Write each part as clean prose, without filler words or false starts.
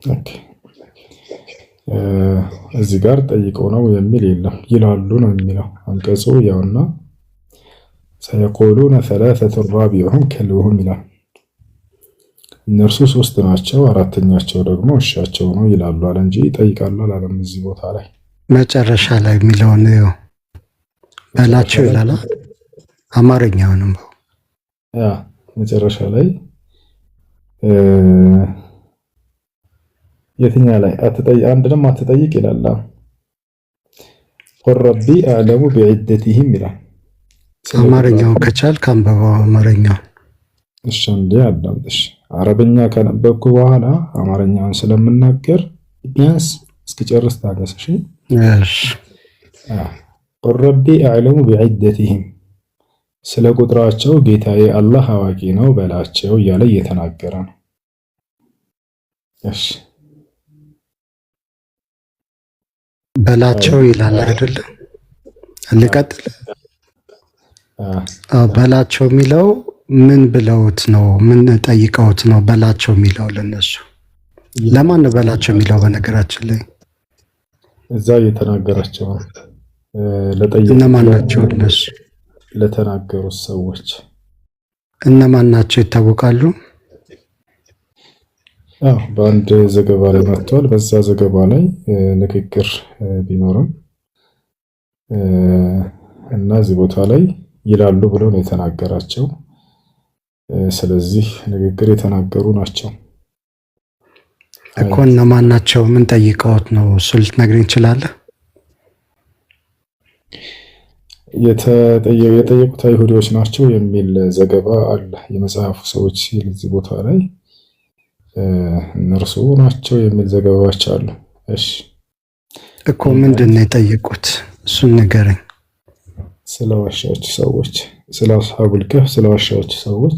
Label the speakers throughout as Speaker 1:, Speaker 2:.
Speaker 1: ኦኬ እዚህ ጋር ጠይቀው ነው የሚል የለም ይላሉ ነው የሚለው አንቀጹ። ያውና ሰየቁሉነ ሰላሰቱ ራቢዑሁም ከልቡሁም ይላል። እነርሱ ሶስት ናቸው አራተኛቸው ደግሞ እሻቸው ነው ይላሉ አለ እንጂ ይጠይቃሉ አላለም። እዚህ ቦታ ላይ
Speaker 2: መጨረሻ ላይ የሚለውን በላቸው ይላል አማርኛውንም
Speaker 1: ያ መጨረሻ ላይ የትኛ ላይ አንድንም አትጠይቅ ይላል። ቁል ረቢ አዕለሙ ቢዒደቲሂም ይላል።
Speaker 2: አማርኛውን ከቻልክ አንብበው አማርኛውን።
Speaker 1: እሺ እንዴ አዳምጥሽ። አረብኛ ካነበብኩ በኋላ አማርኛውን ስለምናገር ቢያንስ እስኪጨርስ ታገስሽ።
Speaker 2: እሺ
Speaker 1: ቁል ረቢ አዕለሙ ቢዒደቲሂም ስለ ቁጥራቸው ጌታዬ አላህ አዋቂ ነው በላቸው እያለ እየተናገረ ነው። እሺ
Speaker 2: በላቸው ይላል አይደል? ልቀጥል። በላቸው የሚለው ምን ብለውት ነው? ምን ጠይቀውት ነው በላቸው የሚለው? ለነሱ ለማን ነው በላቸው የሚለው? በነገራችን ላይ
Speaker 1: እዛ እየተናገራቸው ነው። ለጠየቁት
Speaker 2: እነማን ናቸው እነሱ?
Speaker 1: ለተናገሩት ሰዎች
Speaker 2: እነማን ናቸው ይታወቃሉ?
Speaker 1: በአንድ ዘገባ ላይ መጥቷል። በዛ ዘገባ ላይ ንግግር ቢኖርም እና እዚህ ቦታ ላይ ይላሉ ብሎ ነው የተናገራቸው። ስለዚህ ንግግር የተናገሩ ናቸው
Speaker 2: እኮ። እነማን ናቸው? ምን ጠይቀውት ነው? እሱ ልትነግረኝ ትችላለህ?
Speaker 1: የጠየቁት አይሁዶች ናቸው የሚል ዘገባ አለ የመጽሐፉ ሰዎች ሲል እዚህ ቦታ ላይ እነርሱ ናቸው የሚል ዘገባዎች አሉ። እሺ
Speaker 2: እኮ ምንድን ነው የጠየቁት? እሱን ንገረኝ።
Speaker 1: ስለ ዋሻዎች ሰዎች፣ ስለ አስሐቡል ከህፍ ስለ ዋሻዎች ሰዎች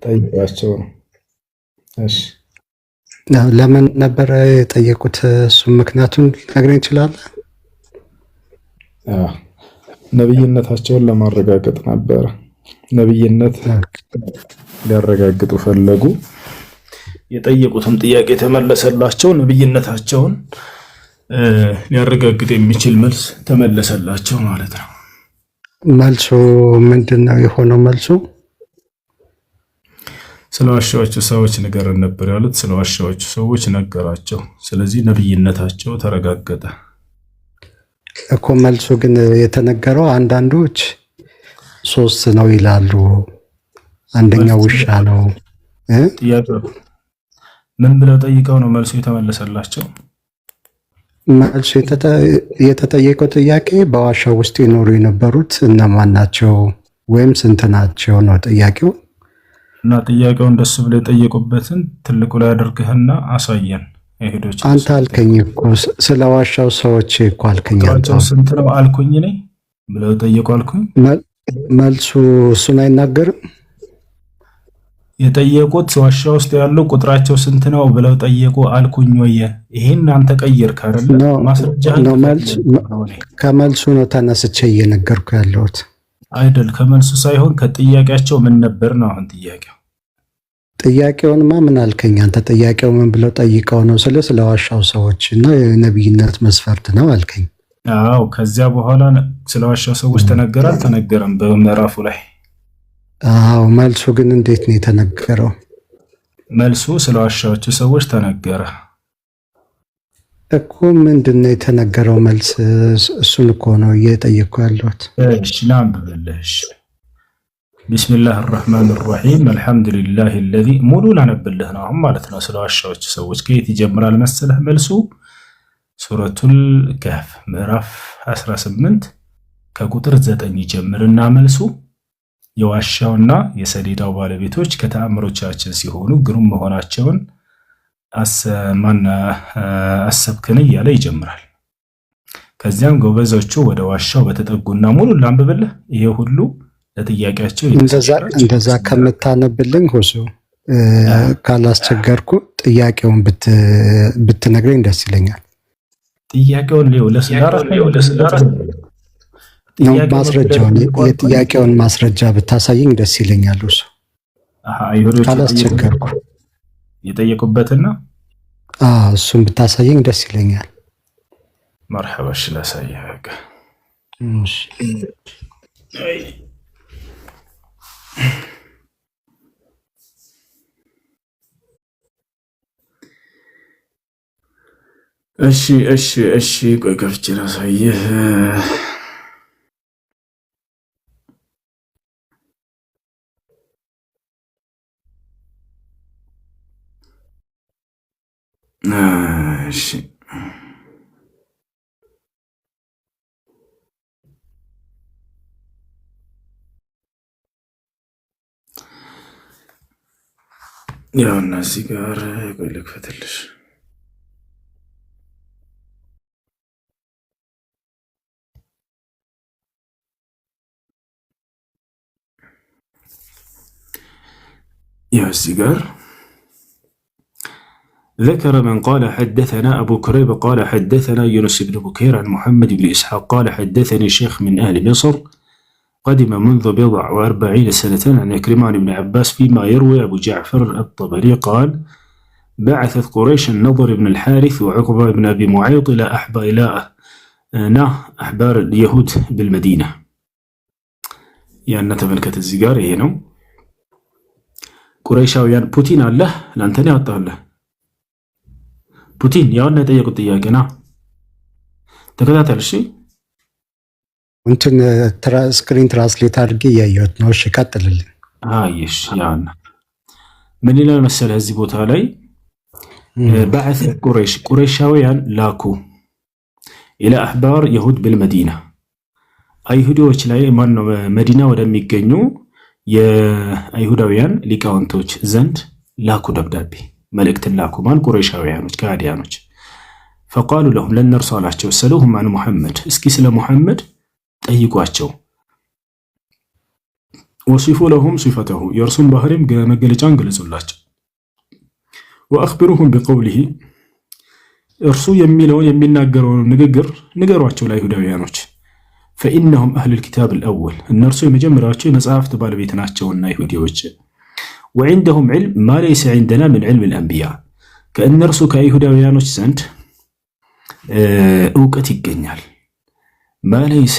Speaker 1: ጠይቃቸው ነው። እሺ
Speaker 2: ለምን ነበረ የጠየቁት? እሱን ምክንያቱን ልትነግረኝ ትችላለህ?
Speaker 1: ነብይነታቸውን ለማረጋገጥ ነበረ። ነብይነት ሊያረጋግጡ ፈለጉ። የጠየቁትም ጥያቄ ተመለሰላቸው። ነብይነታቸውን ሊያረጋግጥ የሚችል መልስ ተመለሰላቸው ማለት ነው።
Speaker 2: መልሱ ምንድነው የሆነው? መልሱ
Speaker 1: ስለ ዋሻዎቹ ሰዎች ንገረን ነበር ያሉት። ስለ ዋሻዎቹ ሰዎች ነገራቸው። ስለዚህ ነብይነታቸው ተረጋገጠ
Speaker 2: እኮ። መልሱ ግን የተነገረው አንዳንዶች ሶስት ነው ይላሉ፣ አንደኛው ውሻ ነው።
Speaker 1: ምን ብለው ጠይቀው ነው መልሱ የተመለሰላቸው?
Speaker 2: መልሱ የተጠየቀው ጥያቄ በዋሻው ውስጥ ይኖሩ የነበሩት እነማን ናቸው ወይም ስንት ናቸው ነው ጥያቄው።
Speaker 1: እና ጥያቄው እንደሱ ብለው የጠየቁበትን ትልቁ ላይ አድርገህና አሳየን። አይሁዶች
Speaker 2: አንተ አልከኝ እኮ ስለ ዋሻው ሰዎች እኮ አልከኝ።
Speaker 1: አንተ ስንት ነው አልኩኝ እኔ ብለው ጠየቁ አልኩኝ።
Speaker 2: መልሱ እሱን አይናገርም።
Speaker 1: የጠየቁት ዋሻ ውስጥ ያለው ቁጥራቸው ስንት ነው ብለው ጠየቁ አልኩኝ ወይ? ይሄን አንተ ቀየርክ አይደል? ማስረጃ ነው።
Speaker 2: ከመልሱ ነው ተነስቼ እየነገርኩ ያለሁት
Speaker 1: አይደል? ከመልሱ ሳይሆን ከጥያቄያቸው ምን ነበር ነው አሁን ጥያቄው።
Speaker 2: ጥያቄውንማ ምን አልከኝ አንተ? ጥያቄው ምን ብለው ጠይቀው ነው? ስለ ዋሻው ሰዎች እና የነብይነት መስፈርት ነው አልከኝ።
Speaker 1: አዎ ከዚያ በኋላ ስለ ዋሻው ሰዎች ተነገረ አልተነገረም በምዕራፉ ላይ?
Speaker 2: አዎ መልሱ ግን እንዴት ነው የተነገረው?
Speaker 1: መልሱ ስለ ዋሻዎቹ ሰዎች ተነገረ
Speaker 2: እኮ። ምንድን ነው የተነገረው መልስ? እሱን እኮ ነው እየጠየቅኩ ያለሁት።
Speaker 1: እሺ ላንብብልህ። ቢስሚላህ አርረህማን አርረሂም አልሐምዱሊላህ አለዚ ሙሉ ላነብልህ ነው አሁን ማለት ነው። ስለ ዋሻዎቹ ሰዎች ከየት ይጀምራል መሰለህ መልሱ? ሱረቱል ከህፍ ምዕራፍ 18 ከቁጥር 9 ይጀምርና መልሱ የዋሻውና የሰሌዳው ባለቤቶች ከተአምሮቻችን ሲሆኑ ግሩም መሆናቸውን አሰብክን እያለ ይጀምራል። ከዚያም ጎበዞቹ ወደ ዋሻው በተጠጉና ሙሉ ላንብብልህ። ይሄ ሁሉ ለጥያቄያቸው
Speaker 2: እንደዛ ከምታነብልኝ ሁሱ ካላስቸገርኩ ጥያቄውን ብትነግረኝ ደስ ይለኛል።
Speaker 1: ጥያቄውን
Speaker 2: የጥያቄውን ማስረጃ ብታሳየኝ ደስ ይለኛል። እሱ ካላስቸገርኩ
Speaker 1: የጠየቁበትና
Speaker 2: እሱን ብታሳየኝ ደስ ይለኛል።
Speaker 1: መርሐባ። እሺ ላሳየህ። እሺ ቆይ ከፍቼ ላሳየህ። እሺ ያው እነዚህ ጋር ቆይ ልክፈትልሽ። يا السيجار ذكر من قال حدثنا أبو كريب قال حدثنا يونس بن بكير عن محمد بن إسحاق قال حدثني شيخ من أهل مصر قدم منذ 40 سنة عن كريمان بن عباس فيما يروي أبو جعفر الطبري قال بعثت قريش النضر بن الحارث وعقبة بن أبي معيط إلى أحبار اليهود بالمدينة. يعني تملكة الزجار هنا ቁረይሻውያን ፑቲን አለህ ላንተ ነው ያወጣሁልህ። ፑቲን ያውና የጠየቁት ጥያቄ ና ተከታተል። እሺ
Speaker 2: እንትን ስክሪን ትራንስሌት አድርጌ እያየሁት ነው። እሺ ቀጥልልኝ።
Speaker 1: አይሽ ያውና ምን ይላል መሰለህ እዚህ ቦታ ላይ بعث ቁረይሻውያን ላኩ ኢላ አህባር ይሁድ بالمدينة አይሁዶች ላይ ማን ነው መዲና ወደሚገኙ የአይሁዳውያን ሊቃውንቶች ዘንድ ላኩ ደብዳቤ መልእክትን ላኩ። ማን ቁረይሻውያኖች ከሃዲያኖች። ፈቃሉ ለሁም ለነርሱ አላቸው ሰሉሁም አን ሙሐመድ እስኪ ስለ ሙሐመድ ጠይቋቸው። ወሲፉ ለሁም ሲፈተሁ የእርሱን ባህሪም መገለጫን ገለጹላቸው። ወአኽቢሩሁም ቢቀውሊሂ እርሱ የሚለውን የሚናገረውን ንግግር ንገሯቸው ለአይሁዳውያኖች። ፈኢነሁም አህሉል ኪታብ አልአወል እነርሱ የመጀመሪያዎቹ የመጽሐፍት ባለቤት ናቸውና አይሁዲዎች። ወዒንደሁም ዒልም ማ ለይሰ ዒንደና ምን ዒልም አልአንቢያ ከእነርሱ ከአይሁዳውያኖች ዘንድ እውቀት ይገኛል። ማ ለይሰ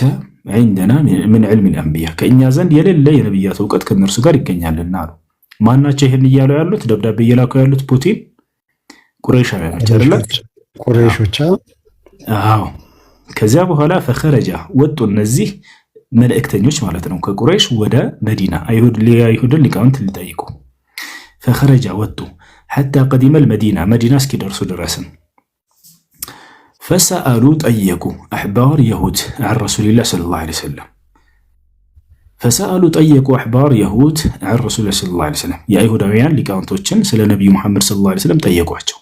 Speaker 1: ዒንደና ምን ዒልም አልአንቢያ ከእኛ ዘንድ የሌለ የነቢያት እውቀት ከእነርሱ ጋር ይገኛልና አሉ። ማናቸው ይህን እያሉ ያሉት ደብዳቤ እየላኩ ያሉት? ፑቲን ቁረይሻውያኖች አይደለ?
Speaker 2: ቁረይሾች።
Speaker 1: አዎ ከዚያ በኋላ ፈኸረጃ ወጡ እነዚህ መልእክተኞች ማለት ነው ከቁረይሽ ወደ መዲና አይሁድን ሊቃውንት ሊጠይቁ። ፈኸረጃ ወጡ ሐታ ቀዲመል መዲና እስኪደርሱ ድረስም ፈሰአሉ ጠየቁ አሕባር የሁድ عن رسول الله صلى الله عليه وسلم ፈሰአሉ ጠየቁ አሕባር የሁድ عن رسول الله صلى الله عليه وسلم የአይሁዳውያን ሊቃውንቶችን ስለ ነቢዩ መሐመድ صلى الله عليه وسلم ጠየቋቸው።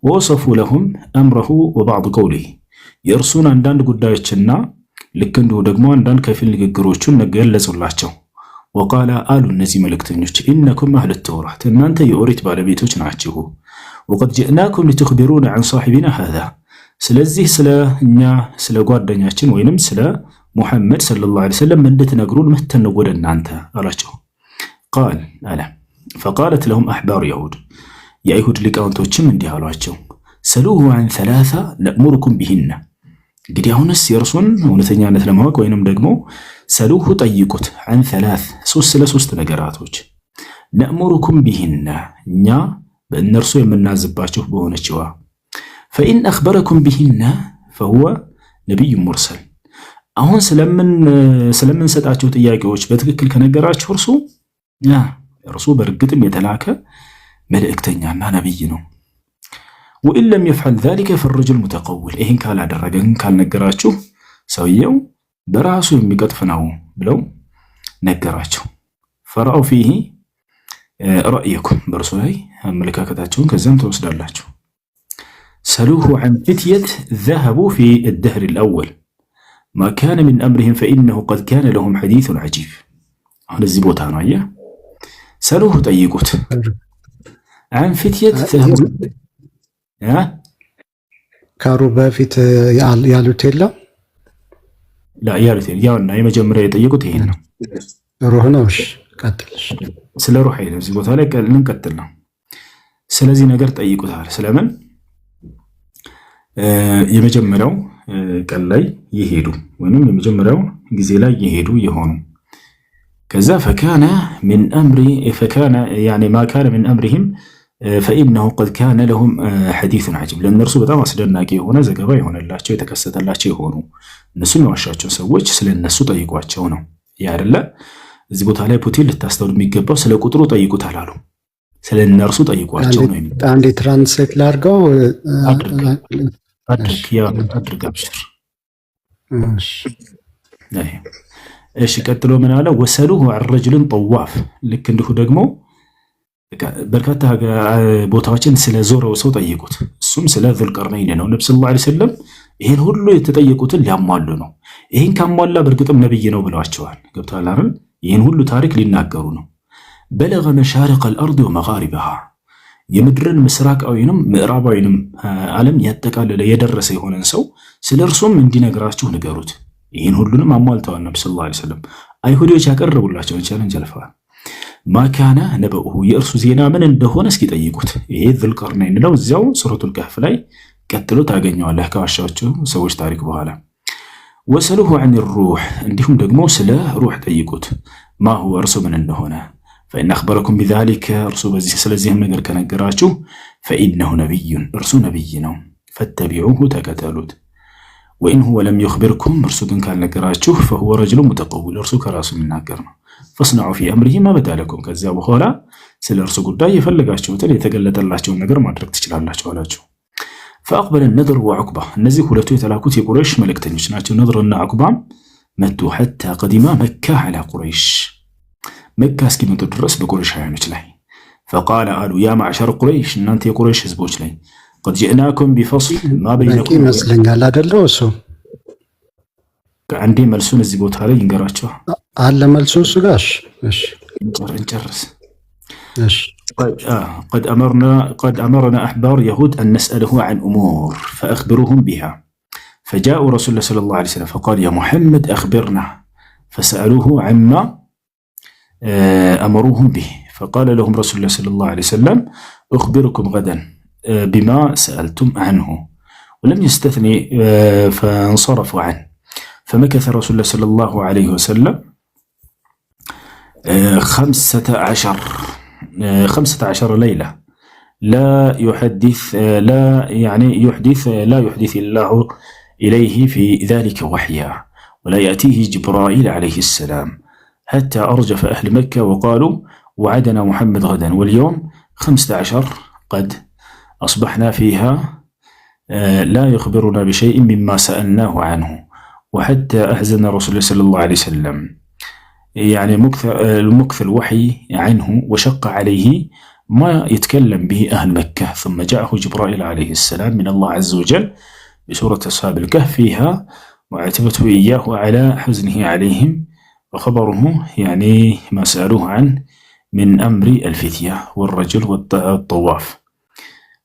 Speaker 1: ወወሰፉ ለሁም አምረሁ ወባዕድ ቀውሊሂ የእርሱን አንዳንድ ጉዳዮችና ልክ እንዲሁ ደግሞ አንዳንድ ከፊል ንግግሮቹን ገለጹላቸው። ወቃለ አሉ እነዚህ መልእክተኞች ኢነኩም አህለ ተውራት እናንተ የኦሪት ባለቤቶች ናችሁ። ወቀድ ጅእናኩም ሊትኽቢሩና ዐን ሳሒቢና ሃዛ ስለዚህ ስለ እኛ ስለ ጓደኛችን ወይንም ስለ ሙሐመድ ሰለላሁ ዐለይሂ ወሰለም እንድትነግሩን መተን ነው ወደ እናንተ አላቸው። ቃል አለ ፈቃለት ለሁም አሕባር የሁድ የአይሁድ ሊቃውንቶችም እንዲህ አሏቸው ሰሉሁ ዐን ሰላሳ ነእሙሩኩም ቢሂነ እንግዲህ አሁንስ የእርሱን እውነተኛነት ለማወቅ ወይንም ደግሞ ሰሉሁ ጠይቁት ዐን ሰላስ ስለ ሶስት ነገራቶች ነእሙሩኩም ቢሂነ እኛ በእነርሱ የምናዝባችሁ በሆነችዋ ፈኢን አኽበረኩም ቢሂነ ፈሁወ ነቢዩ ሙርሰል አሁን ስለምንሰጣቸው ጥያቄዎች በትክክል ከነገራችሁ እርሱ በእርግጥም የተላከ መልእክተኛና ነቢይ ነው። ወኢን ለም የፍዐል ዛሊከ ፈረጁል ሙተቀውል ይህን ካላደረገን ካልነገራችሁ ሰውየው በራሱ የሚቀጥፍ ነው ብለው ነገራቸው። ፈረአው ፊህ ረእየኩም በእርሱ ላይ አመለካከታቸውን ከዚያም ትወስዳላችሁ። ሰሉሁ ዐን ፊትየት ዘሀቡ ፊ አልደህር አልአወል ማ ካነ ሚን አምሪሂም ፈኢነሁ ቀድ ካነ ለሁም ሐዲሱን ዐጂብ። አሁን እዚህ ቦታ ነው አየህ። ሰሉሁ ጠይቁት ዐን ፊትየት ዘሀቡ
Speaker 2: ካሩ በፊት ያሉት የለም
Speaker 1: ያሉት ያውና የመጀመሪያ የጠየቁት ይሄን ነው።
Speaker 2: ሩህ ነው። እሺ ቀጥልሽ።
Speaker 1: ስለ ሩህ አይደለም እዚህ ቦታ ላይ እንቀጥል ነው። ስለዚህ ነገር ጠይቁታል። ስለምን የመጀመሪያው ቀን ላይ የሄዱ ወይም የመጀመሪያው ጊዜ ላይ የሄዱ የሆኑ ከዛ ፈካነ ሚን አምሪ ያኒ ማ ካነ ሚን አምሪሂም ፈኢነሁ ቀድ ካነ ለሁም ሐዲሱን ዐጂብ ለእነርሱ በጣም አስደናቂ የሆነ ዘገባ የሆነላቸው የተከሰተላቸው የሆኑ እነሱን የዋሻቸው ሰዎች ስለ እነሱ ጠይቋቸው ነው። ያ አይደለ? እዚህ ቦታ ላይ ፑቲን ልታስተውል የሚገባው ስለ ቁጥሩ ጠይቁት አላሉ፣ ስለ እነርሱ ጠይቋቸው ነው።
Speaker 2: አንዴ ትራንስሌት ላድርገው።
Speaker 1: አድርግ አብሽር። እሺ ቀጥሎ ምን አለ? ወሰሉሁ ዐን ረጁልን ጠዋፍ። ልክ እንዲሁ ደግሞ በርካታ ቦታዎችን ስለ ዞረው ሰው ጠይቁት። እሱም ስለ ዙልቀርነይን ነው። ነብዩ ሰለላሁ ዐለይሂ ወሰለም ይህን ሁሉ የተጠየቁትን ሊያሟሉ ነው። ይህን ካሟላ በእርግጥም ነብይ ነው ብለዋቸዋል። ገብቶሃል አይደል? ይህን ሁሉ ታሪክ ሊናገሩ ነው። በለገ መሻሪቀል አርድ ወመጋሪበሃ የምድርን ምስራቃዊንም ምዕራባዊንም ዓለም ያጠቃለለ የደረሰ የሆነን ሰው ስለ እርሱም እንዲነግራችሁ ንገሩት። ይህን ሁሉንም አሟልተዋል ነብዩ ሰለላሁ ዐለይሂ ወሰለም። አይሁዶች ያቀረቡላቸውን ቻሌንጅ አልፈዋል። ማካነ ነበኡሁ የእርሱ ዜና ምን እንደሆነ እስኪ ጠይቁት። ይሄ ዙልቀርነይን ነው። እዚያው ሱረቱል ከህፍ ላይ ቀጥሎ ታገኘዋለህ ከዋሻዎቹ ሰዎች ታሪክ በኋላ። ወሰሉሁ ዐን ሩህ እንዲሁም ደግሞ ስለ ሩህ ጠይቁት። ማሁ እርሱ ምን እንደሆነ ፈኢን አኽበረኩም ቢዛሊከ እርሱ ስለዚህም ነገር ከነገራችሁ ፈኢነሁ ነቢዩን እርሱ ነቢይ ነው፣ ፈተቢዑሁ ተከተሉት። ወኢን ሁወ ለም ዩኽቢርኩም እርሱ ግን ካልነገራችሁ ፈሁወ ረጅሉ ሙተቀውል እርሱ ከራሱ የሚናገር ነው። ፈስነዑ ፊ አምሪሂ ማ በዳ ለኩም ከዚያ በኋላ ስለ እርሱ ጉዳይ የፈለጋችሁትን የተገለጠላቸውን ነገር ማድረግ ትችላላችሁ አላቸው። ፈአቅበለ ነድር ወዐቅባ እነዚህ ሁለቱ የተላኩት የቁረይሽ መልእክተኞች ናቸው። ነድርና ዐቅባም መቱ ሐታ ቀዲማ መካ ዐላ ቁረይሽ መካ እስኪመጡ ድረስ በቁረይሻውያኖች ላይ ፈቃለ አሉ ያ ማዕሸር ቁረይሽ እናንተ የቁረይሽ ህዝቦች ላይ ቀድ ጅእናኩም ቢፈስል ማ በይነኩም
Speaker 2: ይመስለኛል አይደለው? እሱ
Speaker 1: አንዴ መልሱን እዚህ ቦታ ላይ ይንገራቸው
Speaker 2: አለ መልሱ እሱ ጋር። እሺ
Speaker 1: እንጨርስ።
Speaker 2: እሺ
Speaker 1: قد أمرنا أحبار يهود أن نسأله عن أمور فأخبروهم بها فجاءوا رسول الله صلى الله عليه وسلم فقال يا محمد أخبرنا فسألوه عما أمروهم به فقال لهم رسول الله صلى الله عليه وسلم أخبركم غدا بما سألتم عنه ولم يستثني فانصرفوا عنه فمكث رسول الله صلى الله عليه وسلم 15 ليلة لا يحدث الله إليه في ذلك وحيا ولا يأتيه جبرائيل عليه السلام حتى أرجف أهل مكة وقالوا وعدنا محمد غدا واليوم 15 قد أصبحنا فيها لا يخبرنا بشيء مما سألناه عنه وحتى أحزن رسول الله صلى الله عليه وسلم يعني مكث الوحي عنه وشق عليه ما يتكلم به أهل مكة ثم جاءه جبرائيل عليه السلام من الله عز وجل بسورة أصحاب الكهف فيها وعاتبته إياه على حزنه عليهم وخبره يعني ما سألوه عنه من أمر الفتية والرجل والطواف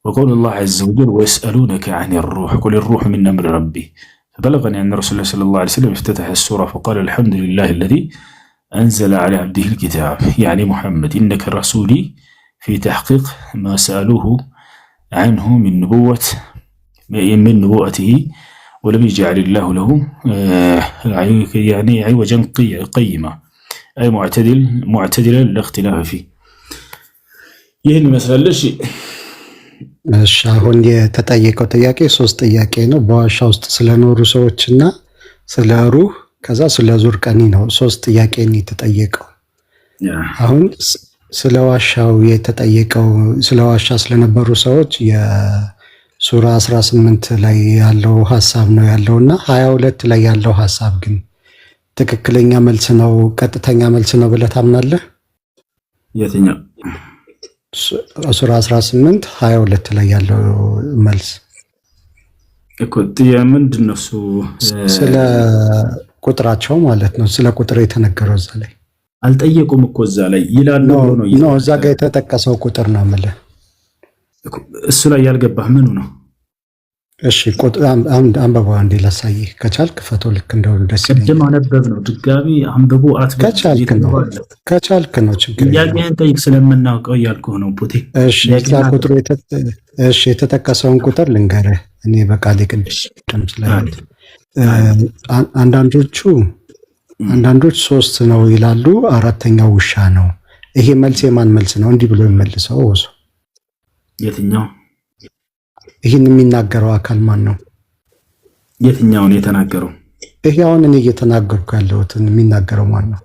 Speaker 1: وقول الله عز وجل ويسألونك عن الروح قل الروح من أمر ربي فبلغني أن رسول الله صلى الله عليه وسلم افتتح السورة فقال الحمد لله الذي أنزل على عبده الكتاب يعني محمد إنك رسولي في تحقيق ما سألوه عنه من نبوءته ولم يجعل الله له يعني عوجا قيما أي معتدلا لا اختلاف فيه ይህን ይመስላል።
Speaker 2: እሺ አሁን የተጠየቀው ጥያቄ 3 ጥያቄ ነው። በዋሻ ውስጥ ስለኖሩ ሰዎችና ስለ ሩህ ከዛ ስለ ዙልቀርነይን ነው 3 ጥያቄ ነው የተጠየቀው። አሁን ስለ ዋሻው የተጠየቀው ስለ ዋሻ ስለነበሩ ሰዎች የሱራ 18 ላይ ያለው ሐሳብ ነው ያለውና 22 ላይ ያለው ሐሳብ ግን ትክክለኛ መልስ ነው ቀጥተኛ መልስ ነው ብለህ ታምናለህ?
Speaker 1: የትኛው?
Speaker 2: ሱራ 18 22 ላይ ያለው መልስ
Speaker 1: እኮ ምንድን ነው? እሱ
Speaker 2: ስለ ቁጥራቸው ማለት ነው። ስለ ቁጥር የተነገረው እዛ ላይ
Speaker 1: አልጠየቁም እኮ እዛ ላይ ይላል ነው
Speaker 2: እዛ ጋር የተጠቀሰው ቁጥር ነው የምልህ።
Speaker 1: እሱ ላይ ያልገባህ ምኑ ነው?
Speaker 2: እሺ አንበባው አንዴ ላሳይህ ከቻልክ ክፈተው። ልክ እንደው ደስ ይለኛል።
Speaker 1: ቅድም አነበብ ነው ድጋሚ አንብቦ አትበል።
Speaker 2: ከቻልክ ነው ችግር
Speaker 1: ጥያቄህን ጠይቅ ስለምናውቀው እያልኩህ ነው ፑቴ።
Speaker 2: እሺ የተጠቀሰውን ቁጥር ልንገርህ እኔ በቃሌ ቅድም ስላልኩት አንዳንዶች 3 ነው ይላሉ፣ አራተኛው ውሻ ነው። ይሄ መልስ የማን መልስ ነው? እንዲህ ብሎ የሚመልሰው ወሱ
Speaker 1: የትኛው?
Speaker 2: ይህን የሚናገረው አካል ማን ነው?
Speaker 1: የትኛውን የተናገረው?
Speaker 2: ይሄ አሁን እኔ እየተናገርኩ ያለሁትን የሚናገረው ማን ነው?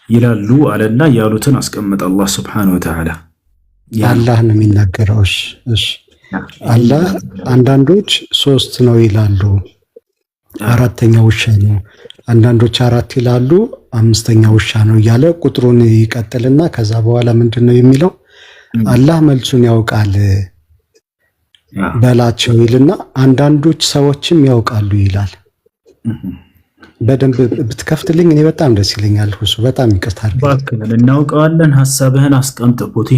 Speaker 1: ይላሉ አለና ያሉትን አስቀምጥ። አላህ Subhanahu Wa Ta'ala
Speaker 2: አላህ ነው የሚናገረው። እሺ አላህ አንዳንዶች 3 ነው ይላሉ፣ አራተኛው ውሻ ነው። አንዳንዶች 4 ይላሉ፣ አምስተኛው ውሻ ነው እያለ ቁጥሩን ይቀጥልና ከዛ በኋላ ምንድነው የሚለው? አላህ መልሱን ያውቃል በላቸው ይልና አንዳንዶች ሰዎችም ያውቃሉ ይላል። በደንብ ብትከፍትልኝ እኔ በጣም ደስ ይለኛል። ሁሱ በጣም ይቅርታ
Speaker 1: አድርገን እናውቀዋለን። ሐሳብህን አስቀምጥ ፑቲ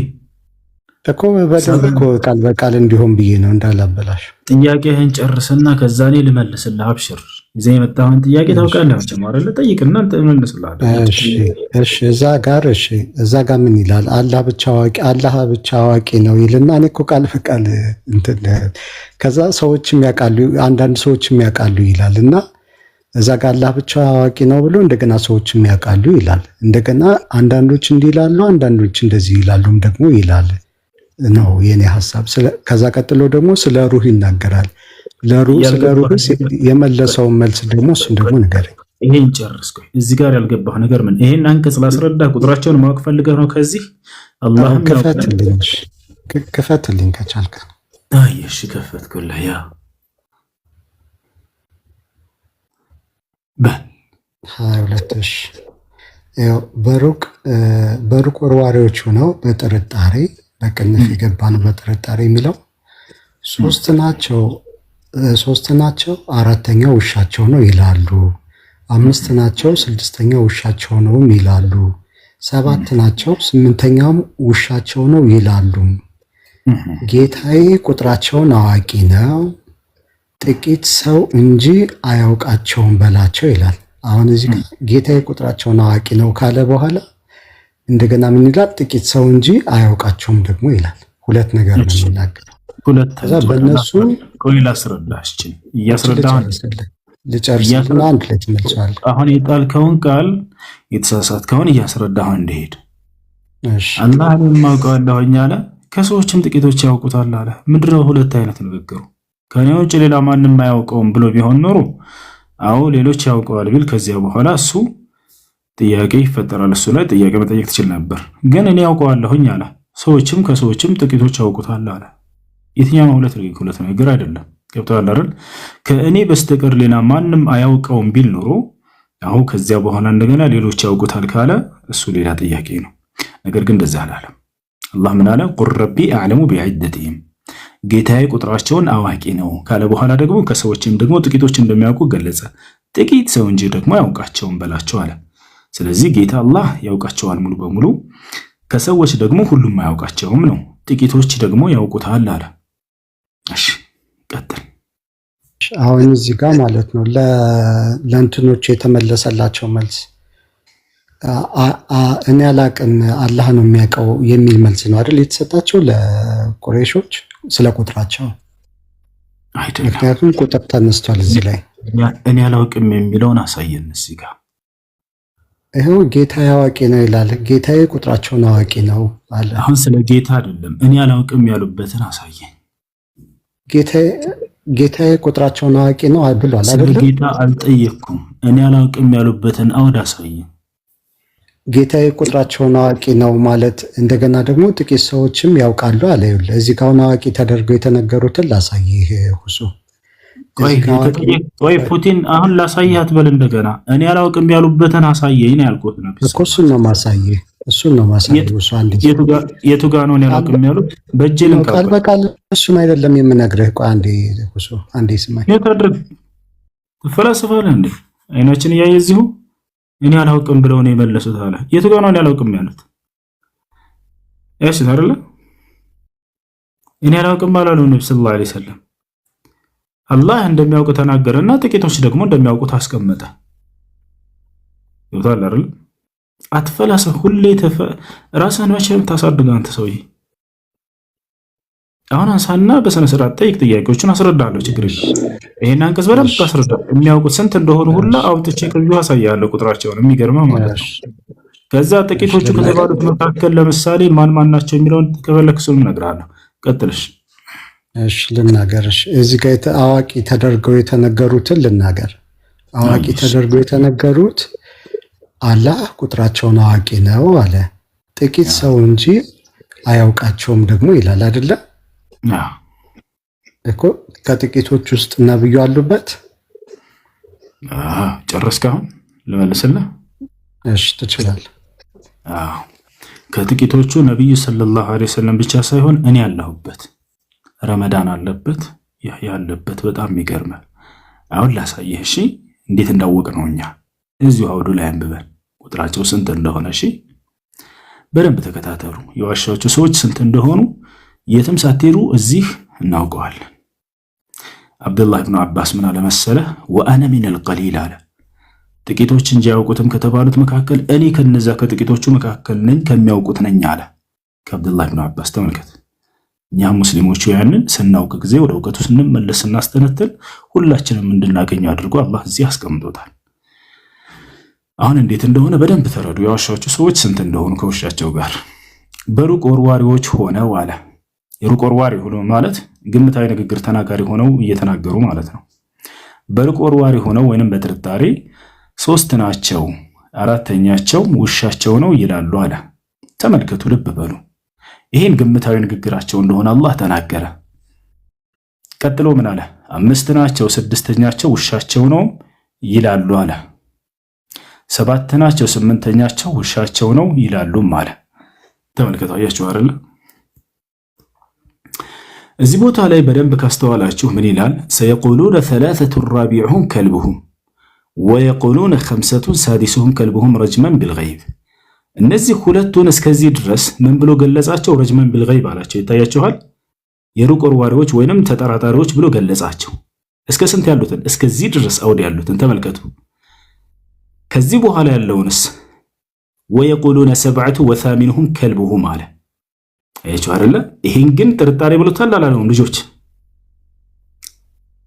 Speaker 2: እኮ በደንብ እኮ ቃል በቃል እንዲሆን ብዬ ነው እንዳላበላሽ።
Speaker 1: ጥያቄህን ጨርስና ከዛ እኔ ልመልስልህ። አብሽር ይዘህ የመጣህን ጥያቄ ታውቃለህ አይደል? ጠይቅና እመልስልሃለሁ።
Speaker 2: እሺ እዛ ጋር ምን ይላል? አላህ ብቻ አዋቂ ነው ይልና እኔ እኮ ቃል በቃል እንትን ከዛ ሰዎችም ያውቃሉ አንዳንድ ሰዎችም ያውቃሉ ይላል እና እዛ ጋር አላህ ብቻ አዋቂ ነው ብሎ እንደገና ሰዎችም ያውቃሉ ይላል። እንደገና አንዳንዶች እንዲህ ይላሉ፣ አንዳንዶች እንደዚህ ይላሉም ደግሞ ይላል ነው የኔ ሐሳብ። ከዛ ቀጥሎ ደግሞ ስለ ሩህ ይናገራል። ስለ ሩህ የመለሰውን መልስ ደግሞ እሱን ደግሞ ንገረኝ።
Speaker 1: ይሄን ጨርስኩ። እዚህ ጋር ያልገባህ ነገር ምን? ይሄን አንቀጽ ላስረዳ። ቁጥራቸውን ማወቅ ፈልገህ ነው? ከዚህ አላህም
Speaker 2: ክፈትልኝ ከቻልክ።
Speaker 1: እሺ ከፈትኩልህ። ያ
Speaker 2: 22 ያው በሩቅ ወርዋሪዎች ሆነው በጥርጣሬ በቅንፍ የገባ ነው። በጥርጣሬ የሚለው 3 ናቸው፣ አራተኛው ውሻቸው ነው ይላሉ። 5 ናቸው፣ 6ኛው ውሻቸው ነው ይላሉ። 7 ናቸው፣ 8ኛውም ውሻቸው ነው ይላሉ። ጌታዬ ቁጥራቸውን አዋቂ ነው፣ ጥቂት ሰው እንጂ አያውቃቸውም በላቸው ይላል። አሁን እዚህ ጌታዬ ቁጥራቸውን አዋቂ ነው ካለ በኋላ እንደገና ምን ይላል? ጥቂት ሰው እንጂ አያውቃቸውም ደግሞ ይላል። ሁለት ነገር ነው የሚናገረው።
Speaker 1: ከዛ
Speaker 2: በእነሱ
Speaker 1: ቆይ ላስረዳችን
Speaker 2: ልጨርስና አንድ ላይ ትመልሰዋለህ።
Speaker 1: አሁን የጣልከውን ቃል የተሳሳትከውን እያስረዳህ እንደሄድ አላህ የማውቀዋለሁኝ አለ፣ ከሰዎችም ጥቂቶች ያውቁታል አለ። ምንድነው ሁለት አይነት ንግግሩ? ከኔ ውጭ ሌላ ማንም አያውቀውም ብሎ ቢሆን ኖሮ አዎ ሌሎች ያውቀዋል ቢል ከዚያ በኋላ እሱ ጥያቄ ይፈጠራል። እሱ ላይ ጥያቄ መጠየቅ ትችል ነበር። ግን እኔ ያውቀዋለሁኝ አለ፣ ሰዎችም ከሰዎችም ጥቂቶች ያውቁታል አለ። የትኛው ሁለት ነገር አይደለም። ገብቶሃል አይደል? ከእኔ በስተቀር ሌላ ማንም አያውቀውም ቢል ኖሮ አሁን ከዚያ በኋላ እንደገና ሌሎች ያውቁታል ካለ እሱ ሌላ ጥያቄ ነው። ነገር ግን እንደዛ አላለም። አላህ ምን አለ? ቁል ረቢ አዕለሙ ቢዒደቲሂም፣ ጌታዬ ቁጥራቸውን አዋቂ ነው ካለ በኋላ ደግሞ ከሰዎችም ደግሞ ጥቂቶች እንደሚያውቁ ገለጸ። ጥቂት ሰው እንጂ ደግሞ ያውቃቸውም በላቸው አለ። ስለዚህ ጌታ አላህ ያውቃቸዋል ሙሉ በሙሉ፣ ከሰዎች ደግሞ ሁሉም አያውቃቸውም ነው። ጥቂቶች ደግሞ ያውቁታል አለ። እሺ ቀጥል።
Speaker 2: አሁን እዚህ ጋር ማለት ነው ለእንትኖች የተመለሰላቸው መልስ እኔ አላቅም አላህ ነው የሚያውቀው የሚል መልስ ነው አይደል የተሰጣቸው ለቁረይሾች ስለ ቁጥራቸው
Speaker 1: አይደለም።
Speaker 2: ምክንያቱም ቁጥር ተነስቷል እዚህ ላይ።
Speaker 1: እኔ አላውቅም የሚለውን አሳየን እዚህ ጋር።
Speaker 2: ይኸው ጌታዬ አዋቂ ነው ይላል። ጌታዬ ቁጥራቸውን አዋቂ ነው አለ።
Speaker 1: አሁን ስለ ጌታ አይደለም እኔ አላውቅም ያሉበትን አሳየን።
Speaker 2: ጌታዬ ቁጥራቸውን አዋቂ ነው ብሏል አይደል?
Speaker 1: ስለ ጌታ አልጠየቅኩም። እኔ አላውቅም ያሉበትን አውድ አሳየን።
Speaker 2: ጌታዬ ቁጥራቸውን አዋቂ ነው ማለት እንደገና ደግሞ ጥቂት ሰዎችም ያውቃሉ አለ። ይኸውልህ እዚህ ጋር አዋቂ ተደርገው የተነገሩትን ላሳይህ ሁሱ።
Speaker 1: ወይ ፑቲን አሁን ላሳይህ አትበል እንደገና። እኔ አላውቅም ያሉበትን አሳየኝ ነው ያልኩት ነው
Speaker 2: እኮ። እሱን ነው ማሳይህ ሁሱ አንዴ።
Speaker 1: የቱ ጋር ነው እኔ አላውቅም ያሉት? በእጄ ልንካ
Speaker 2: ቃል በቃል እሱን አይደለም የምነግርህ። ቆይ አንዴ ሁሱ አንዴ ስማኝ።
Speaker 1: የታድርግ ትፈላስፋለህ እንዴ? አይናችን እያየ እዚሁ እኔ አላውቅም ብለው ነው የመለሱት አለ። የቱ ጋር ነው እኔ አላውቅም ያሉት? እሺ አይደለ? እኔ አላውቅም አላሉ ነብዩ ሰለላሁ ዐለይሂ ወሰለም። አላህ እንደሚያውቅ ተናገረና ጥቂቶች ደግሞ እንደሚያውቁት አስቀመጠ። ይወጣል አይደል? አትፈላሰፍ። ሁሌ ራስህን መቼም ታሳድግ አንተ ሰውዬ። አሁን አንሳና በስነ ስርዓት ጠይቅ፣ ጥያቄዎችን አስረዳለሁ። ችግር የለም። ይሄን አንቀጽ በደንብ አስረዳ። የሚያውቁት ስንት እንደሆኑ ሁላ አውጥቼ ከዚሁ አሳያለሁ ቁጥራቸውን። የሚገርመው ማለት ነው። ከዛ ጥቂቶቹ ከተባሉት መካከል ለምሳሌ ማን ማን ናቸው የሚለውን ከፈለክ እሱንም እነግርሃለሁ። ቀጥልሽ።
Speaker 2: እሺ ልናገርሽ። እዚህ ጋር አዋቂ ተደርገው የተነገሩትን ልናገር። አዋቂ ተደርገው የተነገሩት አላህ ቁጥራቸውን አዋቂ ነው አለ። ጥቂት ሰው እንጂ አያውቃቸውም ደግሞ ይላል አይደለ እኮ። ከጥቂቶች ውስጥ ነብዩ አሉበት።
Speaker 1: ጨረስክ? አሁን ልመልስልህ?
Speaker 2: እሺ ትችላለህ።
Speaker 1: ከጥቂቶቹ ነብዩ ሰለላሁ ዐለይሂ ወሰለም ብቻ ሳይሆን እኔ ያለሁበት፣ ረመዳን አለበት፣ ያህያ አለበት። በጣም የሚገርመው አሁን ላሳየህ። እሺ እንዴት እንዳወቅ ነው እኛ እዚሁ አውዱ ላይ አንብበን ቁጥራቸው ስንት እንደሆነ። እሺ በደንብ ተከታተሉ። የዋሻዎቹ ሰዎች ስንት እንደሆኑ የትም ሳትሄዱ እዚህ እናውቀዋለን። አብዱላህ ብኑ አባስ ምን አለ መሰለህ? ወአነ ሚነል ቀሊል አለ። ጥቂቶች እንጂ ያውቁትም ከተባሉት መካከል እኔ ከነዛ ከጥቂቶቹ መካከል ነኝ፣ ከሚያውቁት ነኝ አለ ከአብዱላህ ብኑ አባስ። ተመልከት። እኛም ሙስሊሞቹ ያንን ስናውቅ ጊዜ ወደ እውቀቱ ስንመለስ ስናስተነትል ሁላችንም እንድናገኘው አድርጎ አላህ እዚህ አስቀምጦታል። አሁን እንዴት እንደሆነ በደንብ ተረዱ። የዋሻዎቹ ሰዎች ስንት እንደሆኑ ከውሻቸው ጋር በሩቅ ወርዋሪዎች ሆነው አለ። የሩቅ ወርዋሪ ሆኖ ማለት ግምታዊ ንግግር ተናጋሪ ሆነው እየተናገሩ ማለት ነው። በሩቅ ወርዋሪ ሆነው ወይንም በጥርጣሬ 3 ናቸው፣ 4ተኛቸው ውሻቸው ነው ይላሉ አለ። ተመልከቱ፣ ልብ በሉ። ይሄን ግምታዊ ንግግራቸው እንደሆነ አላህ ተናገረ። ቀጥሎ ምን አለ? 5 ናቸው፣ 6ተኛቸው ውሻቸው ነው ይላሉ አለ። 7 ናቸው፣ 8ተኛቸው ውሻቸው ነው ይላሉም አለ። ተመልከቱ፣ አያችሁ አይደል? እዚህ ቦታ ላይ በደንብ ካስተዋላችሁ ምን ይላል? ሰየቁሉነ 3 ራቢዑሁም ከልብሁም ወየቁሉነ 5 ሳዲሱሁም ከልብሁም ረጅመን ቢልገይብ። እነዚህ ሁለቱን እስከዚህ ድረስ ምን ብሎ ገለጻቸው? ረጅመን ቢልገይብ አላቸው። ይታያችኋል? የሩቅ ወርዋሪዎች ወይንም ተጠራጣሪዎች ብሎ ገለጻቸው። እስከ ስንት ያሉትን? እስከዚህ ድረስ አውድ ያሉትን ተመልከቱ። ከዚህ በኋላ ያለውንስ ወየቁሉነ 7 ወሳሚኑሁም ከልብሁም አለ። አያችሁ አይደለ? ይሄን ግን ጥርጣሬ ብሎታል አላለውም? ልጆች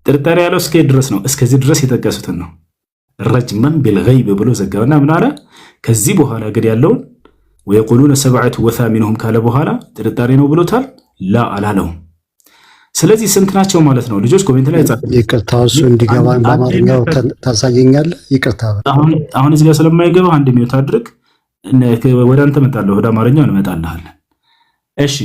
Speaker 1: ጥርጣሬ ያለው እስከ ድረስ ነው። እስከዚህ ድረስ የጠቀሱትን ነው። ረጅመን ቢልገይብ ብሎ ዘጋውና ምን አለ? ከዚህ በኋላ ግን ያለውን ወየቁሉነ 7 ወሳሚኑሁም ካለ በኋላ ጥርጣሬ ነው ብሎታል? ላ አላለውም። ስለዚህ ስንት ናቸው ማለት ነው? ልጆች ኮሜንት ላይ ጻፉ።
Speaker 2: ይቅርታ እሱ እንዲገባን በአማርኛው ታሳየኛለህ? ይቅርታ
Speaker 1: አሁን እዚህ ጋር ስለማይገባ አንድ ሚዩት አድርግ። ወደ አንተ እመጣለሁ፣ ወደ አማርኛው እንመጣልሃለን። እሺ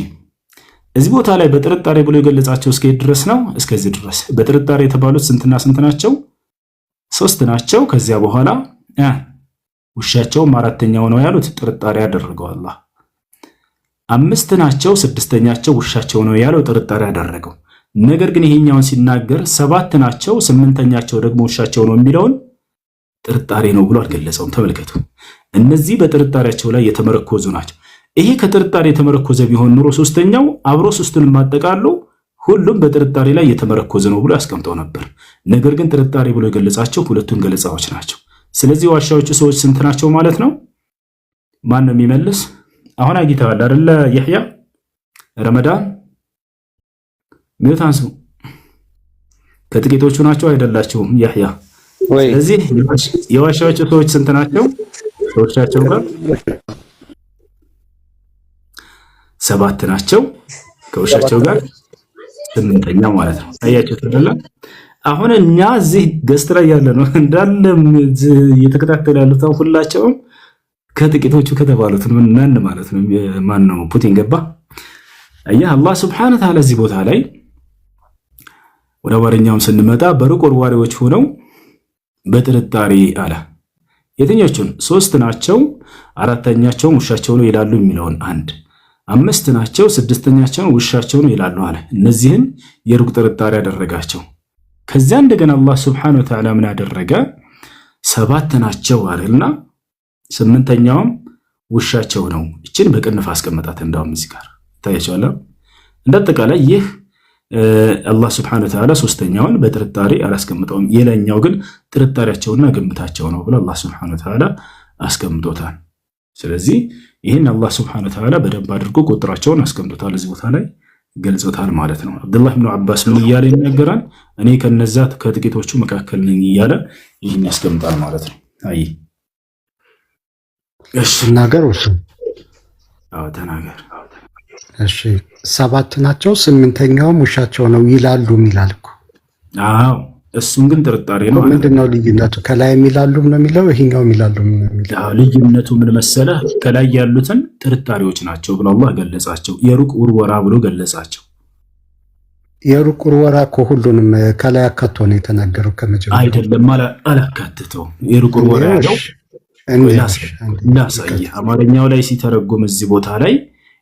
Speaker 1: እዚህ ቦታ ላይ በጥርጣሬ ብሎ የገለጻቸው እስከ ድረስ ነው። እስከዚህ ድረስ በጥርጣሬ የተባሉት ስንትና ስንት ናቸው? 3 ናቸው። ከዚያ በኋላ ውሻቸውም 4ተኛው ነው ያሉት ጥርጣሬ ያደረገው አላህ። 5 ናቸው፣ 6ተኛቸው ውሻቸው ነው ያለው ጥርጣሬ ያደረገው። ነገር ግን ይሄኛውን ሲናገር 7 ናቸው፣ 8ተኛቸው ደግሞ ውሻቸው ነው የሚለውን ጥርጣሬ ነው ብሎ አልገለጸውም። ተመልከቱ፣ እነዚህ በጥርጣሬያቸው ላይ የተመረኮዙ ናቸው። ይሄ ከጥርጣሬ የተመረኮዘ ቢሆን ኑሮ 3ተኛው አብሮ 3ቱን ማጠቃሉ ሁሉም በጥርጣሬ ላይ የተመረኮዘ ነው ብሎ ያስቀምጠው ነበር። ነገር ግን ጥርጣሬ ብሎ የገለጻቸው ሁለቱን ገለጻዎች ናቸው። ስለዚህ ዋሻዎቹ ሰዎች ስንት ናቸው ማለት ነው? ማን ነው የሚመልስ? አሁን አግኝተዋል አይደለ? ይህያ ረመዳን ሚዩት አንሱ። ከጥቂቶቹ ናቸው አይደላችሁም? ይህያ ስለዚህ የዋሻዎቹ ሰዎች ስንት ናቸው? ሰዎቻቸው ጋር 7 ናቸው፣ ከውሻቸው ጋር 8ኛ ማለት ነው። አያችሁ አይደለ? አሁን እኛ እዚህ ገስት ላይ ያለ ነው እንዳለ እየተከታተሉ ያሉት ሁላቸውም ከጥቂቶቹ ከተባሉት ምን ማለት ነው? ማን ነው ፑቲን ገባ? አያህ አላህ Subhanahu Ta'ala እዚህ ቦታ ላይ ወደ አማርኛውም ስንመጣ በሩቅ ወርዋሪዎች ሆነው በጥርጣሬ አለ። የትኞቹን? 3 ናቸው፣ 4ተኛቸው ውሻቸው ነው ይላሉ የሚለውን 1፣ 5 ናቸው፣ 6ተኛቸው ውሻቸው ነው ይላሉ አለ። እነዚህን የሩቅ ጥርጣሬ ያደረጋቸው። ከዚያ እንደገና አላህ Subhanahu Ta'ala ምን ያደረገ? 7 ናቸው አለና 8ኛውም ውሻቸው ነው። እችን በቅንፍ አስቀመጣት። እንዳውም እዚህ ጋር ታያችኋል። እንደአጠቃላይ ይህ አላህ ሱብሓነሁ ወተዓላ ሶስተኛውን በጥርጣሬ አላስቀምጠውም። የላይኛው ግን ጥርጣሬያቸውና ግምታቸው ነው ብሎ አላህ ሱብሓነሁ ወተዓላ አስቀምጦታል። ስለዚህ ይህን አላህ ሱብሓነሁ ወተዓላ በደንብ አድርጎ ቁጥራቸውን አስቀምጦታል፣ እዚህ ቦታ ላይ ገልጾታል ማለት ነው። አብዱላህ ብኑ አባስ ምን እያለ ይናገራል? እኔ ከነዛ ከጥቂቶቹ መካከል ነኝ እያለ ይህን ያስቀምጣል ማለት ነው። አይ
Speaker 2: እሺ ተናገር።
Speaker 1: አዎ ተናገር።
Speaker 2: እሺ 7 ናቸው፣ 8ኛውም ውሻቸው ነው ይላሉ ይላል እኮ።
Speaker 1: አዎ እሱም ግን ጥርጣሬ ነው።
Speaker 2: ምንድነው ልዩነቱ? ከላይ የሚላሉም ነው የሚለው፣ ይሄኛው የሚላሉም ነው የሚለው።
Speaker 1: ልዩነቱ ምን መሰለህ? ከላይ ያሉትን ጥርጣሬዎች ናቸው ብሎ አላህ ገለጻቸው። የሩቅ ውርወራ ብሎ ገለጻቸው።
Speaker 2: የሩቅ ውርወራ እኮ ሁሉንም ከላይ አካቶ ነው የተናገረው። ከመጀመሪያ
Speaker 1: አይደለም አላካትተው። የሩቅ ውርወራ ያለው ላሳየህ። አማርኛው ላይ ሲተረጎም እዚህ ቦታ ላይ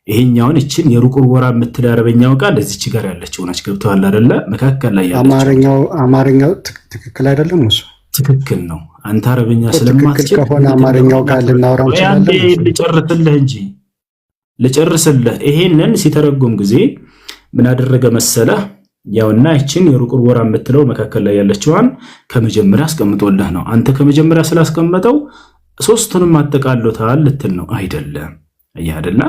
Speaker 1: ይሄኛውን እችን የሩቅ ውርወራ የምትል አረበኛው ቃል እዚች ጋር ያለችው ነች። ገብቶሃል አይደለ? መካከል ላይ ያለችው
Speaker 2: አማርኛው ትክክል አይደለም። እሱ
Speaker 1: ትክክል ነው። አንተ አረበኛ ስለማትችል
Speaker 2: ከሆነ አማርኛው ጋር ልናወራው እንችላለን።
Speaker 1: ልጨርስልህ እንጂ ልጨርስልህ። ይሄንን ሲተረጎም ጊዜ ምን አደረገ መሰለህ? ያውና እችን የሩቅ ውርወራ የምትለው መካከል ላይ ያለችዋን ከመጀመሪያ አስቀምጦልህ ነው። አንተ ከመጀመሪያ ስላስቀመጠው ሶስቱንም አጠቃሎታል ልትል ነው አይደለም? አየህ አይደለ?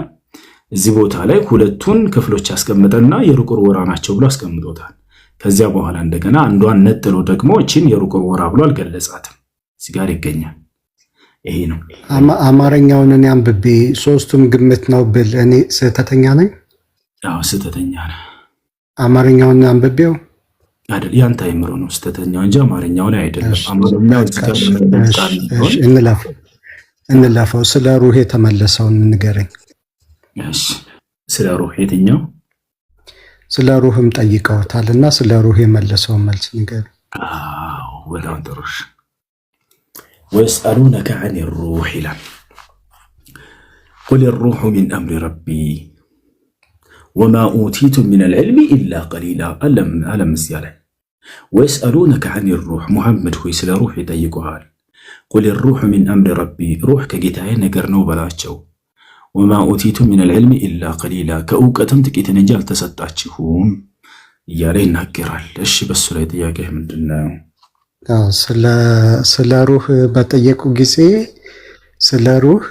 Speaker 1: እዚህ ቦታ ላይ ሁለቱን ክፍሎች አስቀምጠና የሩቅ ውርወራ ናቸው ብሎ አስቀምጦታል። ከዚያ በኋላ እንደገና አንዷን ነጥሎ ደግሞ እቺን የሩቅ ውርወራ ብሎ አልገለጻትም። እዚህ ጋር ይገኛል። ይሄ ነው
Speaker 2: አማርኛውን። እኔ አንብቤ ሶስቱም ግምት ነው ብል እኔ ስህተተኛ ነኝ?
Speaker 1: አዎ ስህተተኛ ነህ።
Speaker 2: አማርኛውን አንብቤው
Speaker 1: አይደል? ያንተ አይምሮ ነው ስህተተኛው እንጂ አማርኛው ላይ አይደለም። አማርኛው
Speaker 2: እንለፈው። ስለ ሩህ የተመለሰውን ንገረኝ።
Speaker 1: እሺ ስለ ሩህ የትኛው?
Speaker 2: ስለ ሩህም ጠይቀውታልና ስለ ሩህ የመለሰውን መልስ ንገረኝ።
Speaker 1: አዎ በጣም ጥሩ። ወይስአሉነከ ዐኒ ሩህ ይላል። ቁል ሩሑ ሚን አምሪ ረቢ ወማ ኡቲቱም ሚነል ዒልሚ ኢላ ቀሊላ። አለም እዚያ ላይ ወይስአሉነከ ዐኒ ሩህ፣ ሙሐመድ ሆይ ስለ ሩህ ይጠይቁሃል። ቁል ሩሑ ሚን አምሪ ረቢ፣ ሩህ ከጌታዬ ነገር ነው በላቸው። ወማ ኡቲቱም ሚነል ዒልሚ ኢላ ቀሊላ፣ ከእውቀትም ጥቂትን እንጂ አልተሰጣችሁም እያለ ይናገራል። እሺ በሱ ላይ ጥያቄ ምንድነው?
Speaker 2: ስለ ሩህ በጠየቁ ጊዜ ስለ ሩህ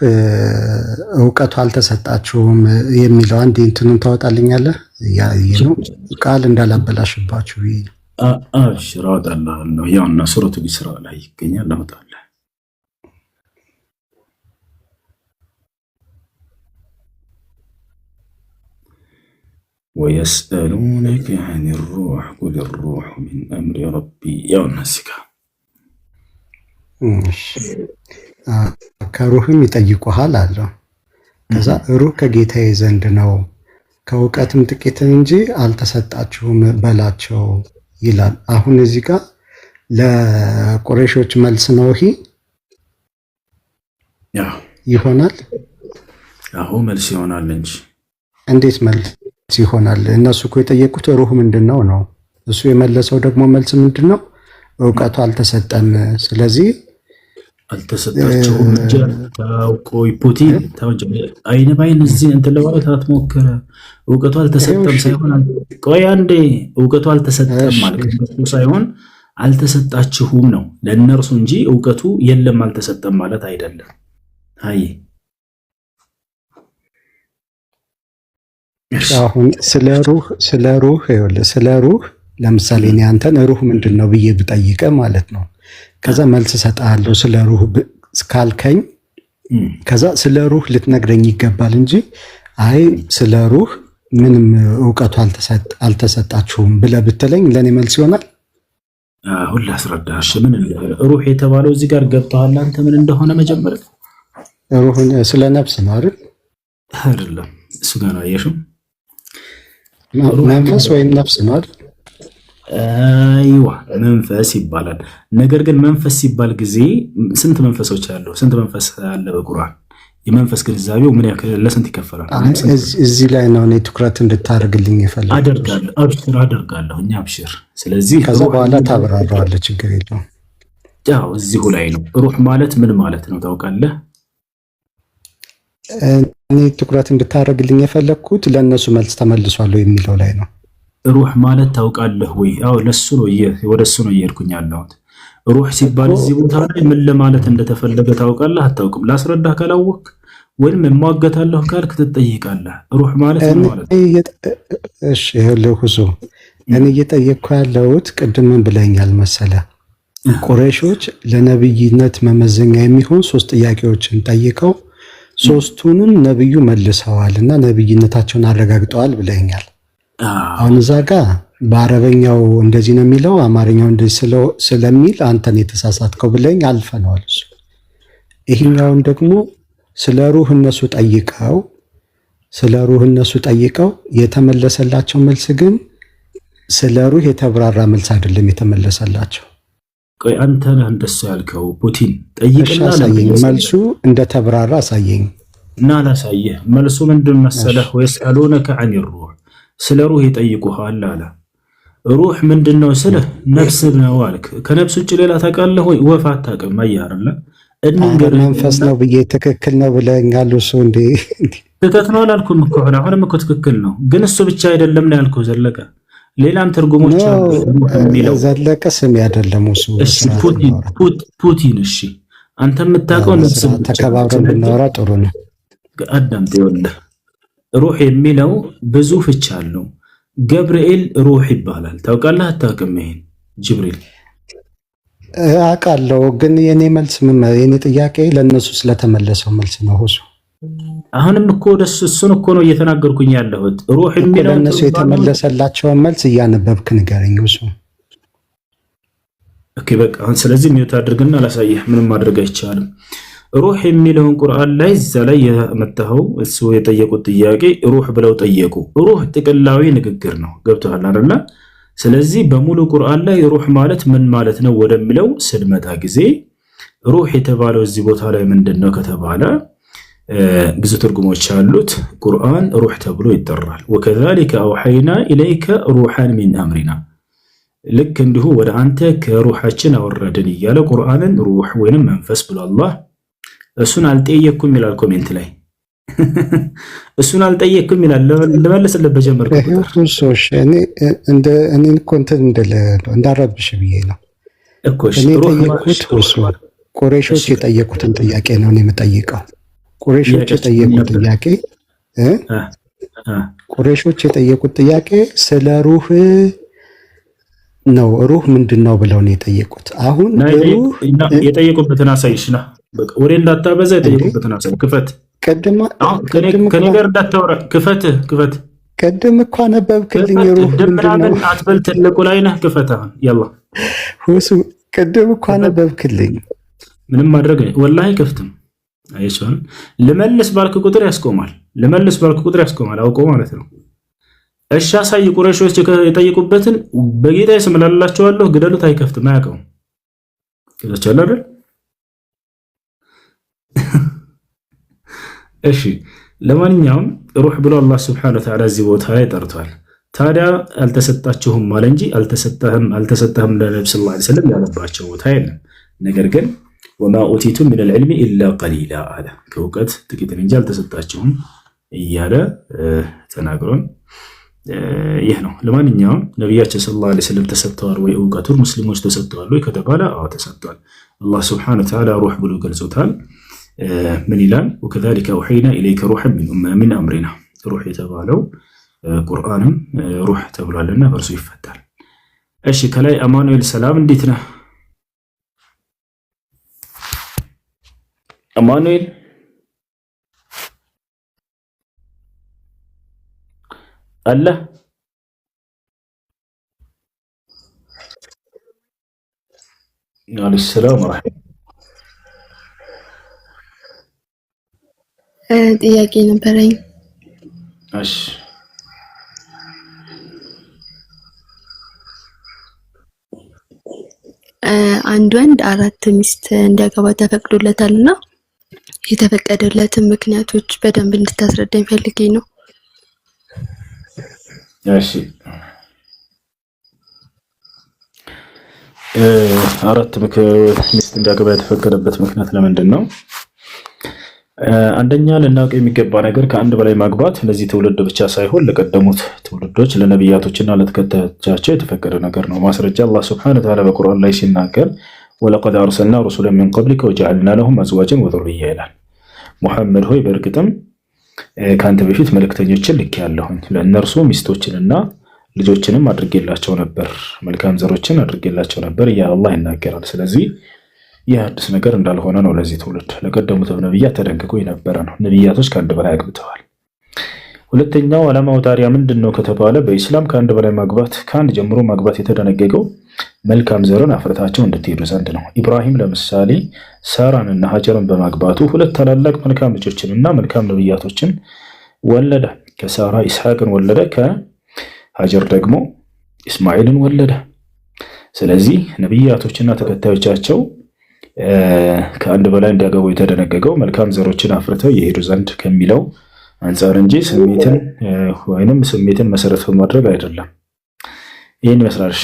Speaker 2: እውቀቱ አልተሰጣችሁም የሚለው አንድ እንትኑን ታወጣልኛለህ? ነው ቃል እንዳላበላሽባችሁ።
Speaker 1: አብሽር አወጣልሃለሁ። ያውና ሱረቱል ኢስራ ላይ ይገኛል። አወጣልህ። ወየስአሉነከ ዐኒ ሩህ ቁል ሩሑ ሚን አምሪ ረቢ። ያውና እዚህ ጋር
Speaker 2: ከሩህም ይጠይቁሃል አለው። ከዛ ሩህ ከጌታዬ ዘንድ ነው ከእውቀትም ጥቂትን እንጂ አልተሰጣችሁም በላቸው ይላል። አሁን እዚህ ጋር ለቁረይሾች መልስ ነው። ይሄ ይሆናል?
Speaker 1: አሁን መልስ ይሆናል እንጂ እንዴት
Speaker 2: መልስ ይሆናል? እነሱ እኮ የጠየቁት ሩህ ምንድነው ነው። እሱ የመለሰው ደግሞ መልስ ምንድነው? እውቀቱ አልተሰጠም። ስለዚህ
Speaker 1: አልተሰጣቸውም እንጂ ታውቆይ ፑቲን አይነ ባይን እዚህ እንትን ለማለት አትሞክረ። እውቀቱ አልተሰጠም ሳይሆን ቆይ አንዴ እውቀቱ አልተሰጠም ማለት ነው ሳይሆን አልተሰጣችሁም ነው ለእነርሱ እንጂ እውቀቱ የለም አልተሰጠም ማለት አይደለም። አይ
Speaker 2: አሁን ስለ ሩህ ለምሳሌ እኔ አንተን ሩህ ምንድነው ብዬ ብጠይቀ ማለት ነው። ከዛ መልስ ሰጣለሁ ስለ ሩህ ካልከኝ፣ ከዛ ስለ ሩህ ልትነግረኝ ይገባል እንጂ አይ ስለ ሩህ ምንም እውቀቱ አልተሰጣችሁም ብለህ ብትለኝ ለኔ መልስ ይሆናል።
Speaker 1: አሁን ላስረዳሽ። ምን ሩህ የተባለው እዚህ ጋር ገብተዋል አንተ ምን እንደሆነ መጀመር።
Speaker 2: ሩህን ስለ ነፍስ ነው አይደል?
Speaker 1: አይደለም እሱ ጋር ነው አየሽው።
Speaker 2: መንፈስ ወይም ነፍስ ነው አይደል?
Speaker 1: አይዋ መንፈስ ይባላል። ነገር ግን መንፈስ ሲባል ጊዜ ስንት መንፈሶች አሉ? ስንት መንፈስ አለ በቁርአን? የመንፈስ ግንዛቤው ምን ያክል ለስንት ይከፈላል?
Speaker 2: እዚህ ላይ ነው እኔ ትኩረት እንድታደርግልኝ የፈለኩት።
Speaker 1: አደርጋለሁ፣ አብሽር አደርጋለሁ። እኛ አብሽር። ስለዚህ
Speaker 2: ከዛ በኋላ ታብራራዋለህ፣ ችግር የለውም።
Speaker 1: ያው እዚሁ ላይ ነው። ሩህ ማለት ምን ማለት ነው ታውቃለህ?
Speaker 2: እኔ ትኩረት እንድታደርግልኝ የፈለኩት ለእነሱ መልስ ተመልሷል የሚለው ላይ ነው።
Speaker 1: ሩህ ማለት ታውቃለህ ወይ? አዎ ለሱ ነው ወደሱ ነው እየሄድኩኝ ያለሁት። ሩህ ሲባል እዚህ ቦታ ላይ ምን ለማለት እንደተፈለገ ታውቃለህ አታውቅም? ላስረዳህ ካላወቅ ወይም እሟገታለሁ ካልክ ትጠይቃለህ። ሩህ ማለት ምን ማለት ነው?
Speaker 2: እሺ ለሁሱ እኔ እየጠየቅኩ ያለሁት ቅድም ምን ብለኛል መሰለህ? ቁረይሾች ለነብይነት መመዘኛ የሚሆን 3 ጥያቄዎችን ጠይቀው 3ቱንም ነብዩ መልሰዋል እና ነብይነታቸውን አረጋግጠዋል ብለኛል። አሁን እዛ ጋር በአረበኛው እንደዚህ ነው የሚለው አማርኛው እንደዚህ ስለሚል አንተን የተሳሳትከው ብለኝ አልፈነዋል። እሱ ይሄኛውን ደግሞ ስለ ሩህ እነሱ ጠይቀው የተመለሰላቸው መልስ ግን ስለ ሩህ የተብራራ መልስ አይደለም የተመለሰላቸው።
Speaker 1: ቆይ አንተ ነህ እንደሱ ያልከው? ፑቲን ጠይቅና
Speaker 2: አሳየኝ፣ መልሱ እንደተብራራ አሳየኝ
Speaker 1: እና ላሳየህ። መልሱ ምንድን መሰለህ? ወይስአሉነከ ዐኒ ሩህ፣ ስለ ሩህ ይጠይቁሃል አለ። ሩህ ምንድነው ስልህ ነፍስ ነው አልክ። ከነፍስ ውጭ ሌላ ታውቃለህ ወይ? ወፍ አታውቅም። አያርለ
Speaker 2: መንፈስ ነው ብዬ ትክክል ነው ብለኛል። እሱ እንዴ
Speaker 1: ትክክል ነው አላልኩም እኮ አሁንም እኮ ትክክል ነው። ግን እሱ ብቻ አይደለም ነው ያልኩህ ዘለቀ። ሌላም ትርጉሞች አሉ የሚለው
Speaker 2: ዘለቀ ስም አይደለም እሱ።
Speaker 1: እሺ ፑቲን እሺ አንተ የምታውቀው ነፍስ
Speaker 2: ተከባብረን ብናወራ ጥሩ ነው።
Speaker 1: አዳምጥ ይኸውልህ፣ ሩህ የሚለው ብዙ ፍቻ አለው። ገብርኤል ሩህ ይባላል። ታውቃለህ አታውቅም? ይሄን ጅብሪል
Speaker 2: አውቃለሁ። ግን የኔ መልስ የኔ ጥያቄ ለነሱ ስለተመለሰው መልስ ነው እሱ።
Speaker 1: አሁንም እኮ ወደሱ እሱን እኮ ነው እየተናገርኩኝ ያለሁት። ሩህ የሚለው
Speaker 2: ለነሱ የተመለሰላቸውን መልስ እያነበብክ ንገረኝ እሱ።
Speaker 1: ኦኬ በቃ አሁን ስለዚህ ሚውት አድርግና አላሳየህ። ምንም ማድረግ አይቻልም። ሩህ የሚለውን ቁርአን ላይ እዛ ላይ የመጣው እሱ የጠየቁት ጥያቄ ሩህ ብለው ጠየቁ። ሩህ ጥቅላዊ ንግግር ነው። ገብቶሃል አይደል? ስለዚህ በሙሉ ቁርአን ላይ ሩህ ማለት ምን ማለት ነው ወደሚለው ስንመጣ ጊዜ ሩህ የተባለው እዚህ ቦታ ላይ ምንድነው ከተባለ ብዙ ትርጉሞች አሉት። ቁርአን ሩህ ተብሎ ይጠራል። ወከዛሊከ አውሐይና ኢለይከ ሩሐን ሚን አምሪና፣ ልክ እንዲሁ ወደ አንተ ከሩሃችን አወረድን እያለ ቁርአንን ሩህ ወይንም መንፈስ ብሎ አላህ እሱን አልጠየቅኩም ይላል ኮሜንት ላይ እሱን አልጠየቅኩም ይላል። ልመልስልህ በጀመርኩት
Speaker 2: እኔ እኮ እንትን እንዳረብሽ ብዬ ነው እኮ። እኔ የጠየቅኩት እሱ ቁረይሾች የጠየቁትን ጥያቄ ነው እኔ የምጠይቀው። ቁረይሾች የጠየቁት ጥያቄ ስለ ሩህ ነው። ሩህ ምንድን ነው ብለው ነው የጠየቁት። አሁን ሩህ
Speaker 1: የጠየቁበትን አሳይሽና በቃ ወሬ እንዳታበዛ። የጠየቁበትን አሳይ። ክፈት ከኔ ጋር እንዳታወራ። ክፈት ቅድም እኮ አነበብክልኝ። ሩህ ምንድነው አትበል። ትልቁ ላይ ነህ። ክፈት አሁን ያላ
Speaker 2: ሁሱ ቅድም እኮ አነበብክልኝ።
Speaker 1: ምንም ማድረግ ወላሂ ከፍትም አይሶን ልመልስ ባልክ ቁጥር ያስቆማል። አውቆ ማለት ነው። እሺ አሳይ። ቁረይሾች የጠየቁበትን በጌታ ስም እላላቸዋለሁ ግደሉት። አይከፍትም፣ አያውቀውም። ከዛቻለ አይደል? እሺ ለማንኛውም ሩህ ብሎ አላህ Subhanahu Wa Ta'ala እዚህ ቦታ ላይ ጠርቷል። ታዲያ አልተሰጣችሁም ማለት እንጂ አልተሰጠህም ለነብዩ ሰለላሁ ዐለይሂ ወሰለም ያለባቸው ቦታ የለም። ነገር ግን ወማ ኡቲቱ ሚነል ዒልሚ ኢላ ቀሊላ አለ፣ ከእውቀት ጥቂትን እንጂ አልተሰጣችሁም እያለ ተናግሮን ይህ ነው። ለማንኛውም ነብያችን ሰለላሁ ዐለይሂ ወሰለም ተሰጥተዋል ወይ እውቀቱን ሙስሊሞች ተሰጥተዋል ወይ ከተባለ አዎ ተሰጥቷል። አላህ Subhanahu Wa Ta'ala ሩህ ብሎ ገልጾታል። ምን ይላል? ወከዛሊከ አውሐይና ኢለይከ ሩሐን ሚን አምሪና። ሩህ የተባለው ቁርአንም ሩህ ተብሏልና በእርሱ ይፈታል። እሺ ከላይ አማኑኤል ሰላም፣ እንዴት ነህ አማኑኤል? አለ አለይሂ ሰላም ወራህመቱላህ።
Speaker 3: ጥያቄ ነበረኝ።
Speaker 1: እሺ
Speaker 3: አንድ ወንድ 4 ሚስት እንዲያገባ ተፈቅዶለታልና የተፈቀደለትን ምክንያቶች በደንብ እንድታስረዳኝ ፈልጌ ነው።
Speaker 1: እሺ 4 ሚስት እንዲያገባ የተፈቀደበት ምክንያት ለምንድን ነው? አንደኛ ልናውቅ የሚገባ ነገር ከአንድ በላይ ማግባት ለዚህ ትውልድ ብቻ ሳይሆን ለቀደሙት ትውልዶች ለነቢያቶችና ለተከታዮቻቸው የተፈቀደ ነገር ነው። ማስረጃ አላህ ሱብሓነሁ ወተዓላ በቁርአን ላይ ሲናገር ወለቀድ አርሰልና ሩሱለን ሚን ቀብሊከ ወጀዐልና ለሁም አዝዋጀን ወዙርያ ይላል። ሙሐመድ ሆይ በእርግጥም ከአንተ በፊት መልእክተኞችን ልኬያለሁኝ ለእነርሱ ሚስቶችንና ልጆችንም አድርጌላቸው ነበር፣ መልካም ዘሮችን አድርጌላቸው ነበር እያለ አላህ ይናገራል። ስለዚህ ይህ አዲስ ነገር እንዳልሆነ ነው ለዚህ ትውልድ። ለቀደሙት ነቢያት ተደንግጎ የነበረ ነው። ነቢያቶች ከአንድ በላይ አግብተዋል። ሁለተኛው ዓላማው ታዲያ ምንድን ነው ከተባለ በኢስላም ከአንድ በላይ ማግባት ከአንድ ጀምሮ ማግባት የተደነገገው መልካም ዘርን አፍርታቸው እንድትሄዱ ዘንድ ነው። ኢብራሂም ለምሳሌ ሳራንና ሀጀርን በማግባቱ ሁለት ታላላቅ መልካም ልጆችንና መልካም ነቢያቶችን ወለደ። ከሳራ ኢስሐቅን ወለደ፣ ከሀጀር ደግሞ ኢስማኤልን ወለደ። ስለዚህ ነቢያቶችና ተከታዮቻቸው ከአንድ በላይ እንዲያገቡ የተደነገገው መልካም ዘሮችን አፍርተው የሄዱ ዘንድ ከሚለው አንጻር እንጂ ስሜትን መሰረት በማድረግ አይደለም። ይህን ይመስላል። እሺ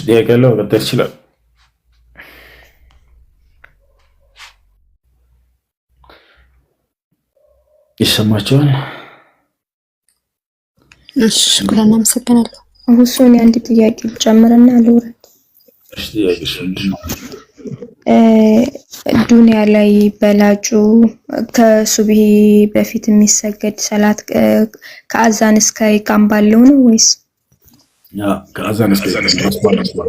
Speaker 1: ጥያቄ ያለው መቀጠል ይችላል። ይሰማቸዋል?
Speaker 3: እሺ ሽኩራን፣ አመሰግናለሁ።
Speaker 4: ሁሱን አንድ ጥያቄ ጨምርና ልውረድ።
Speaker 1: እሺ ጥያቄ ምንድነው?
Speaker 4: ዱንያ ላይ በላጩ ከሱብሂ በፊት የሚሰገድ ሰላት ከአዛን እስከ ኢቃም ባለው ነው ወይስ?
Speaker 1: ያ ከአዛን እስከ ኢቃም ነው።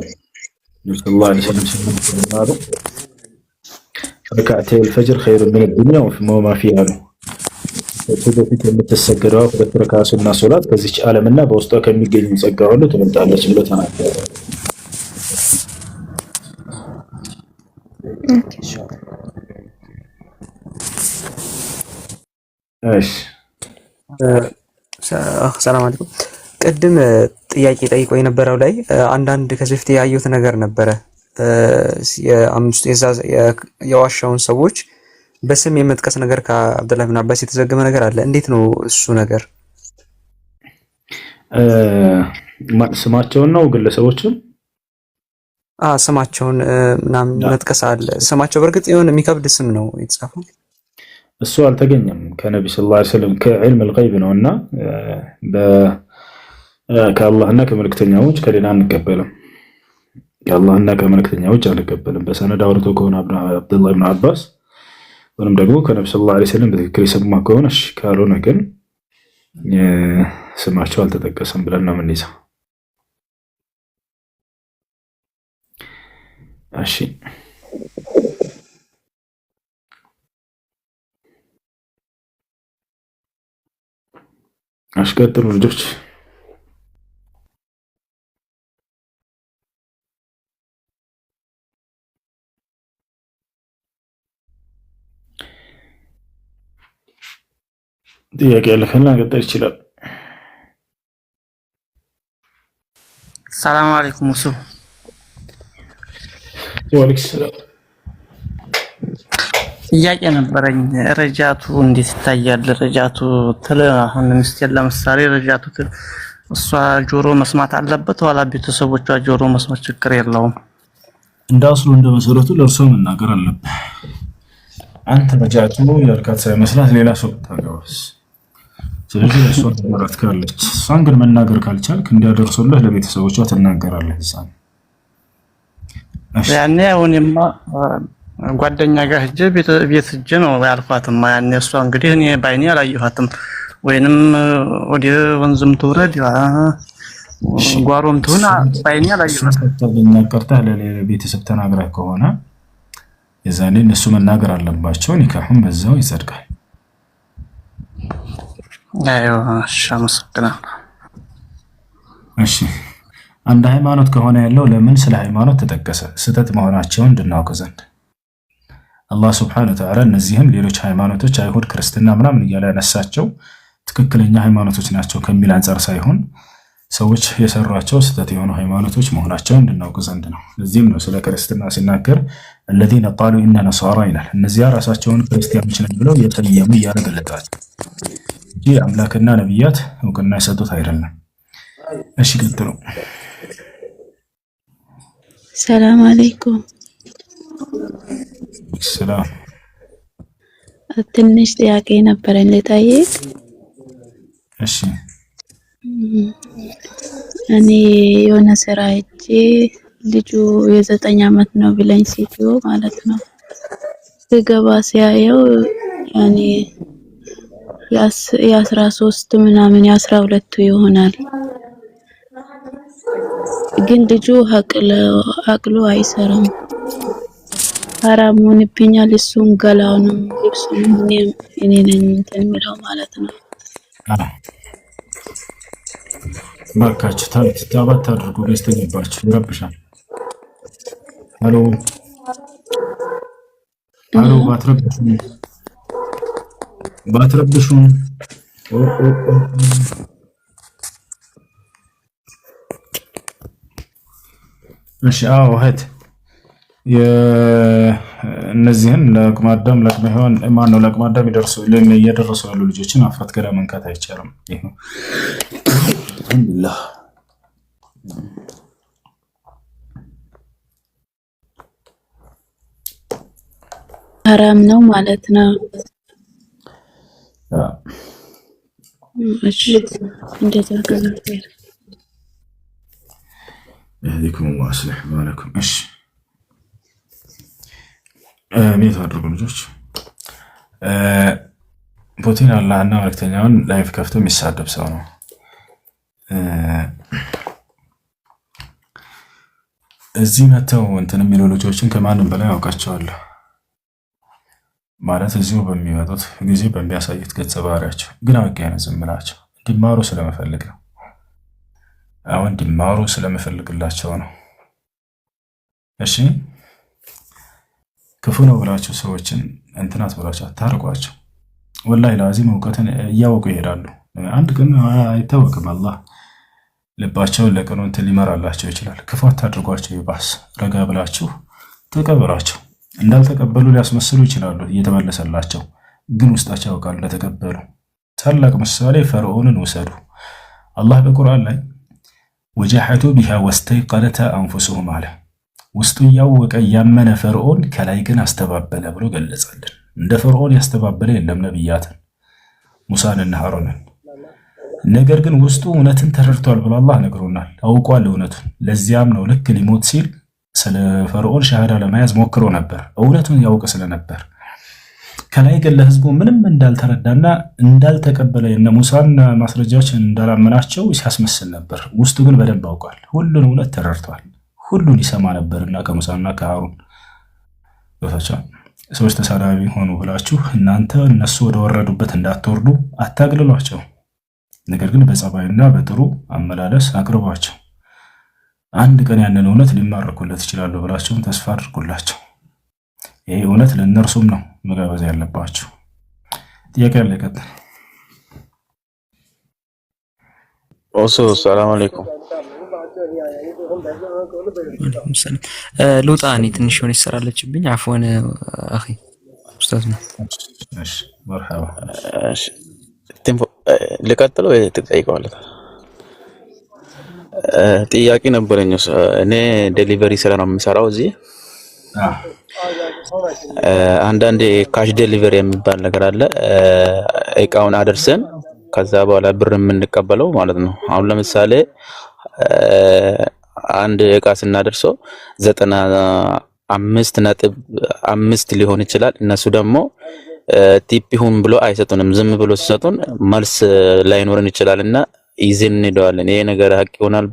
Speaker 1: ነብዩ ሰለላሁ ዐለይሂ ወሰለም ረካዓተይ አልፈጅር ኸይሩ ሚነ ዱንያ ወማ ፊሃ ነው። በፊት የምትሰገደው ሁለት ረካዓ ሱና ሶላት ከዚች ዓለምና በውስጧ ከሚገኙ ጸጋ ሁሉ ትበልጣለች ብሎ ተናገረ።
Speaker 5: ሰላም አለይኩም። ቅድም ጥያቄ ጠይቆ የነበረው ላይ አንዳንድ ከዚህ በፊት ያየሁት ነገር ነበረ። የዋሻውን ሰዎች በስም የመጥቀስ ነገር ከአብዱላህ ብን አባስ የተዘገበ ነገር አለ። እንዴት ነው እሱ ነገር?
Speaker 1: ስማቸውን ነው ግለሰቦችን
Speaker 5: ስማቸውን ምናምን መጥቀስ አለ። ስማቸው በእርግጥ የሆነ የሚከብድ ስም ነው የተጻፈው።
Speaker 1: እሱ አልተገኘም ከነቢ ሰለላሁ ዐለይሂ ወሰለም ከዕልም አልገይብ ነውና ከአላህና ከመልእክተኛዎች ከሌላ አንቀበልም። ከአላህና ከመልእክተኛዎች አንቀበልም። በሰነድ አውርቶ ከሆነ አብዱላህ ብን አባስ ወይም ደግሞ ከነቢ ሰለላሁ ዐለይሂ ወሰለም በትክክል የሰማ ከሆነ እሺ፣ ካልሆነ ግን ስማቸው አልተጠቀሰም ብለን ነው የምንይዘው። እሺ አሽቀጥሉ ልጆች። ጥያቄ ያለፈና ቀጥል ይችላል።
Speaker 6: ሰላም አለይኩም እሱ
Speaker 1: ወአለይኩም ሰላም።
Speaker 6: ጥያቄ ነበረኝ። ረጃቱ እንዴት ይታያል? ረጃቱ አሁን ሚስቴር ለምሳሌ ረጃቱ እሷ ጆሮ መስማት አለበት ወላ ቤተሰቦቿ ጆሮ መስማት ችግር የለውም?
Speaker 1: እንዳስሉ እንደ መሰረቱ ለእርሷ መናገር አለበት። አንተ ረጃቱ ያልካት ሳይመስላት ሌላ ሰው ታጋውስ። ስለዚህ እሷ ተመራት ካለች እሷን ግን መናገር ካልቻልክ እንዲያደርሱልህ ለቤተሰቦቿ ትናገራለህ። እዛን
Speaker 6: ያኔ አሁንማ ጓደኛ ጋር ሂጅ ቤት ሂጅ ነው ያልኳትማ። ያኔ እሷ እንግዲህ እኔ ባይኔ አላየኋትም፣ ወይንም ወደ ወንዝም ትውረድ ጓሮም ትሁን ባይኔ አላየኋትም።
Speaker 1: ታገኛ ቀርታ ለቤተሰብ ተናግረህ ከሆነ የዛኔ እነሱ መናገር አለባቸው። ኒካሁን በዛው ይጸድቃል።
Speaker 6: አይዋ ሻመስከናል።
Speaker 1: እሺ አንድ ሃይማኖት ከሆነ ያለው ለምን ስለ ሃይማኖት ተጠቀሰ? ስህተት መሆናቸውን እንድናውቅ ዘንድ አላህ ሱብሓነሁ ወተዓላ እነዚህም ሌሎች ሃይማኖቶች አይሁድ፣ ክርስትና ምናምን እያለ ያነሳቸው ትክክለኛ ሃይማኖቶች ናቸው ከሚል አንጻር ሳይሆን ሰዎች የሰሯቸው ስህተት የሆኑ ሃይማኖቶች መሆናቸውን እንድናውቅ ዘንድ ነው። ለዚህም ነው ስለ ክርስትና ሲናገር الذين قالوا إننا نصارى ይላል። እነዚያ ራሳቸውን ክርስቲያኖች ነን ብለው የተለየሙ እያለ ገለጣቸው እንጂ አምላክና ነብያት እውቅና የሰጡት አይደለም። እሺ ቀጥሉ።
Speaker 7: ሰላም አለይኩም።
Speaker 1: ሰላም።
Speaker 7: ትንሽ ጥያቄ ነበረኝ ልጠይቅ።
Speaker 1: እሺ
Speaker 7: እኔ የሆነ ስራ ሄጄ ልጁ የ9 ዓመት ነው ብለኝ ሴትዮ ማለት ነው ስገባ ሲያየው ያኔ የ13 ምናምን የ12 ይሆናል። ግን ልጁ አቅሉ አይሰራም። ሐራም ሆኖብኛል። እሱን ገላውንም ልብሱንም እኔ ነኝ እንትን የምለው ማለት ነው።
Speaker 1: ባካችሁ ታባት አድርጉ። ገዝተኝባችሁ ይረብሻል። ሄሎ ሄሎ፣ ባትረብሹን። እሺ አዎ እህት እነዚህን ለአቅመ አዳም ለአቅመ ሔዋን ማነው ለአቅመ አዳም እየደረሱ ያሉ ልጆችን አፍረት ገላ መንካት አይቻልም። ይሄ አልሐምዱሊላህ
Speaker 7: ሐራም ነው ማለት ነው። እሺ እንደዛ ከዛፈር
Speaker 1: يهديكم الله ويصلح بالكم። እሺ ሚት አድርጉ ልጆች። ፑቲን አላህና መልእክተኛውን ላይፍ ከፍቶ የሚሳደብ ሰው ነው። እዚህ መተው እንትን የሚሉ ልጆችን ከማንም በላይ አውቃቸዋለሁ። ማለት እዚሁ በሚመጡት ጊዜ በሚያሳዩት ገጸ ባህሪያቸው ግን አውቄ ነው ዝም ብላቸው እንዲማሩ ስለመፈልግ ነው። አሁን እንዲማሩ ስለመፈልግላቸው ነው። እሺ ክፉ ነው ብላችሁ ሰዎችን እንትናት ብላችሁ አታርቋቸው። ወላሂ ላዚም እውቀትን እያወቁ ይሄዳሉ። አንድ ቀን አይታወቅም፣ አላህ ልባቸውን ለቀኑ እንትን ሊመራላቸው ይችላል። ክፉ አታድርጓቸው። ይባስ ረጋ ብላችሁ ተቀበሏቸው። እንዳልተቀበሉ ሊያስመስሉ ይችላሉ እየተመለሰላቸው፣ ግን ውስጣቸው ያውቃል እንደተቀበሉ። ታላቅ ምሳሌ ፈርዖንን ውሰዱ። አላህ በቁርአን ላይ ወጃሐዱ ቢሃ ወስተይቀነታ አንፉሱሁም አለ። ውስጡ እያወቀ ያመነ ፈርዖን ከላይ ግን አስተባበለ ብሎ ገለጸልን። እንደ ፈርዖን ያስተባበለ የለም ነቢያትን ሙሳንና ሀሮንን። ነገር ግን ውስጡ እውነትን ተረድቷል ብሎ አላህ ነግሮናል። አውቋል እውነቱን። ለዚያም ነው ልክ ሊሞት ሲል ስለ ፈርዖን ሻሃዳ ለመያዝ ሞክሮ ነበር፣ እውነቱን ያውቅ ስለነበር። ከላይ ግን ለህዝቡ ምንም እንዳልተረዳና እንዳልተቀበለ የነ ሙሳን ማስረጃዎች እንዳላመናቸው ሲያስመስል ነበር። ውስጡ ግን በደንብ አውቋል። ሁሉን እውነት ተረድቷል። ሁሉን ይሰማ ነበርና ከሙሳና ከሃሩን ወታቻ ሰዎች ተሳዳቢ ሆኑ ብላችሁ እናንተ እነሱ ወደ ወረዱበት እንዳትወርዱ አታግልሏቸው። ነገር ግን በጸባይና በጥሩ አመላለስ አቅርቧቸው። አንድ ቀን ያንን እውነት ሊማረኩለት ይችላሉ ብላችሁም ተስፋ አድርጉላቸው። ይሄ እውነት ለእነርሱም ነው መጋበዝ ያለባችሁ። ጥያቄ ያለ ይቀጥል።
Speaker 8: ሰላም አለይኩም።
Speaker 5: ሉጣ እኔ ትንሽ ሆነ ይሰራለችብኝ። አፎን አኺ ኡስታዝ ነው።
Speaker 1: እሺ መርሐባ።
Speaker 8: እሺ ልቀጥል ወይ ትጠይቀዋለህ? ጥያቄ ነበረኝ። እኔ ዴሊቨሪ ስራ ነው የምሰራው እዚህ። አንዳንዴ ካሽ ዴሊቨሪ የሚባል ነገር አለ። እቃውን አደርሰን ከዛ በኋላ ብር የምንቀበለው ማለት ነው። አሁን ለምሳሌ አንድ እቃ ስናደርሰው 95.5 ሊሆን ይችላል። እነሱ ደግሞ ቲፕ ይሁን ብሎ አይሰጡንም። ዝም ብሎ ሲሰጡን መልስ ላይኖርን ይችላልና ይዘን እንሄዳለን። ይሄ ነገር ሀቅ ይሆናል?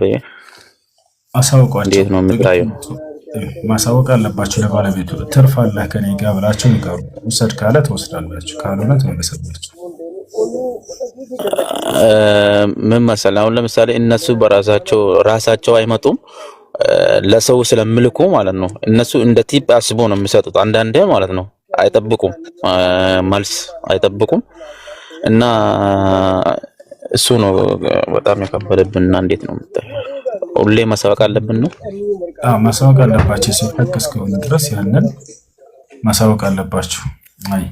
Speaker 1: አሳውቋቸው።
Speaker 8: እንዴት ነው የምታየው?
Speaker 1: ማሳወቅ አለባችሁ ለባለቤቱ። ትርፍ አለ ከኔ ጋር ብላችሁ ንገሩ። ውሰድ ካለ ትወስዳላችሁ፣ ካልሆነ ትመለሳላችሁ።
Speaker 8: ምን መሰለህ፣ አሁን ለምሳሌ እነሱ ራሳቸው አይመጡም፣ ለሰው ስለምልኩ ማለት ነው። እነሱ እንደ ቲፕ አስቦ ነው የሚሰጡት አንዳንዴ ማለት ነው። አይጠብቁም፣ መልስ አይጠብቁም። እና እሱ ነው በጣም የከበደብንና እንዴት ነው የምታየው? ሁሌ ማሳወቅ አለብን ነው?
Speaker 1: ማሳወቅ አለባችሁ። ሲፈቅ እስከሆነ ድረስ ያንን ማሳወቅ አለባችሁ። አይ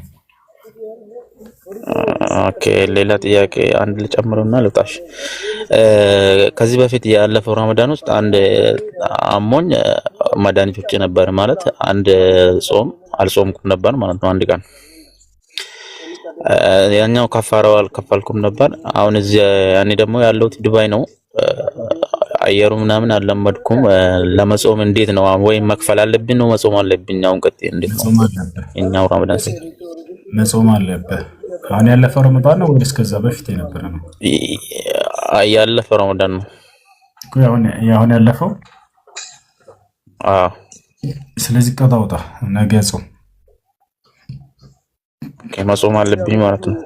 Speaker 8: ኦኬ ሌላ ጥያቄ አንድ ልጨምርና ልውጣሽ። ከዚህ በፊት ያለፈው ረመዳን ውስጥ አንድ አሞኝ መድኃኒቶች ነበር ማለት አንድ ጾም አልጾምኩም ነበር ማለት ነው። አንድ ቀን ያኛው ከፋራው አልከፈልኩም ነበር። አሁን እዚህ እኔ ደግሞ ያለሁት ዱባይ ነው። አየሩ ምናምን አልለመድኩም። ለመጾም እንዴት ነው ወይ መክፈል አለብኝ ነው መጾም አለብኝ? አሁን ቀጥ እንዴት ነው እኛው ረመዳን
Speaker 1: መጾም አለበት? አሁን ያለፈው ረመዳን ነው ወይስ ከዛ በፊት የነበረ ነው?
Speaker 8: ያለፈው ረመዳን ነው
Speaker 1: እኮ አሁን ያለፈው። ስለዚህ ቀጣውጣ ነገ ጾም
Speaker 8: መጾም አለብኝ ማለት ነው።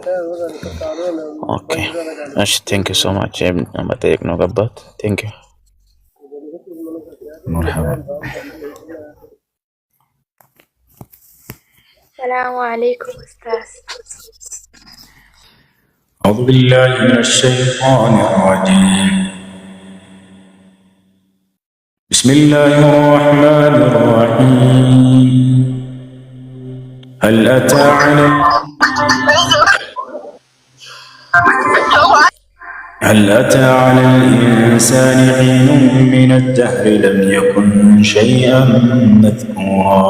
Speaker 8: ኦኬ እሺ ቴንክ ዩ ሶ ማች። መጠየቅ ነው ገባት። ቴንክ ዩ
Speaker 1: መርሐባ።
Speaker 9: السلام عليكم أستاذ.
Speaker 1: أعوذ بالله من الشيطان الرجيم. بسم الله الرحمن الرحيم. هل أتى على الإنسان حين من الدهر لم يكن شيئا مذكورا.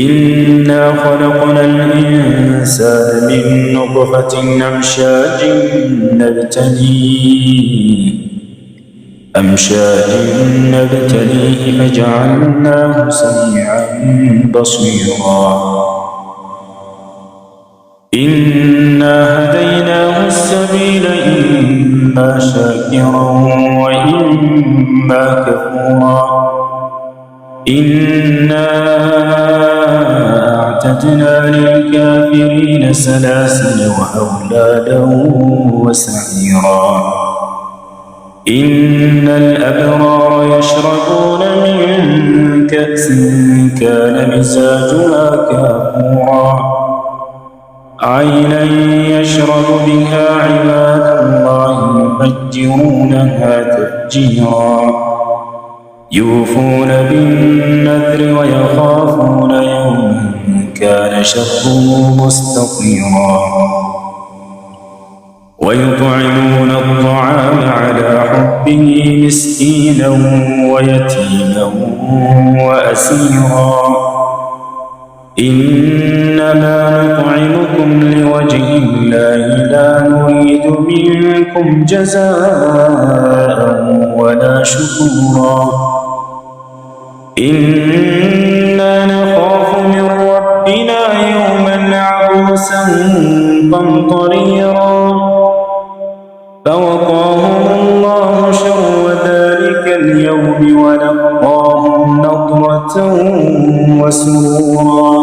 Speaker 1: إنا خلقنا الإنسان من نطفة أمشاج نبتليه فجعلناه سميعا بصيرا. إنا هديناه السبيل إما شاكرا وإما كفورا. إنا أعتدنا للكافرين سلاسل وأغلالا وسعيرا. إن الأبرار يشربون من كأس كان مزاجها كافورا. عينا يشرب بها عباد الله يفجرونها تفجيرا. يوفون بالنذر ويخافون يوما كان شره مستطيرا. ويطعمون الطعام على حبه مسكينا ويتيما وأسيرا. إنما نطعمكم لوجه الله لا نريد منكم جزاء ولا شكورا. إنا نخاف من ربنا يوما عبوسا قمطريرا. فوقاهم الله شر ذلك اليوم ولقاهم نضرة وسرورا.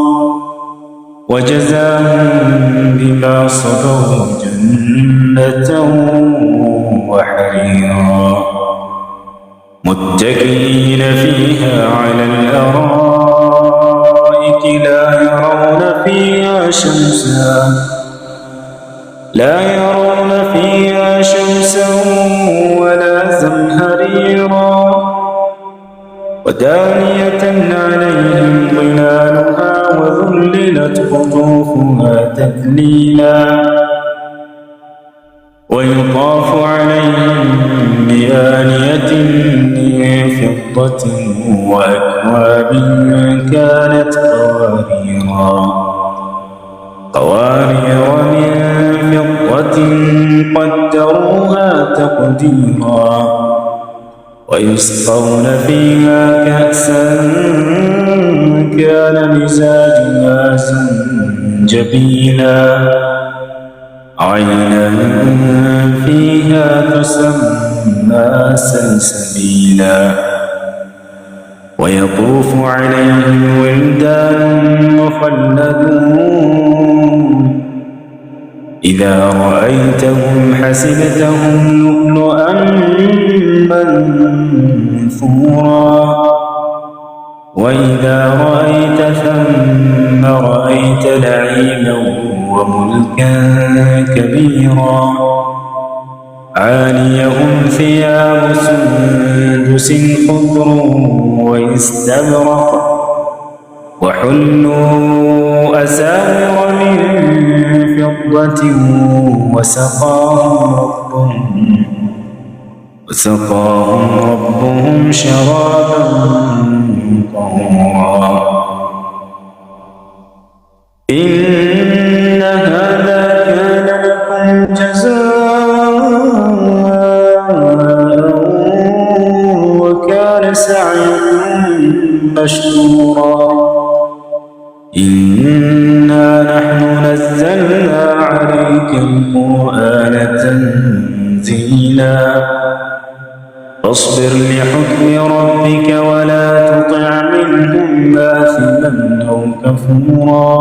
Speaker 1: وجزاهم بما صبروا جنة وحريرا. متكئين فيها على الأرائك لا يرون فيها شمسا ولا زمهريرا. ودانية عليهم ظلالها وذللت قطوفها تذليلا. ويطاف عليهم بآنية من فضة وأكواب كانت قوارير من فضة قدروها تقديرا. ويسقون فيها كأسا كان مزاجها زنجبيلا. عينا فيها تسمى سلسبيلا. ويطوف عليهم ولدان مخلدون إذا رأيتهم حسبتهم لؤلؤا منثورا. وإذا رأيت ثم رأيت نعيما وملكا كبيرا. عاليهم ثياب سندس خضر واستبرق وحلوا أساور من فضة وسقاهم ربهم شرابا طهورا إن هذا كان لكم جزاء وكان سعيكم مشكورا إنا نحن نزلنا عليك القرآن تنزيلا فاصبر لحكم ربك ولا تطع منهم آثما أو كفورا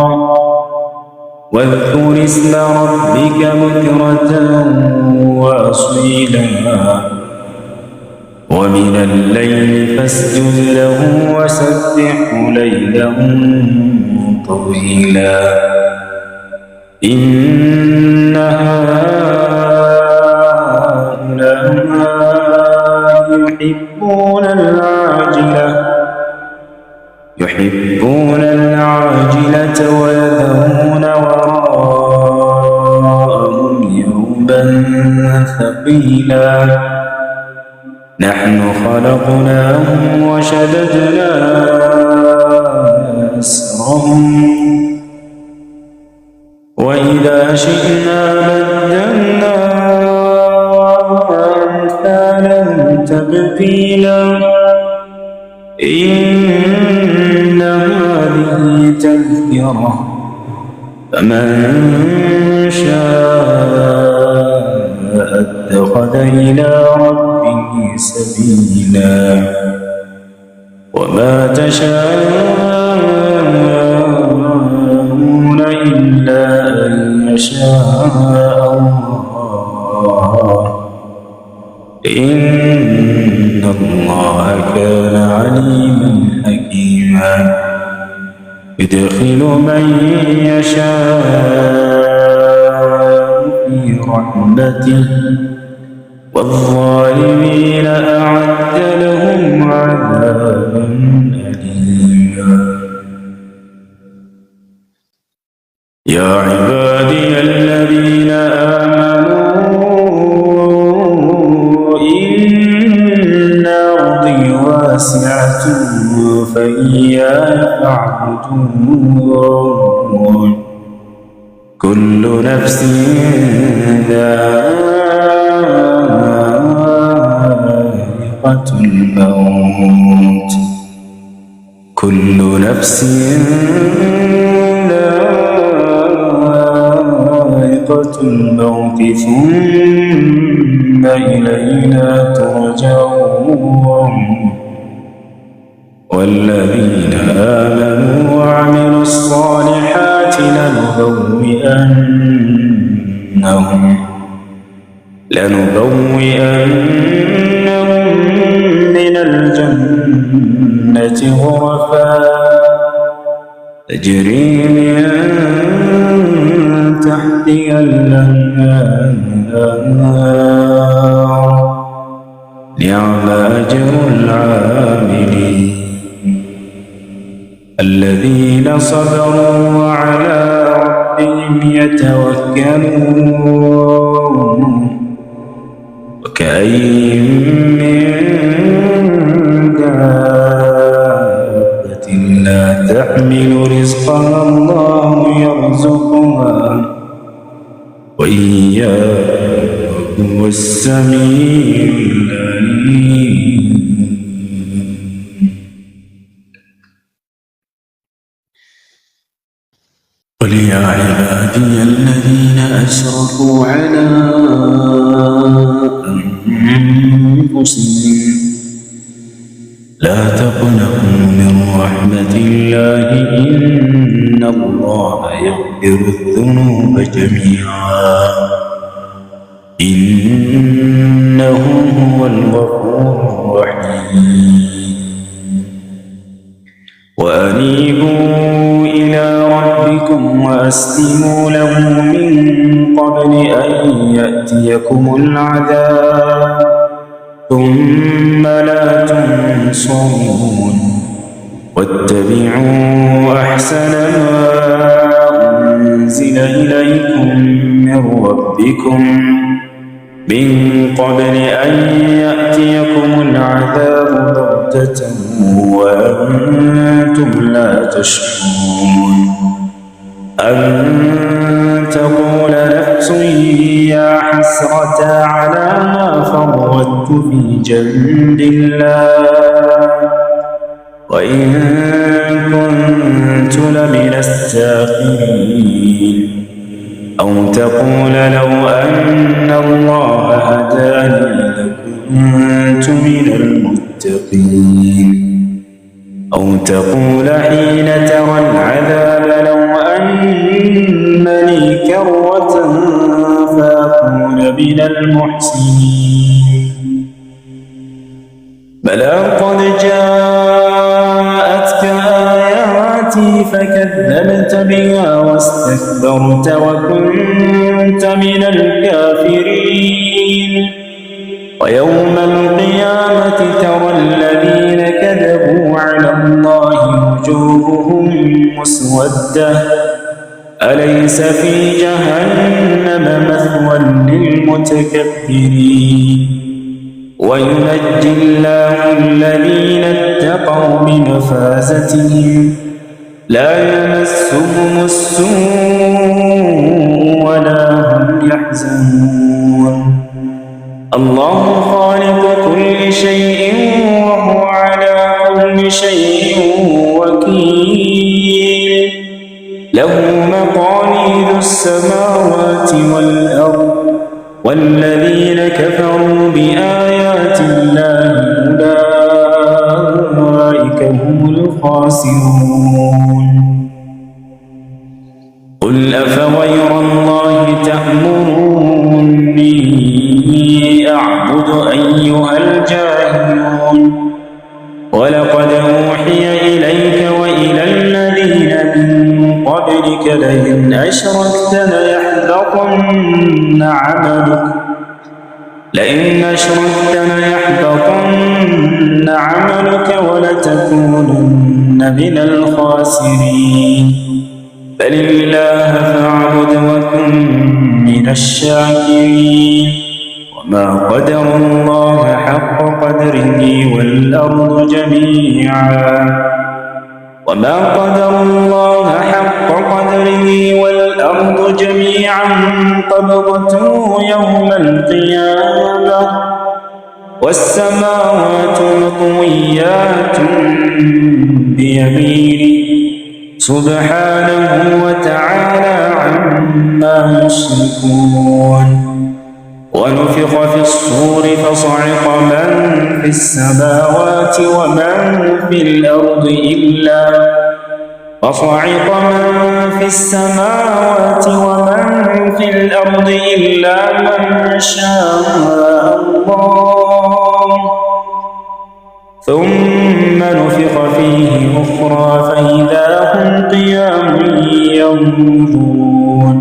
Speaker 1: واذكر اسم ربك بكرة وأصيلا ومن الليل فاسجد له وسبحه ليلا طويلا إن هؤلاء يحبون العاجلة ويذرون وراءهم يوما ثقيلا نحن خلقناهم وشددنا أسرهم وإذا شئنا بدلنا أمثالهم تبديلا إن هذه تذكرة فمن شاء اتخذ إلى ربه سبيلا وما تشاءون إلا أن يشاء الله إن الله كان عليما حكيما يدخل من يشاء في رحمته والظالمين أعد لهم عذابا أليما يا عبادي الذين آمنوا إن أرضي واسعة فإياي فاعبدون كل نفس ذائقة الموت كل نفس ذائقة الموت ثم إلينا ترجعون والذين آمنوا وعملوا الصالحات لنبوئنهم من الجنة غرفا تجري من تحتها الأنهار نعم أجر العاملين الذين صبروا وعلى ربهم يتوكلون وكأين من دابة لا تحمل رزقها الله يرزقها وإياكم هو السميع العليم قل يا عبادي الذين أسرفوا على أنفسهم لا تقنطوا من رحمة الله إن الله يغفر الذنوب جميعا إنه هو الغفور الرحيم وأنيبوا إلى ربكم وأسلموا له من قبل أن يأتيكم العذاب ثم لا تنصرون واتبعوا أحسن ما أنزل إليكم من ربكم من قبل أن يأتيكم العذاب بغتة وأنتم لا تشعرون أن تقول نفس يا حسرة على ما فرطت في جنب الله وإن كنت لمن الساخرين أو تقول لو أن الله هداني لكنت من المتقين أو تقول حين ترى العذاب لو أن لي كرة فأكون من المحسنين بلى قد جاءتك آياتي فكذبت بها واستكبرت وكنت من الكافرين ويوم القيامة ترى الذين كذبوا على الله وجوههم مسودة أليس في جهنم مثوى للمتكبرين وينجي الله الذين اتقوا بمفازتهم لا يمسهم السوء ولا هم يحزنون الله خالق كل شيء وهو على كل شيء وكيل له مقاليد السماوات والأرض والذين كفروا بآيات الله أولئك هم الخاسرون قل أفغير الله تأمروني أعبد أيها الجاهلون ولقد أوحي إليك وإلى الذين من قبلك لئن أشركت ليحبطن عملك ولتكونن من الخاسرين بل الله فاعبد وكن من الشاكرين وما قدر الله حق قدره والأرض جميعا قبضته يوم القيامة والسماوات مطويات بيمينه سبحانه وتعالى عما يشركون ونفخ في الصور فصعق من في السماوات ومن في الأرض إلا من شاء الله ثم نفخ فيه أخرى فإذا هم قيام ينظرون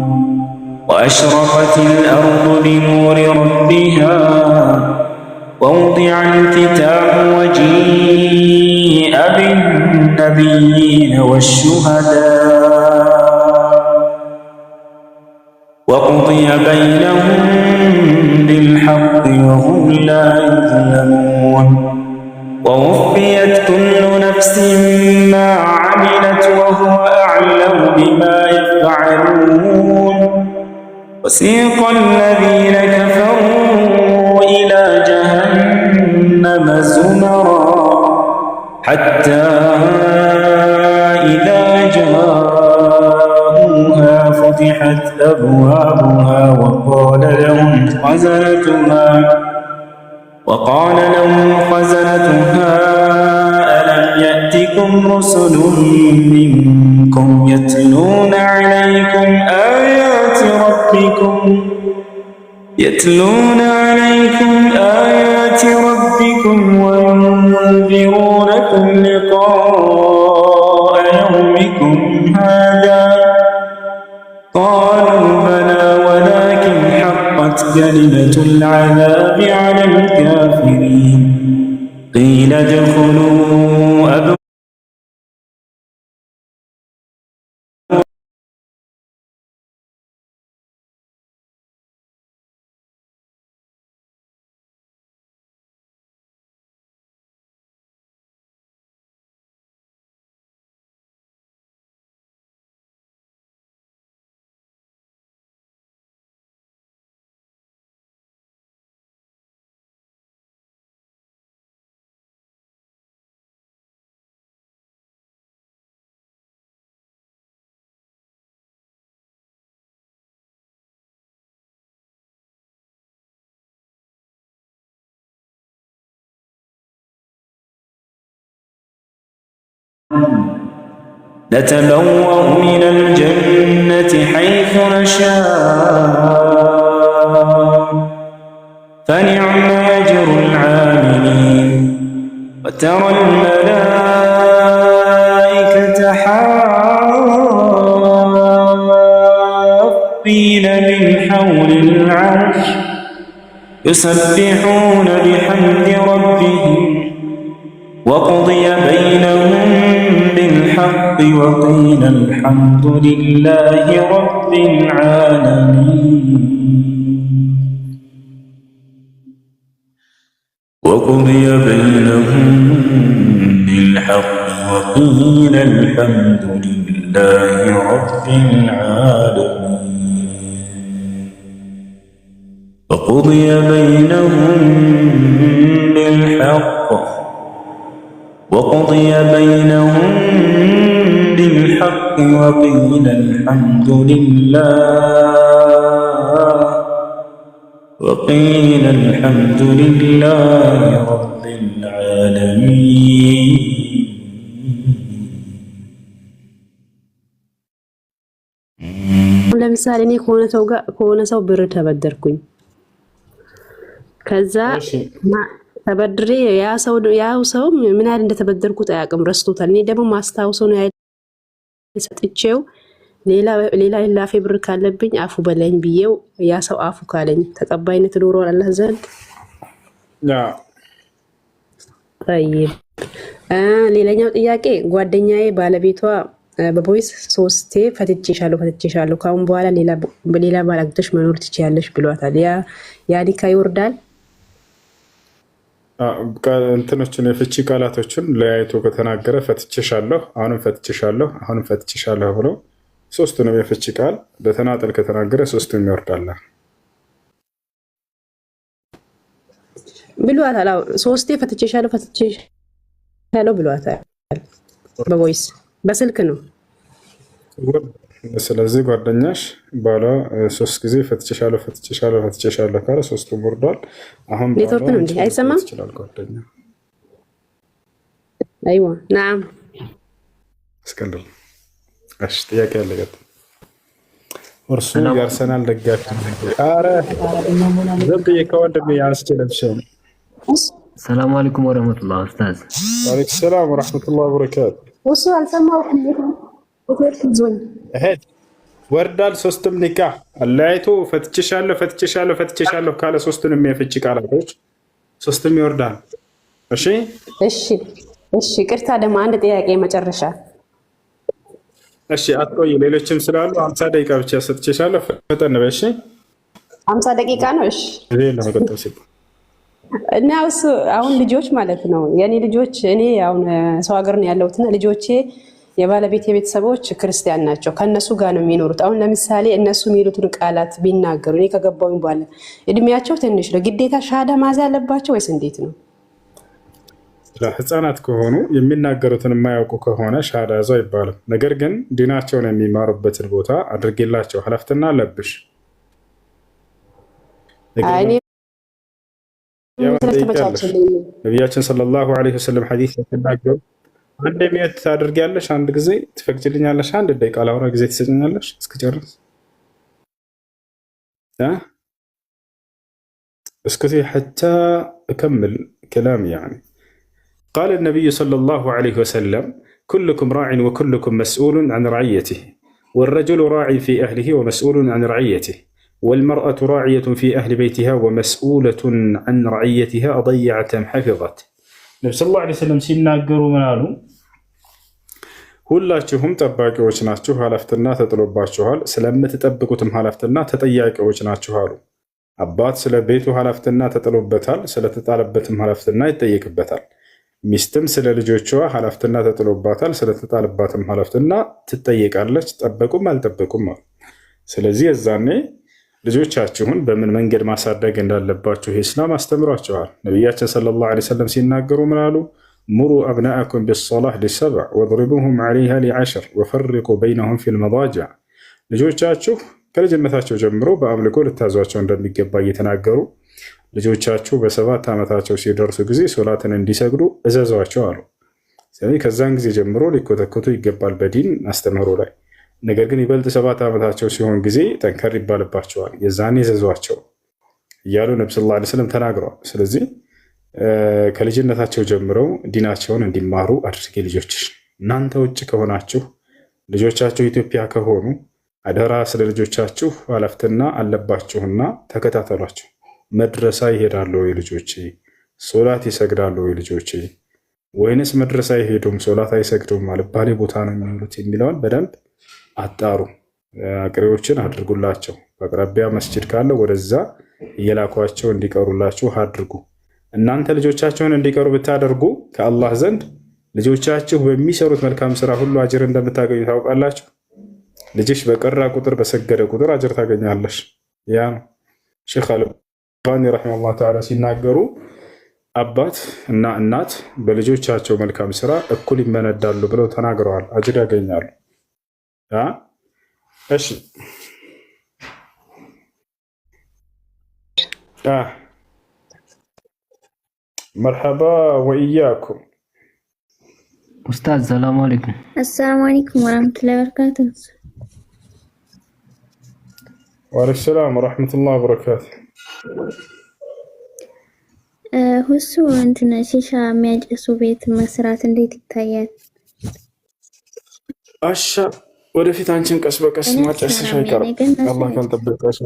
Speaker 1: وأشرقت الأرض بنور ربها ووضع الكتاب وجيء بالنبيين والشهداء وقضي بينهم بالحق وهم لا يظلمون ووفيت كل نفس ما عملت وهو أعلم بما يفعلون وسيق الذين كفروا إلى جهنم زمرا حتى إذا جاءوها فتحت أبوابها وقال لهم خزنتها ألم يأتكم رسل منكم يتلون عليكم آيات ربكم وينذرونكم لقاء يومكم هذا قالوا بلى ولكن حقت كلمة العذاب على الكافرين قيل ادخلوا نتبوأ من الجنة حيث نشاء فنعم أجر العاملين وترى الملائكة حافين من حول العرش يسبحون بحمد ربهم وقضي بينهم بالحق وقيل الحمد لله رب العالمين وقضي بينهم بالحق وقيل الحمد لله رب العالمين وقضي بينهم بالحق وقضي بينهم بالحق وقيل الحمد لله رب العالمين
Speaker 10: ለምሳሌ እኔ ከሆነ ሰው ብር ተበደርኩኝ ከዛ ተበድሬ ያው ሰው ምን ያህል እንደተበደርኩት አያውቅም ረስቶታል። እኔ ደግሞ ማስታውሰው ነው ሰጥቼው ሌላ ላፌ ብር ካለብኝ አፉ በለኝ ብዬው ያ ሰው አፉ ካለኝ ተቀባይነት ኖሯል አላህ ዘንድ? طيب ሌላኛው ጥያቄ ጓደኛዬ ባለቤቷ በቦይስ 3 ፈትቼሻለሁ ካሁን በኋላ ሌላ ባል አግብተሽ መኖር ትችያለሽ ብሏታል። ያ ኒካ ይወርዳል?
Speaker 1: እንትኖችን የፍቺ ቃላቶችን ለያይቶ ከተናገረ ፈትቼሻለሁ፣ አሁንም ፈትቼሻለሁ ብሎ ሶስቱንም የፍቺ ቃል በተናጠል ከተናገረ ሶስቱም ይወርዳል
Speaker 10: ብሏታል። 3 ፈትቼሻለሁ ብሏታል። በቮይስ በስልክ ነው።
Speaker 1: ስለዚህ ጓደኛሽ ባሏ 3 ጊዜ ፈትቼሻለሁ ካለ ሶስቱም ወርዷል። አሁን
Speaker 10: ኔትወርክ ነው እንዴ? አይሰማም?
Speaker 1: ጓደኛ
Speaker 10: አይዋ ናም
Speaker 1: እስከንደው እሺ፣ ጥያቄ አለ ገጥ እርሱ የአርሰናል ደጋፊ አረ ዘብዬ ከወንድሜ ያስችለብሽ።
Speaker 11: ሰላም አለይኩም ወራህመቱላህ ኡስታዝ።
Speaker 1: ወአለይኩም ሰላም ወራህመቱላህ ወበረካቱ።
Speaker 10: እሱ አልሰማሁም።
Speaker 1: እሄድ ወርዳል። ሶስትም ኒካ አለያይቶ ፈትቼሻለሁ ካለ ሶስቱንም የፍቺ ቃላቶች ሶስትም ይወርዳል።
Speaker 10: እሺ ቅርታ ደግሞ አንድ ጥያቄ መጨረሻ።
Speaker 1: እሺ አትቆይ፣ ሌሎችም ስላሉ 50 ደቂቃ ብቻ ሰጥቼሻለሁ። ፈጠን በይ። እሺ
Speaker 10: 50 ደቂቃ ነው። እሺ
Speaker 1: ለመቀጠል ሲል
Speaker 10: እና እሱ አሁን ልጆች ማለት ነው የኔ ልጆች፣ እኔ አሁን ሰው ሀገር ነው ያለሁትና ልጆቼ የባለቤት የቤተሰቦች ክርስቲያን ናቸው። ከነሱ ጋር ነው የሚኖሩት። አሁን ለምሳሌ እነሱ የሚሉትን ቃላት ቢናገሩ እኔ ከገባሁኝ በኋላ እድሜያቸው ትንሽ ነው፣ ግዴታ ሻሃዳ ማዝ ያለባቸው ወይስ እንዴት ነው?
Speaker 1: ህፃናት ከሆኑ የሚናገሩትን የማያውቁ ከሆነ ሻሃዳ ያዙ አይባልም። ነገር ግን ዲናቸውን የሚማሩበትን ቦታ አድርጌላቸው ኃላፊነትና አለብሽ። ነቢያችን ሰለላሁ ዐለይሂ ወሰለም ሐዲስ ሲናገሩ አንድ ሚያት ታደርጊያለሽ፣ አንድ ጊዜ ትፈቅጂልኛለሽ፣ አንድ ደቂቃ ላውራ ጊዜ ትሰጭኛለሽ እስክጨርስ እስከዚ حتى اكمل كلامي. يعني قال النبي صلى الله عليه وسلم كلكم راع وكلكم مسؤول عن رعيته والرجل راع في اهله ومسؤول عن رعيته والمرأة راعية في أهل بيتها ومسؤولة عن رعيتها أضيعت أم حفظت. ነቢ ሰለላሁ ዐለይሂ ወሰለም ሲናገሩ ምን አሉ? ሁላችሁም ጠባቂዎች ናችሁ፣ ኃላፊነትና ተጥሎባችኋል። ስለምትጠብቁትም ኃላፊነትና ተጠያቂዎች ናችሁ አሉ። አባት ስለ ቤቱ ኃላፊነትና ተጥሎበታል፣ ስለተጣለበትም ኃላፊነትና ይጠየቅበታል። ሚስትም ስለ ልጆቿ ኃላፊነትና ተጥሎባታል፣ ስለተጣለባትም ኃላፊነትና ትጠየቃለች፣ ጠበቁም አልጠበቁም አሉ። ስለዚህ የዛኔ ልጆቻችሁን በምን መንገድ ማሳደግ እንዳለባችሁ ኢስላም አስተምሯቸዋል። ነቢያችን ሰለላሁ ዐለይሂ ወሰለም ሲናገሩ ምን አሉ? ሙሩ አብናአኩም ቢሰላህ ሊ7 ወድሪቡሁም ዐለይሃ ሊ10 ወፈሪቁ በይነሁም ፊል መዳጅዕ። ልጆቻችሁ ከልጅነታቸው ጀምሮ በአምልኮ ልታዟቸው እንደሚገባ እየተናገሩ ልጆቻችሁ በ7 ዓመታቸው ሲደርሱ ጊዜ ሶላትን እንዲሰግዱ እዘዟቸው አሉ። ስለዚህ ከዛን ጊዜ ጀምሮ ሊኮተኮቱ ይገባል በዲን አስተምህሮ ላይ። ነገር ግን ይበልጥ 7 ዓመታቸው ሲሆን ጊዜ ጠንከር ይባልባቸዋል። የዛኔ ዘዟቸው እያሉ ነብዩ ሰለላሁ ዐለይሂ ወሰለም ተናግረዋል። ስለዚህ ከልጅነታቸው ጀምረው ዲናቸውን እንዲማሩ አድርጌ ልጆችሽ እናንተ ውጭ ከሆናችሁ ልጆቻችሁ ኢትዮጵያ ከሆኑ አደራ ስለ ልጆቻችሁ ኃላፊነት አለባችሁና ተከታተሏቸው። መድረሳ ይሄዳሉ ወይ ልጆቼ? ሶላት ይሰግዳሉ ወይ ልጆቼ? ወይንስ መድረሳ ይሄዱም ሶላት አይሰግዱም አልባሌ ቦታ ነው የሚውሉት የሚለውን በደንብ አጣሩ። አቅሪዎችን አድርጉላቸው። በአቅራቢያ መስጂድ ካለ ወደዛ እየላኳቸው እንዲቀሩላችሁ አድርጉ። እናንተ ልጆቻችሁን እንዲቀሩ ብታደርጉ ከአላህ ዘንድ ልጆቻችሁ በሚሰሩት መልካም ስራ ሁሉ አጅር እንደምታገኙ ታውቃላችሁ። ልጅሽ በቀራ ቁጥር በሰገደ ቁጥር አጅር ታገኛለሽ። ያ ነው ሼኽ አልባኒ ረሒመሁላህ ተዓላ ሲናገሩ አባት እና እናት በልጆቻቸው መልካም ስራ እኩል ይመነዳሉ ብለው ተናግረዋል። አጅር ያገኛሉ። እሺ መርሐባ ወኢያኩም
Speaker 11: ኡስታዝ። ሰላም አለይኩም።
Speaker 4: አሰላሙ አለይኩም ወራህመቱላሂ ወበረካቱሁ።
Speaker 1: ወአለይኩም ሰላም ወራህመቱላሂ ወበረካቱ።
Speaker 4: ሁሱ እንትን ሺሻ የሚያጨሱ ቤት መስራት እንዴት ይታያል?
Speaker 1: አሻ ወደፊት አንቺን ቀስ በቀስ ማጨስሽ አይቀርም። አላህ ካልጠበቀሽ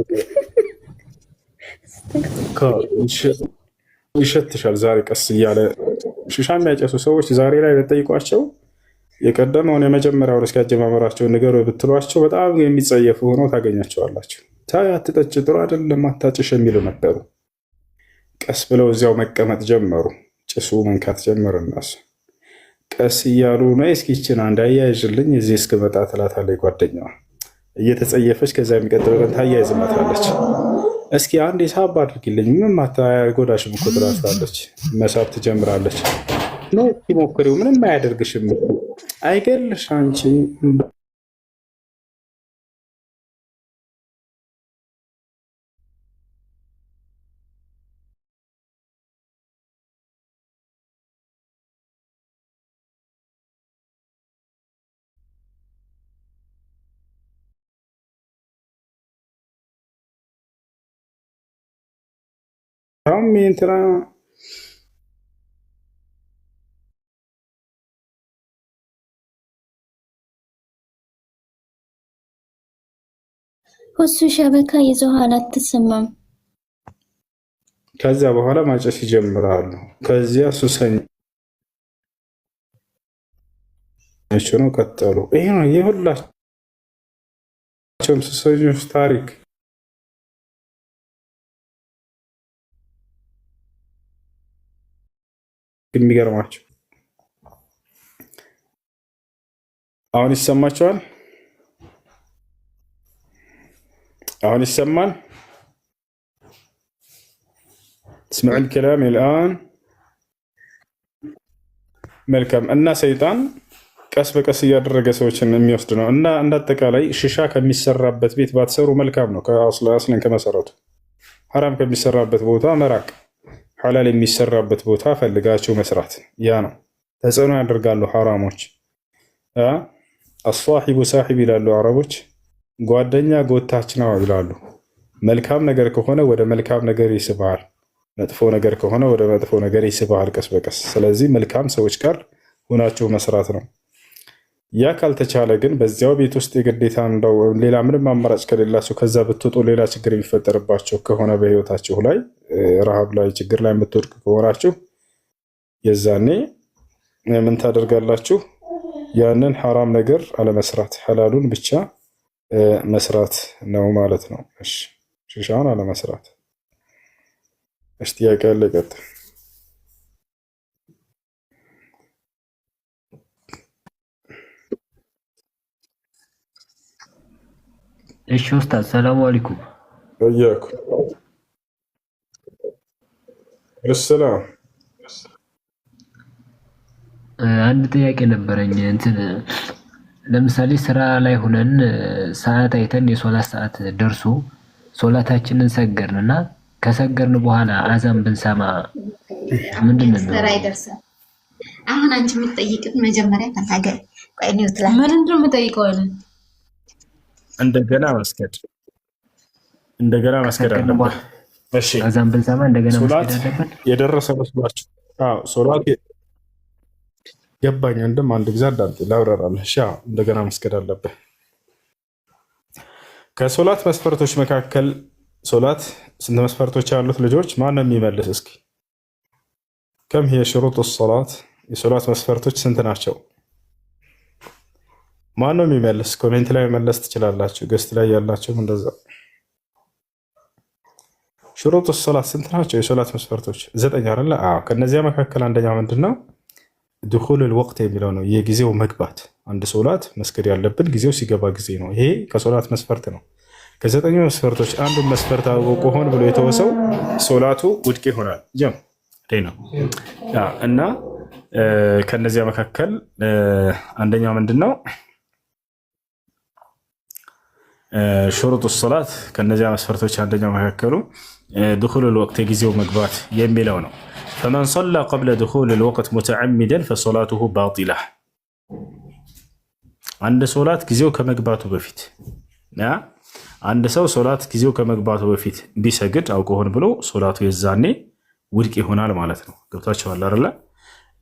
Speaker 1: ይሸትሻል። ዛሬ ቀስ እያለ ሺሻ የሚያጨሱ ሰዎች ዛሬ ላይ በጠይቋቸው የቀደመውን የመጀመሪያውን እስኪ አጀማመራቸው ንገሩ ብትሏቸው በጣም የሚጸየፉ ሆነው ታገኛቸዋላችሁ። ታይ አትጠጭ፣ ጥሩ አይደለም፣ አታጭሽ የሚሉ ነበሩ። ቀስ ብለው እዚያው መቀመጥ ጀመሩ። ጭሱ መንካት ጀመረ። እነሱ ቀስ እያሉ ነው እስኪ ይችን አንድ አያይዥልኝ እዚህ እስክመጣ ትላታለች ጓደኛዋ እየተጸየፈች። ከዛ የሚቀጥለው ቀን ታያይዝላታለች። እስኪ አንድ ሳብ አድርጊልኝ፣ ምንም አታጎዳሽም እኮ ትላታለች። መሳብ ትጀምራለች። ነው ሞክሪው፣ ምንም አያደርግሽም፣ አይገልሽ አንቺ እንትና
Speaker 4: ሁሱ ሸበካ ይዘዋል፣ አትሰማም።
Speaker 1: ከዚያ በኋላ ማጨስ ይጀምራሉ። ከዚያ ሱሰኞች ነው ቀጠሉ። ይሄ ነው የሁላቸውም ሱሰኞች ታሪክ። የሚገርማቸው አሁን ይሰማቸዋል። አሁን ይሰማል። اسمع الكلام الآن መልካም። እና ሰይጣን ቀስ በቀስ እያደረገ ሰዎችን የሚወስድ ነው። እና እንዳጠቃላይ ሽሻ ከሚሰራበት ቤት ባትሰሩ መልካም ነው። ከአስለን ከመሰረቱ ሐራም ከሚሰራበት ቦታ መራቅ፣ ሐላል የሚሰራበት ቦታ ፈልጋችሁ መስራት። ያ ነው ተጽዕኖ ያደርጋሉ ሐራሞች። አሷሂቡ ሳሂብ ይላሉ አረቦች። ጓደኛ ጎታች ነው ይላሉ። መልካም ነገር ከሆነ ወደ መልካም ነገር ይስባል፣ መጥፎ ነገር ከሆነ ወደ መጥፎ ነገር ይስባል ቀስ በቀስ። ስለዚህ መልካም ሰዎች ጋር ሆናችሁ መስራት ነው። ያ ካልተቻለ ግን በዚያው ቤት ውስጥ የግዴታ እንደው ሌላ ምንም አማራጭ ከሌላችሁ ከዛ ብትወጡ ሌላ ችግር የሚፈጠርባቸው ከሆነ በህይወታችሁ ላይ ረሃብ ላይ ችግር ላይ የምትወድቁ ከሆናችሁ የዛኔ ምን ታደርጋላችሁ? ያንን ሐራም ነገር አለመስራት፣ ሐላሉን ብቻ መስራት ነው ማለት ነው። እሺ ሽሻውን አለመስራት። እሺ ጥያቄ ያለ ቀጥል።
Speaker 11: እሺ ኡስታዝ ሰላም አለይኩም።
Speaker 1: ወያኩ ሰላም።
Speaker 11: አንድ ጥያቄ ነበረኝ። እንትን ለምሳሌ ስራ ላይ ሆነን ሰዓት አይተን የሶላት ሰዓት ደርሶ ሶላታችንን ሰገርንና ከሰገርን በኋላ አዛን ብንሰማ ምንድን ነው?
Speaker 12: አሁን አንቺ የምትጠይቂው መጀመሪያ ተናገር። ቆይ ነው ትላለህ።
Speaker 13: ምንድን ነው የምጠይቀው?
Speaker 1: እንደገና መስገድ አለበት። እሺ
Speaker 11: አዛን ብንሰማ እንደገና መስገድ አለበት።
Speaker 1: የደረሰ መስሏችሁ? አዎ ሶላት ገባኝ። አንድ ጊዜ አዳምጥ ላብራራለህ። እሺ እንደገና መስገድ አለበት። ከሶላት መስፈርቶች መካከል ሶላት ስንት መስፈርቶች ያሉት ልጆች ማን ነው የሚመልስ? እስኪ ከም هي شروط الصلاة የሶላት መስፈርቶች ስንት ናቸው? ማን ነው የሚመልስ? ኮሜንት ላይ መመለስ ትችላላችሁ። ገስት ላይ ያላችሁ እንደዛ። شروط الصلاة ስንት ናቸው? የሶላት መስፈርቶች 9 አይደለ? አዎ። ከነዚያ መካከል አንደኛው ምንድነው? دخول الوقت የሚለው ነው። የጊዜው መግባት። አንድ ሶላት መስገድ ያለብን ጊዜው ሲገባ ጊዜ ነው። ይሄ ከሶላት መስፈርት ነው። ከ9 መስፈርቶች አንዱን መስፈርት አውቆ ሆን ብሎ የተወሰው ሶላቱ ውድቅ ይሆናል። ነው እና ከነዚያ መካከል አንደኛው ምንድነው? شروط الصلاة ከነዚያ መስፈርቶች አንደኛው መካከሉ دخول الوقت የጊዜው መግባት የሚለው ነው። فمن صلى قبل دخول الوقت متعمدا فصلاته باطلة አንድ ሶላት ጊዜው ከመግባቱ በፊት አንድ ሰው ሶላት ጊዜው ከመግባቱ በፊት ቢሰግድ አውቆ ሆን ብሎ ሶላቱ የዛኔ ውድቅ ይሆናል ማለት ነው። ገብታችኋል አይደል?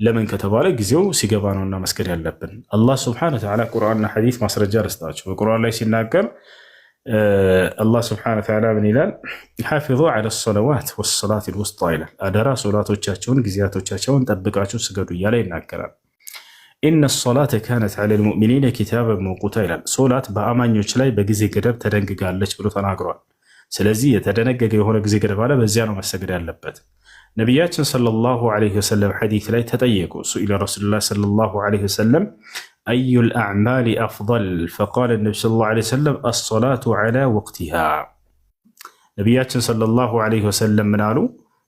Speaker 1: ለምን ከተባለ ጊዜው ሲገባ ነውና መስገድ ያለብን። አላህ ሱብሓነሁ ወተዓላ ቁርአንና ሐዲስ ማስረጃ ረስታችሁ በቁርአን ላይ ሲናገር አላህ ሱብሓነሁ ወተዓላ ምን ይላል? ሐፊዙ ዐለ ሰለዋት ወሰላቲል ውስጣ ይላል። አደራ ሶላቶቻቸውን ጊዜያቶቻቸውን ጠብቃችሁ ስገዱ እያለ ይናገራል። ኢነ ሰላተ ካነት ዐለል ሙእሚኒነ ኪታበን መውቁታ ይላል። ሶላት በአማኞች ላይ በጊዜ ገደብ ተደንግጋለች ብሎ ተናግሯል። ስለዚህ የተደነገገ የሆነ ጊዜ ገደብ አለ፣ በዚያ ነው መሰገድ ያለበት። ነቢያችን ሰለላሁ ዐለይሂ ወሰለም ሐዲስ ላይ ተጠየቁ። ሱኢለ ረሱሉላህ ሰለላሁ ዐለይሂ ወሰለም አዩል አዕማሊ አፍደል ፈቃለ ነቢ ሰለላሁ ዐለይሂ ወሰለም አሰላቱ ዐላ ወቅቲሃ። ነቢያችን ሰለላሁ ዐለይሂ ወሰለም ምን አሉ?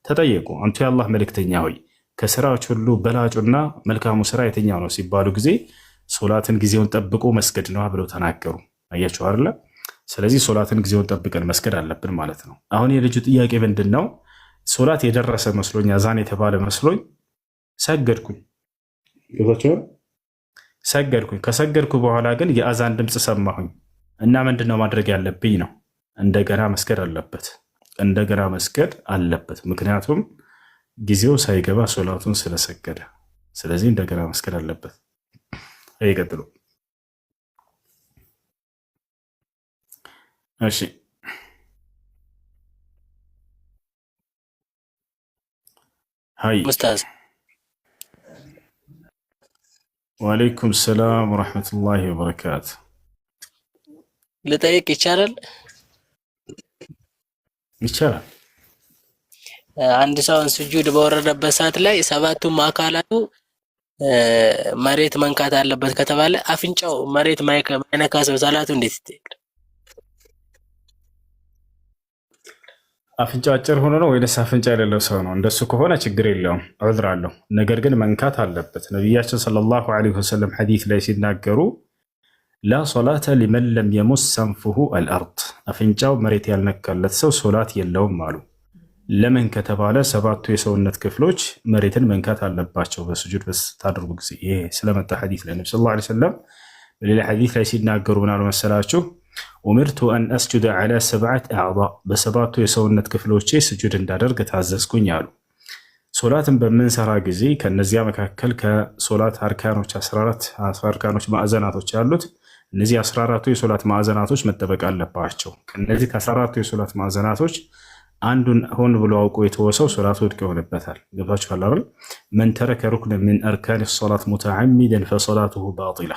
Speaker 1: ተጠየቁ። አንቱ የአላህ መልእክተኛ ሆይ ከስራዎች ሁሉ በላጩና መልካሙ ስራ የትኛው ነው ሲባሉ ጊዜ ሶላትን ጊዜውን ጠብቆ መስገድ ነው ብለው ተናገሩ። አያችሁ አይደለ? ስለዚህ ሶላትን ጊዜውን ጠብቀን መስገድ አለብን ማለት ነው። አሁን የልጁ ጥያቄ ምንድን ነው? ሶላት የደረሰ መስሎኝ አዛን የተባለ መስሎኝ ሰገድኩኝ። ከሰገድኩ በኋላ ግን የአዛን ድምፅ ሰማሁኝ እና ምንድነው ማድረግ ያለብኝ ነው? እንደገና መስገድ አለበት። ምክንያቱም ጊዜው ሳይገባ ሶላቱን ስለሰገደ። ስለዚህ እንደገና መስገድ አለበት። ይቀጥሉ። እሺ هاي
Speaker 14: أستاذ.
Speaker 1: وعليكم السلام ورحمة الله وبركاته.
Speaker 14: ልጠይቅ ይቻላል?
Speaker 1: ይቻላል።
Speaker 14: አንድ ሰውን ስጁድ በወረደበት ሰዓት ላይ ሰባቱም አካላቱ መሬት መንካት አለበት ከተባለ አፍንጫው መሬት ማይነካ ሰው ሰላቱ እንዴት ይጠይቃል?
Speaker 1: አፍንጫ አጭር ሆኖ ነው ወይስ አፍንጫ የሌለው ሰው ነው? እንደሱ ከሆነ ችግር የለውም፣ ዑዝር አለው። ነገር ግን መንካት አለበት። ነቢያችን ሰለላሁ ዐለይሂ ወሰለም ሐዲስ ላይ ሲናገሩ ላ ሶላተ ሊመን ለም የሙስ ሰንፉሁ አልአርድ፣ አፍንጫው መሬት ያልነካለት ሰው ሶላት የለውም አሉ። ለምን ከተባለ ሰባቱ የሰውነት ክፍሎች መሬትን መንካት አለባቸው በስጁድ በስታደርጉ ጊዜ። ይሄ ስለመጣ ሐዲስ ላይ ነብዩ ሰለላሁ ዐለይሂ ወሰለም በሌላ ሐዲስ ላይ ሲናገሩ ምን አሉ መሰላችሁ? ኡሚርቱ አን አስጁደ ዐላ ሰብዐት አዕዷእ፣ በሰባቱ የሰውነት ክፍሎቼ ስጁድ እንዳደርግ ታዘዝኩኝ አሉ። ሶላትን በምንሰራ ጊዜ ከነዚያ መካከል ከሶላት አርካኖች 14 አርካኖች ማዕዘናቶች ያሉት እነዚህ 14ቱ የሶላት ማዕዘናቶች መጠበቅ አለባቸው። ከነዚህ ከ14ቱ የሶላት ማዕዘናቶች አንዱን ሆን ብሎ አውቆ የተወሰው ሶላቱ ውድቅ ይሆንበታል። ገብታችኋል አይደል? መን ተረከ ሩክነ ሚን አርካን ሶላት ሙተዓሚደን ፈሶላቱሁ ባጢላ።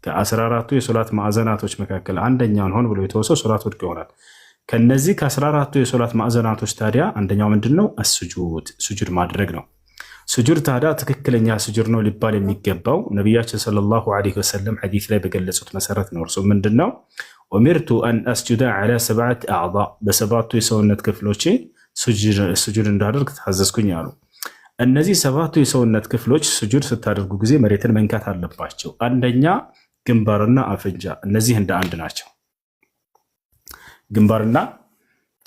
Speaker 1: ከ14ቱ የሶላት ማዕዘናቶች መካከል አንደኛውን ሆን ብሎ የተወሰው ሶላት ውድቅ ይሆናል። ከነዚህ ከ14ቱ የሶላት ማዕዘናቶች ታዲያ አንደኛው ምንድነው? አስጁድ፣ ስጁድ ማድረግ ነው። ስጁድ ታዲያ ትክክለኛ ስጁድ ነው ሊባል የሚገባው ነቢያችን ሰለላሁ ዐለይሂ ወሰለም ሐዲስ ላይ በገለጹት መሰረት ነው። እርሱ ምንድነው? ኡሚርቱ አን አስጁደ ዐላ ሰብዐት አዕዷእ፣ በሰባቱ የሰውነት ክፍሎቼ ስጁድ እንዳደርግ ታዘዝኩኝ አሉ። እነዚህ ሰባቱ የሰውነት ክፍሎች ስጁድ ስታደርጉ ጊዜ መሬትን መንካት አለባቸው። አንደኛ ግንባርና አፍንጫ፣ እነዚህ እንደ አንድ ናቸው። ግንባርና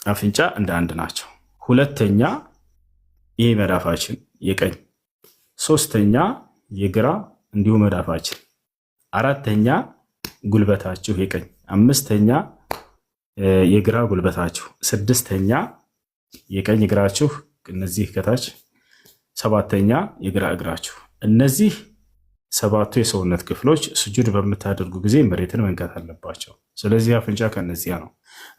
Speaker 1: አፍንጫ እንደ አንድ ናቸው። ሁለተኛ ይህ መዳፋችን የቀኝ፣ ሶስተኛ የግራ እንዲሁ መዳፋችን፣ አራተኛ ጉልበታችሁ የቀኝ፣ አምስተኛ የግራ ጉልበታችሁ፣ ስድስተኛ የቀኝ እግራችሁ እነዚህ ከታች፣ ሰባተኛ የግራ እግራችሁ። እነዚህ ሰባቱ የሰውነት ክፍሎች ስጁድ በምታደርጉ ጊዜ መሬትን መንካት አለባቸው። ስለዚህ አፍንጫ ከነዚያ ነው።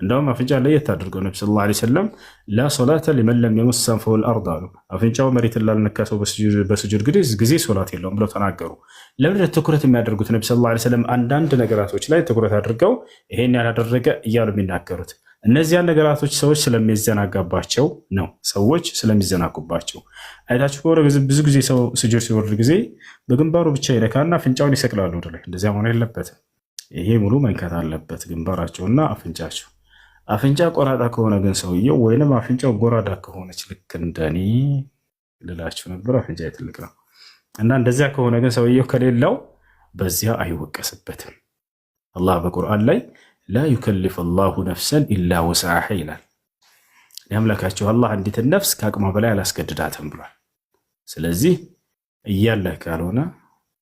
Speaker 1: እንደውም አፍንጫ ለየት አድርገው ነብዩ ሰለላሁ ዐለይሂ ወሰለም ላ ሶላተ ሊመን ለም የሙስ አንፈሁል አርድ አሉ። አፍንጫው መሬትን ላልነካ ሰው በስጁድ ጊዜ ሶላት የለውም ብለው ተናገሩ። ለምን ትኩረት የሚያደርጉት ነብዩ ሰለላሁ ዐለይሂ ወሰለም አንዳንድ ነገራቶች ላይ ትኩረት አድርገው ይሄን ያላደረገ እያሉ የሚናገሩት እነዚያን ነገራቶች ሰዎች ስለሚዘናጋባቸው ነው። ሰዎች ስለሚዘናጉባቸው አይታችሁ ከሆነ ብዙ ጊዜ ሰው ስጁድ ሲወርድ ጊዜ በግንባሩ ብቻ ይነካና አፍንጫውን ይሰቅላሉ ወደ ላይ። እንደዚያ መሆን የለበትም። ይሄ ሙሉ መንካት አለበት፣ ግንባራቸውና አፍንጫቸው። አፍንጫ ቆራጣ ከሆነ ግን ሰውየው ወይንም አፍንጫው ጎራዳ ከሆነች ልክ እንደኔ ልላችሁ ነበር፣ አፍንጫ ትልቅ ነው እና እንደዚያ ከሆነ ግን ሰውየው ከሌለው በዚያ አይወቀስበትም። አላህ በቁርአን ላይ ላ ዩከልፍ አላሁ ነፍሰን ኢላ ወስዐሃ ይላል። ያምላካችሁ አላህ አንዲትን ነፍስ ከአቅሟ በላይ አላስገድዳትም ብሏል። ስለዚህ እያለህ ካልሆነ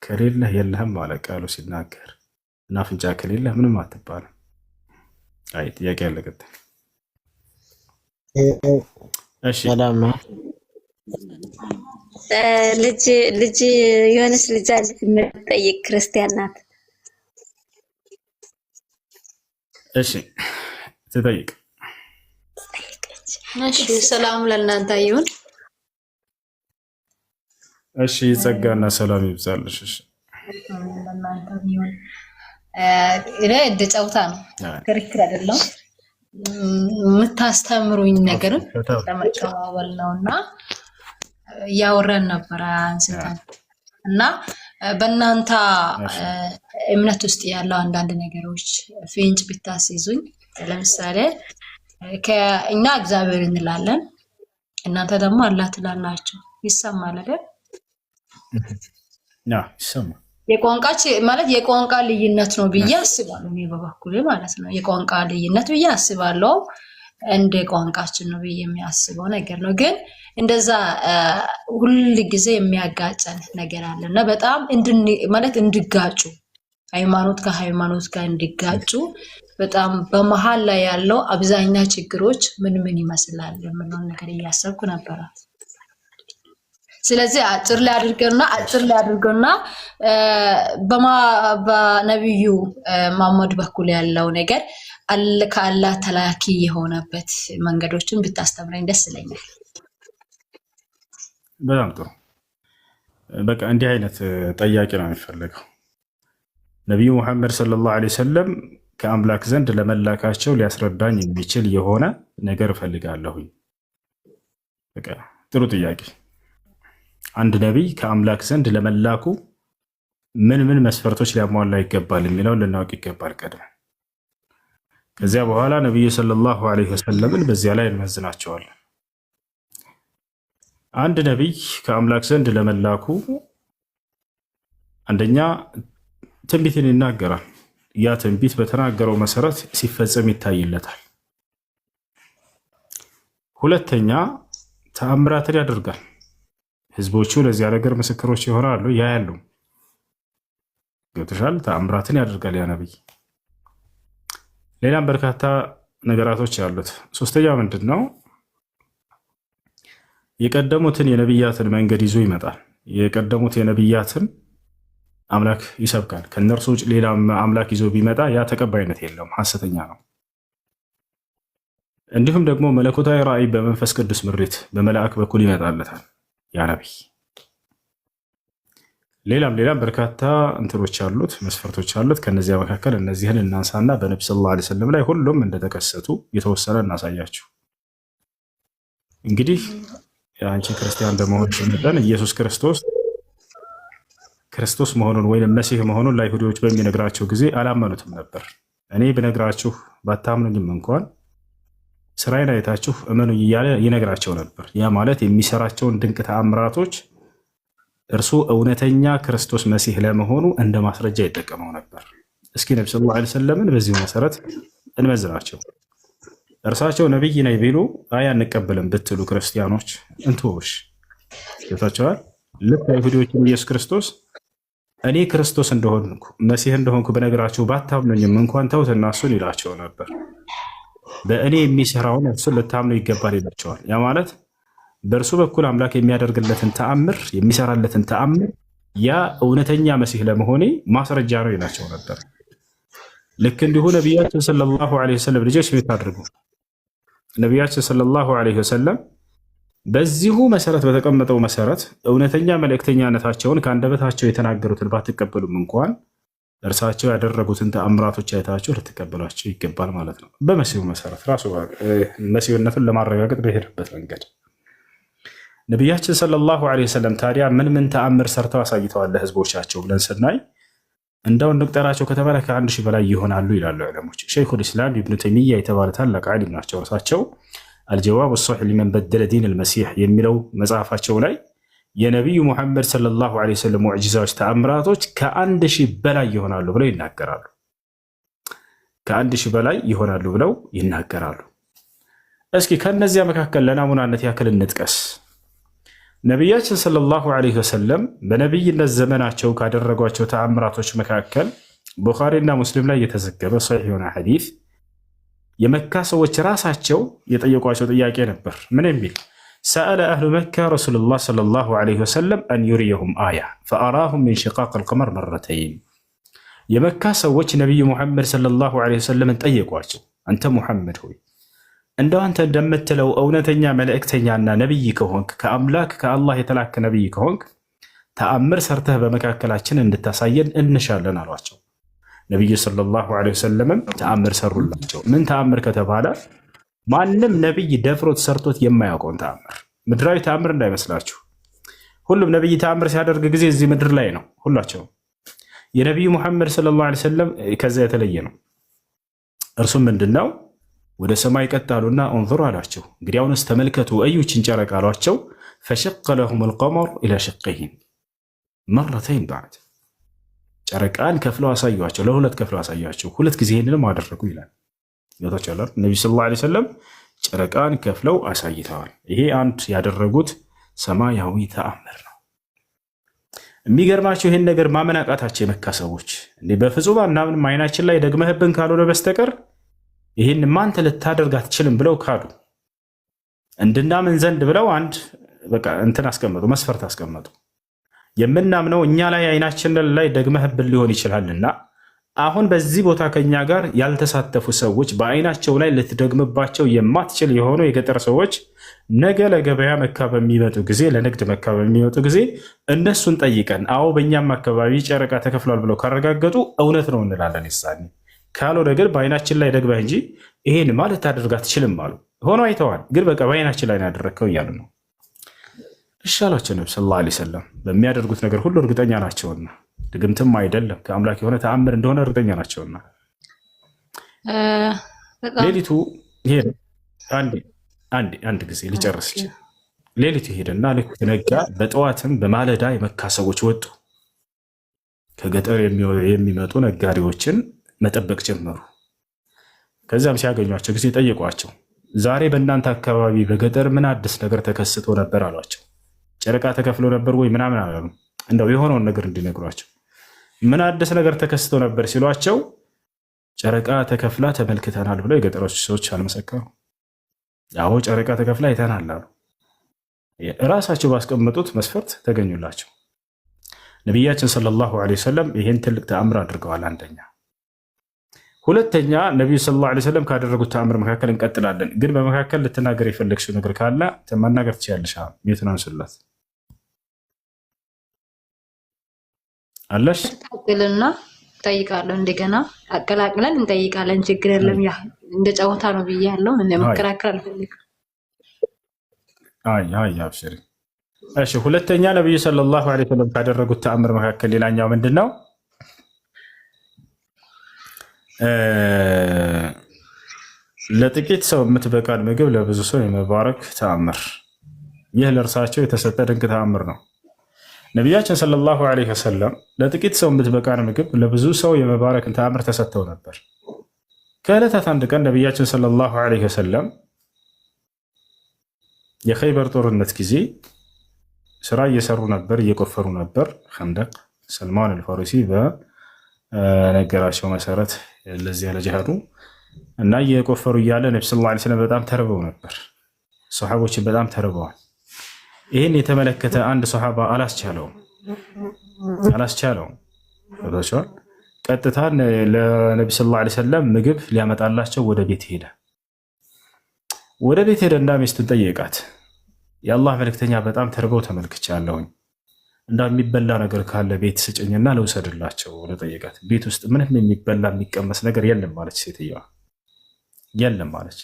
Speaker 1: ከሌለህ የለህም ማለት ቃሉ ሲናገር እና አፍንጫ ከሌለህ ምንም አትባልም። አይ ጥያቄ ያለ ቀጥታ። እሺ ሰላም ነው።
Speaker 12: ልጅ የሆነች ልጅ አለች የምትጠይቅ ክርስቲያን ናት።
Speaker 1: እሺ ትጠይቅ።
Speaker 13: እሺ ሰላም ለእናንተ ይሁን።
Speaker 1: እሺ ጸጋና ሰላም ይብዛልሽ። እሺ
Speaker 13: ለእናንተ ይሁን። እኔ እንደ ጨውታ ነው፣ ክርክር አይደለም። የምታስተምሩኝ ነገርም ለመቀባበል ነውና እያወራን ነበር አንስተን እና በእናንተ እምነት ውስጥ ያለው አንዳንድ ነገሮች ፍንጭ ብታስይዙኝ። ለምሳሌ ከእኛ እግዚአብሔር እንላለን፣ እናንተ ደግሞ አላህ ትላላችሁ። ይሰማል አይደል?
Speaker 1: ይሰማል።
Speaker 13: የቋንቋች ማለት የቋንቋ ልዩነት ነው ብዬ አስባለሁ። እኔ በበኩሌ ማለት ነው የቋንቋ ልዩነት ብዬ አስባለሁ። እንደ ቋንቋችን ነው ብዬ የሚያስበው ነገር ነው። ግን እንደዛ ሁል ጊዜ የሚያጋጨን ነገር አለና በጣም ማለት እንዲጋጩ ሃይማኖት ከሃይማኖት ጋር እንዲጋጩ በጣም በመሃል ላይ ያለው አብዛኛ ችግሮች ምን ይመስላል የምለው ነገር እያሰብኩ ነበር። ስለዚህ አጭር ላይ አድርገውና በነብዩ መሐመድ በኩል ያለው ነገር ከአላህ ተላኪ የሆነበት መንገዶችን ብታስተምረኝ ደስ ይለኛል።
Speaker 1: በጣም ጥሩ። በቃ እንዲህ አይነት ጠያቂ ነው የሚፈልገው። ነቢዩ ሙሐመድ ሰለላሁ ዐለይሂ ወሰለም ከአምላክ ዘንድ ለመላካቸው ሊያስረዳኝ የሚችል የሆነ ነገር እፈልጋለሁኝ። በቃ ጥሩ ጥያቄ። አንድ ነቢይ ከአምላክ ዘንድ ለመላኩ ምን መስፈርቶች ሊያሟላ ይገባል የሚለውን ልናውቅ ይገባል ቀድመን። ከዚያ በኋላ ነቢዩ ሰለላሁ ዐለይሂ ወሰለምን በዚያ ላይ እንመዝናቸዋለን። አንድ ነቢይ ከአምላክ ዘንድ ለመላኩ አንደኛ ትንቢትን ይናገራል። ያ ትንቢት በተናገረው መሰረት ሲፈጸም ይታይለታል። ሁለተኛ ተአምራትን ያደርጋል። ህዝቦቹ ለዚያ ነገር ምስክሮች ይሆናሉ፣ ያያሉ። ገብቶሻል? ተአምራትን ያደርጋል ያ ነቢይ። ሌላም በርካታ ነገራቶች ያሉት። ሶስተኛ ምንድን ነው? የቀደሙትን የነቢያትን መንገድ ይዞ ይመጣል። የቀደሙት የነቢያትን አምላክ ይሰብካል። ከነርሱ ውጭ ሌላ አምላክ ይዞ ቢመጣ ያ ተቀባይነት የለውም፣ ሐሰተኛ ነው። እንዲሁም ደግሞ መለኮታዊ ራእይ በመንፈስ ቅዱስ ምሪት በመላእክ በኩል ይመጣለታል ያ ነቢይ። ሌላም በርካታ እንትኖች አሉት፣ መስፈርቶች አሉት። ከነዚያ መካከል እነዚህን እናንሳና በነብዩ ሰለላሁ ዐለይሂ ወሰለም ላይ ሁሉም እንደተከሰቱ የተወሰነ እናሳያችሁ። እንግዲህ አንቺ ክርስቲያን እንደመሆንሽ መጠን ኢየሱስ ክርስቶስ መሆኑን ወይም መሲህ መሆኑን ለአይሁዶች በሚነግራቸው ጊዜ አላመኑትም ነበር። እኔ ብነግራችሁ ባታምኑኝም እንኳን ስራዬን አይታችሁ እመኑ እያለ ይነግራቸው ነበር። ያ ማለት የሚሰራቸውን ድንቅ ተአምራቶች እርሱ እውነተኛ ክርስቶስ መሲህ ለመሆኑ እንደ ማስረጃ ይጠቀመው ነበር። እስኪ ነብዩ ሰለላሁ ዐለይሂ ወሰለምን በዚህ መሰረት እንመዝናቸው። እርሳቸው ነብይ ነኝ ቢሉ አይ አንቀበልም ብትሉ ክርስቲያኖች እንትውሽ ይታቸዋል። ልክ አይሁዶችን ኢየሱስ ክርስቶስ እኔ ክርስቶስ እንደሆንኩ መሲህ እንደሆንኩ በነገራችሁ ባታምኑኝም እንኳን ተውትና እሱን ይላቸው ነበር። በእኔ የሚሰራውን እርሱን ልታምኑ ይገባል ይላቸዋል። ያ ማለት በእርሱ በኩል አምላክ የሚያደርግለትን ተአምር የሚሰራለትን ተአምር ያ እውነተኛ መሲህ ለመሆኔ ማስረጃ ነው ይላቸው ነበር። ልክ እንዲሁ ነቢያችን ሰለላሁ ዐለይሂ ወሰለም ልጆች ቤት አድርጉ። ነቢያችን ሰለላሁ ዐለይሂ ወሰለም በዚሁ መሰረት በተቀመጠው መሰረት እውነተኛ መልእክተኛነታቸውን ከአንደበታቸው የተናገሩትን ባትቀበሉም እንኳን እርሳቸው ያደረጉትን ተአምራቶች አይታችሁ ልትቀበሏቸው ይገባል ማለት ነው። በመሲሁ መሰረት ራሱ መሲሁነቱን ለማረጋገጥ በሄደበት መንገድ ነቢያችን ሰለላሁ ዐለይሂ ወሰለም ታዲያ ምን ምን ተአምር ሰርተው አሳይተዋል ለህዝቦቻቸው ብለን ስናይ እንደው እንቁጠራቸው ከተባለ ከ1000 በላይ ይሆናሉ ይላሉ ዑለሞች። ሸይኹል ኢስላም ኢብኑ ተይሚያ የተባለ ታላቅ ዓሊም ናቸው። እርሳቸው አልጀዋብ ሶሒሕ ሊመን በደለ ዲን አልመሲሕ የሚለው መጽሐፋቸው ላይ የነቢዩ ሙሐመድ ሰለላሁ ዐለይሂ ወሰለም ሙዕጂዛዎች ተአምራቶች ከ1000 በላይ ይሆናሉ ብለው ይናገራሉ። ከ1000 በላይ ይሆናሉ ብለው ይናገራሉ። እስኪ ከነዚያ መካከል ለናሙናነት ያክል እንጥቀስ። ነቢያችን ሰለላሁ ዐለይሂ ወሰለም በነቢይነት ዘመናቸው ካደረጓቸው ተአምራቶች መካከል ቡኻሪና ሙስሊም ላይ የተዘገበ ሰሒህ የሆነ ሐዲስ የመካ ሰዎች ራሳቸው የጠየቋቸው ጥያቄ ነበር። ምን የሚል ሰአለ አህሉ መካ ረሱሉላህ ሰለላሁ ዐለይሂ ወሰለም አን ዩሪየሁም አያ ፈአራሁም ሚን ሽቃቅ አልቀመር መረተይን። የመካ ሰዎች ነቢዩ ሙሐመድ ሰለላሁ ዐለይሂ ወሰለምን ጠየቋቸው፣ አንተ ሙሐመድ ሆይ እንደው አንተ እንደምትለው እውነተኛ መልእክተኛና ነቢይ ከሆንክ ከአምላክ ከአላህ የተላከ ነቢይ ከሆንክ ተአምር ሰርተህ በመካከላችን እንድታሳየን እንሻለን አሏቸው። ነቢዩ ሰለላሁ ዐለይሂ ወሰለምም ተአምር ሰሩላቸው። ምን ተአምር ከተባለ ማንም ነቢይ ደፍሮት ሰርቶት የማያውቀውን ተአምር፣ ምድራዊ ተአምር እንዳይመስላችሁ። ሁሉም ነቢይ ተአምር ሲያደርግ ጊዜ እዚህ ምድር ላይ ነው ሁላቸውም። የነቢዩ ሙሐመድ ሰለላሁ ዐለይሂ ወሰለም ከዛ የተለየ ነው። እርሱም ምንድን ነው? ወደ ሰማይ ቀጥ አሉና እንዙር አላቸው። እንግዲህ አሁንስ ተመልከቱ እዩችን ጨረቃ አሏቸው። ፈሸቀ ለሁም አልቀመር ኢላ ሸቀይን መረተይን ባዕድ ጨረቃን ከፍለው አሳዩቸው፣ ለሁለት ከፍለው አሳዩቸው። ሁለት ጊዜ ይህንንም አደረጉ ይላል። ይወታችኋል። ነቢዩ ሰለላሁ ዐለይሂ ወሰለም ጨረቃን ከፍለው አሳይተዋል። ይሄ አንድ ያደረጉት ሰማያዊ ተአምር ነው። የሚገርማቸው ይህን ነገር ማመን አቃታቸው የመካ ሰዎች። በፍጹም አናምንም አይናችን ላይ ደግመህብን ካልሆነ በስተቀር ይህን ማንተ ልታደርግ አትችልም ብለው ካዱ። እንድናምን ዘንድ ብለው አንድ በቃ እንትን አስቀመጡ፣ መስፈርት አስቀመጡ። የምናምነው እኛ ላይ አይናችን ላይ ደግመህብን ሊሆን ይችላልና አሁን በዚህ ቦታ ከኛ ጋር ያልተሳተፉ ሰዎች በአይናቸው ላይ ልትደግምባቸው የማትችል የሆኑ የገጠር ሰዎች ነገ ለገበያ መካ በሚመጡ ጊዜ፣ ለንግድ መካ በሚመጡ ጊዜ እነሱን ጠይቀን አዎ በእኛም አካባቢ ጨረቃ ተከፍሏል ብለው ካረጋገጡ እውነት ነው እንላለን። ይሳኒ ካልሆነ ግን በአይናችን ላይ ደግመህ እንጂ ይሄን ማለት ታደርግ አትችልም አሉ። ሆኖ አይተዋል፣ ግን በቃ በአይናችን ላይ ያደረግከው እያሉ ነው። እሻላቸው ነብዩ ሰለላሁ ዐለይሂ ወሰለም በሚያደርጉት ነገር ሁሉ እርግጠኛ ናቸውና ድግምትም አይደለም ከአምላክ የሆነ ተአምር እንደሆነ እርግጠኛ ናቸውና ሌሊቱ ሄደ። አንድ ጊዜ ሊጨርስ ይችላል። ሌሊቱ ሄደና ልክ ነጋ። በጠዋትም በማለዳ የመካ ሰዎች ወጡ። ከገጠር የሚመጡ ነጋዴዎችን መጠበቅ ጀመሩ። ከዚያም ሲያገኟቸው ጊዜ ጠየቋቸው፣ ዛሬ በእናንተ አካባቢ በገጠር ምን አዲስ ነገር ተከስቶ ነበር አሏቸው። ጨረቃ ተከፍሎ ነበር ወይ ምናምን አላሉ። እንደው የሆነውን ነገር እንዲነግሯቸው ምን አዲስ ነገር ተከስቶ ነበር ሲሏቸው ጨረቃ ተከፍላ ተመልክተናል ብለው የገጠሮች ሰዎች አልመሰከሩ። ያው ጨረቃ ተከፍላ አይተናል አሉ። እራሳቸው ባስቀመጡት መስፈርት ተገኙላቸው። ነቢያችን ሰለላሁ ዐለይሂ ወሰለም ይህን ትልቅ ተአምር አድርገዋል። አንደኛ። ሁለተኛ ነቢዩ ሰለላሁ ዐለይሂ ወሰለም ካደረጉት ተአምር መካከል እንቀጥላለን። ግን በመካከል ልትናገር የፈለግሽው ነገር ካለ መናገር ትችያለሽ። ሚዩትን አንሱላት አለሽ
Speaker 13: ቀጥልና ጠይቃለሁ። እንደገና አቀላቅለን እንጠይቃለን። ችግር የለም። ያ እንደ ጨዋታ ነው ብያለሁ። መከራከር አልፈልግም።
Speaker 1: አይ አብሽሪ። እሺ፣ ሁለተኛ ነቢዩ ሰለላሁ ዐለይሂ ወሰለም ካደረጉት ተአምር መካከል ሌላኛው ምንድን ነው? ለጥቂት ሰው የምትበቃን ምግብ ለብዙ ሰው የመባረክ ተአምር። ይህ ለእርሳቸው የተሰጠ ድንቅ ተአምር ነው። ነቢያችን ሰለላሁ ዐለይሂ ወሰለም ለጥቂት ሰው የምትበቃን ምግብ ለብዙ ሰው የመባረክን ተአምር ተሰጥተው ነበር። ከዕለታት አንድ ቀን ነቢያችን ሰለላሁ ዐለይሂ ወሰለም የኸይበር ጦርነት ጊዜ ስራ እየሰሩ ነበር፣ እየቆፈሩ ነበር። ኸንደቅ ሰልማን አልፋሪሲ በነገራቸው መሰረት ለዚያ ለጂሃዱ እና እየቆፈሩ እያለ ነቢ ሰለላሁ ዐለይሂ ወሰለም በጣም ተርበው ነበር። ሰሃቦችን በጣም ተርበዋል። ይህን የተመለከተ አንድ ሰሃባ አላስቻለውም። ቀጥታ ለነቢ ሰለላሁ ዐለይሂ ወሰለም ምግብ ሊያመጣላቸው ወደ ቤት ሄደ። እና ሚስቱን ጠየቃት። የአላህ መልእክተኛ በጣም ተርበው ተመልክቻለሁኝ፣ የሚበላ ነገር ካለ ቤት ስጭኝና ልውሰድላቸው ብሎ ጠየቃት። ቤት ውስጥ ምንም የሚበላ የሚቀመስ ነገር የለም ማለች ሴትዮዋ። የለም ማለች።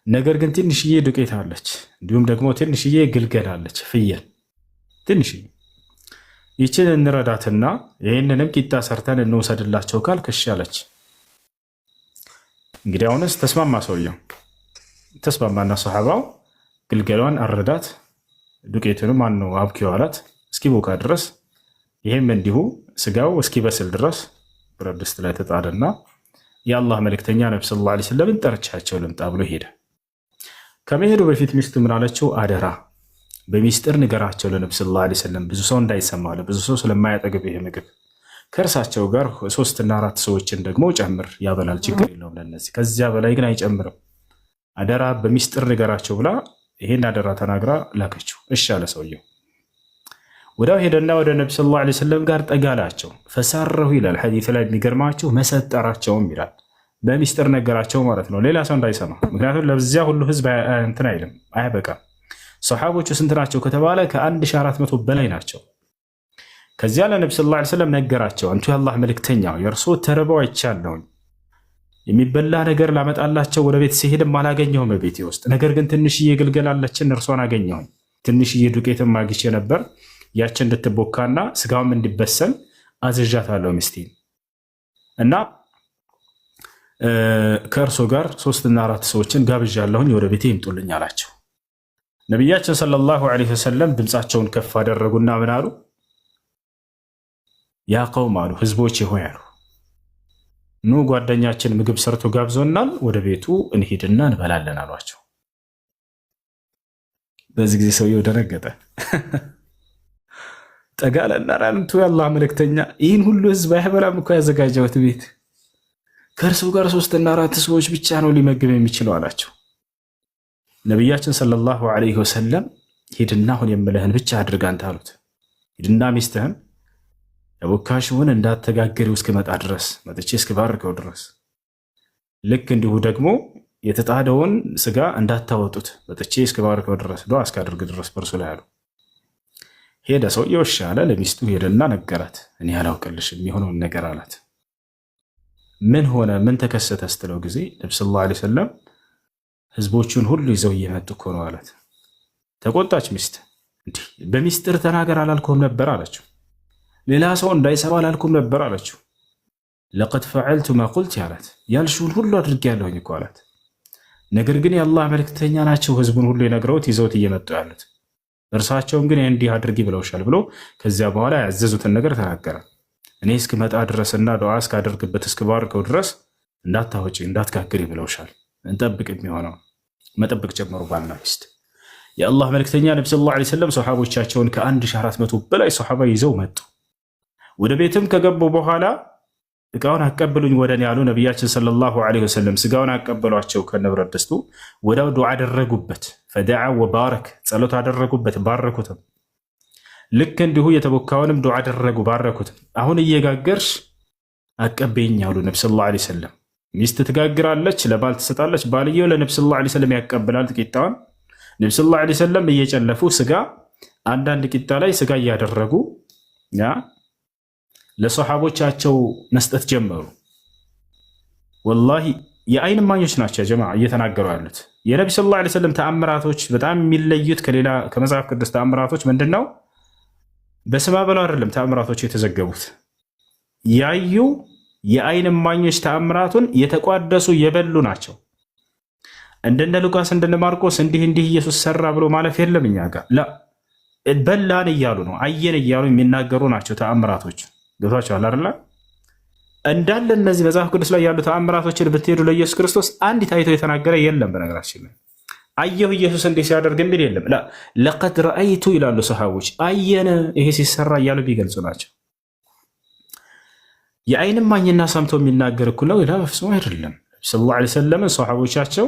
Speaker 1: ነገር ግን ትንሽዬ ዱቄት አለች፣ እንዲሁም ደግሞ ትንሽዬ ግልገል አለች፣ ፍየል ትንሽዬ። ይችን እንረዳትና ይህንንም ቂጣ ሰርተን እንውሰድላቸው ካልክ እሺ አለች። እንግዲህ አሁንስ ተስማማ ሰውየው። ተስማማና ሰሃባው ግልገሏን አረዳት፣ ዱቄቱንም አብኪው አላት እስኪቦካ ድረስ። ይህም እንዲሁ ስጋው እስኪበስል ድረስ ብረት ድስት ላይ ተጣደና የአላህ መልእክተኛ ነቢ ሰለላሁ ዐለይሂ ወሰለም ጠርቻቸው ልምጣ ብሎ ሄደ። ከመሄዱ በፊት ሚስቱ ምን አለችው? አደራ በሚስጥር ንገራቸው ለነቢ ሰለላሁ ዐለይሂ ወሰለም፣ ብዙ ሰው እንዳይሰማ፣ ብዙ ሰው ስለማያጠግብ ይሄ ምግብ ከእርሳቸው ጋር 3 እና 4 ሰዎችን ደግሞ ጨምር፣ ያበላል፣ ችግር የለውም ለነዚህ፣ ከዚያ በላይ ግን አይጨምርም፣ አደራ በሚስጥር ንገራቸው ብላ ይሄን አደራ ተናግራ ላከችው። እሺ አለ ሰውየው። ወዲያው ሄደና ወደ ነቢ ሰለላሁ ዐለይሂ ወሰለም ጋር ጠጋላቸው። ፈሳረሁ ይላል ሐዲስ ላይ። የሚገርማችሁ መሰጠራቸውም ይላል፣ በሚስጥር ነገራቸው ማለት ነው፣ ሌላ ሰው እንዳይሰማ። ምክንያቱም ለዚያ ሁሉ ህዝብ እንትን አይልም፣ አያበቃም። ሰሓቦቹ ስንት ናቸው ከተባለ ከ1400 በላይ ናቸው። ከዚያ ለነቢ ሰለላሁ ዐለይሂ ወሰለም ነገራቸው። አንቱ የአላህ መልእክተኛ የእርሶ ተርበው አይቻለሁኝ፣ የሚበላ ነገር ላመጣላቸው ወደ ቤት ሲሄድም አላገኘሁም በቤቴ ውስጥ፣ ነገር ግን ትንሽዬ ግልገል አለችን እርሷን አገኘሁኝ፣ ትንሽዬ ዱቄትም አግቼ ነበር፣ ያችን እንድትቦካና ስጋውም እንዲበሰል አዝዣታለሁ ሚስቴን እና ከእርሶ ጋር 3 እና 4 ሰዎችን ጋብዣለሁኝ ወደ ቤቴ ይምጡልኝ አላቸው። ነቢያችን ሰለላሁ ዐለይሂ ወሰለም ድምፃቸውን ከፍ አደረጉና ምን አሉ? ያ ቀውም አሉ፣ ህዝቦች ሆይ አሉ፣ ኑ ጓደኛችን ምግብ ሰርቶ ጋብዞናል፣ ወደ ቤቱ እንሂድና እንበላለን አሏቸው። በዚህ ጊዜ ሰውየው ደነገጠ። ጠጋለና ራንቱ የአላህ መልእክተኛ ይህን ሁሉ ህዝብ አይበላም እኮ ያዘጋጀሁት ቤት፣ ከእርሱ ጋር 3 እና 4 ሰዎች ብቻ ነው ሊመግብ የሚችለው አላቸው። ነቢያችን ሰለላሁ ዐለይሂ ወሰለም ሂድና አሁን የምልህን ብቻ አድርግ አንተ አሉት። ሂድና ሚስትህን የቦካሽውን እንዳትጋግሪው እስክመጣ ድረስ መጥቼ እስክባርከው ድረስ፣ ልክ እንዲሁ ደግሞ የተጣደውን ስጋ እንዳታወጡት መጥቼ እስክባርከው ድረስ፣ ዱዓ እስካደርግ ድረስ በእርሱ ላይ አሉ። ሄደ ሰውየው እሺ አለ። ለሚስቱ ሄደና ነገራት። እኔ አላውቅልሽም የሚሆነውን ነገር አላት። ምን ሆነ ምን ተከሰተ ስትለው ጊዜ ነቢ ሰለላሁ ዐለይሂ ወሰለም ህዝቦቹን ሁሉ ይዘው እየመጡ እኮ ነው አላት። ተቆጣች ሚስት። እንዲህ በሚስጥር ተናገር አላልኩም ነበር አለችው። ሌላ ሰው እንዳይሰማ አላልኩም ነበር አለችው። ለቀድ ፈዐልቱ ማ ቁልት አላት። ያልሽውን ሁሉ አድርጌያለሁኝ እኮ አላት። ነገር ግን የአላህ መልእክተኛ ናቸው ህዝቡን ሁሉ የነግረውት ይዘውት እየመጡ ያሉት፣ እርሳቸውም ግን እንዲህ አድርጊ ብለውሻል ብሎ ከዚያ በኋላ ያዘዙትን ነገር ተናገረ። እኔ እስክመጣ ድረስና ዱዓ እስካደርግበት እስክባርከው ድረስ እንዳታወጪ እንዳትጋግሪ ብለውሻል፣ እንጠብቅ የሚሆነው መጠበቅ ጀመሩ ባልና ሚስት። የአላህ መልእክተኛ ነቢ ሰለላሁ ዐለይሂ ወሰለም ሰሓቦቻቸውን ከ1400 በላይ ሰሓባ ይዘው መጡ። ወደ ቤትም ከገቡ በኋላ እቃውን አቀብሉኝ ወደ እኔ ያሉ ነቢያችን ሰለላሁ ዐለይሂ ወሰለም ስጋውን አቀበሏቸው ከነብረት ድስቱ። ወዲያው ዱዓ አደረጉበት። ፈደዓ ወባረክ ጸሎት አደረጉበት፣ ባረኩትም። ልክ እንዲሁ የተቦካውንም ዱዓ አደረጉ፣ ባረኩትም። አሁን እየጋገርሽ አቀበኝ ያሉ ነቢ ሰለላሁ ዐለይሂ ወሰለም። ሚስት ትጋግራለች፣ ለባል ትሰጣለች። ባልየው ለነቢ ሰለላሁ ዐለይሂ ወሰለም ያቀብላል ቂጣውን። ነቢ ሰለላሁ ዐለይሂ ወሰለም እየጨለፉ ስጋ አንዳንድ ቂጣ ላይ ስጋ እያደረጉ ለሰሓቦቻቸው መስጠት ጀመሩ። ወላሂ የአይን እማኞች ናቸው ጀማዓ እየተናገሩ ያሉት። የነቢ ሰለላሁ ዐለይሂ ወሰለም ተአምራቶች በጣም የሚለዩት ከሌላ ከመጽሐፍ ቅዱስ ተአምራቶች ምንድን ነው? በስማ በለው አይደለም ተአምራቶች የተዘገቡት። ያዩ የአይን እማኞች ተአምራቱን የተቋደሱ የበሉ ናቸው። እንደነ ሉቃስ እንደነ ማርቆስ እንዲህ እንዲህ ኢየሱስ ሰራ ብሎ ማለፍ የለም እኛ ጋር በላን እያሉ ነው፣ አየን እያሉ የሚናገሩ ናቸው ተአምራቶች። ገብቷቸዋል አይደል? እንዳለ እነዚህ መጽሐፍ ቅዱስ ላይ ያሉ ተአምራቶችን ብትሄዱ ለኢየሱስ ክርስቶስ አንድ ታይቶ የተናገረ የለም። በነገራችን ላይ አየሁ ኢየሱስ እንዲህ ሲያደርግ የሚል የለም። ለቀድ ረአይቱ ይላሉ ሰሃቦች፣ አየነ ይሄ ሲሰራ እያሉ ቢገልጹ ናቸው። የአይን እማኝና ሰምቶ የሚናገር እኩል ነው ይላል። በፍጹም አይደለም። ሰለላሁ ዐለይሂ ወሰለም ሰሃቦቻቸው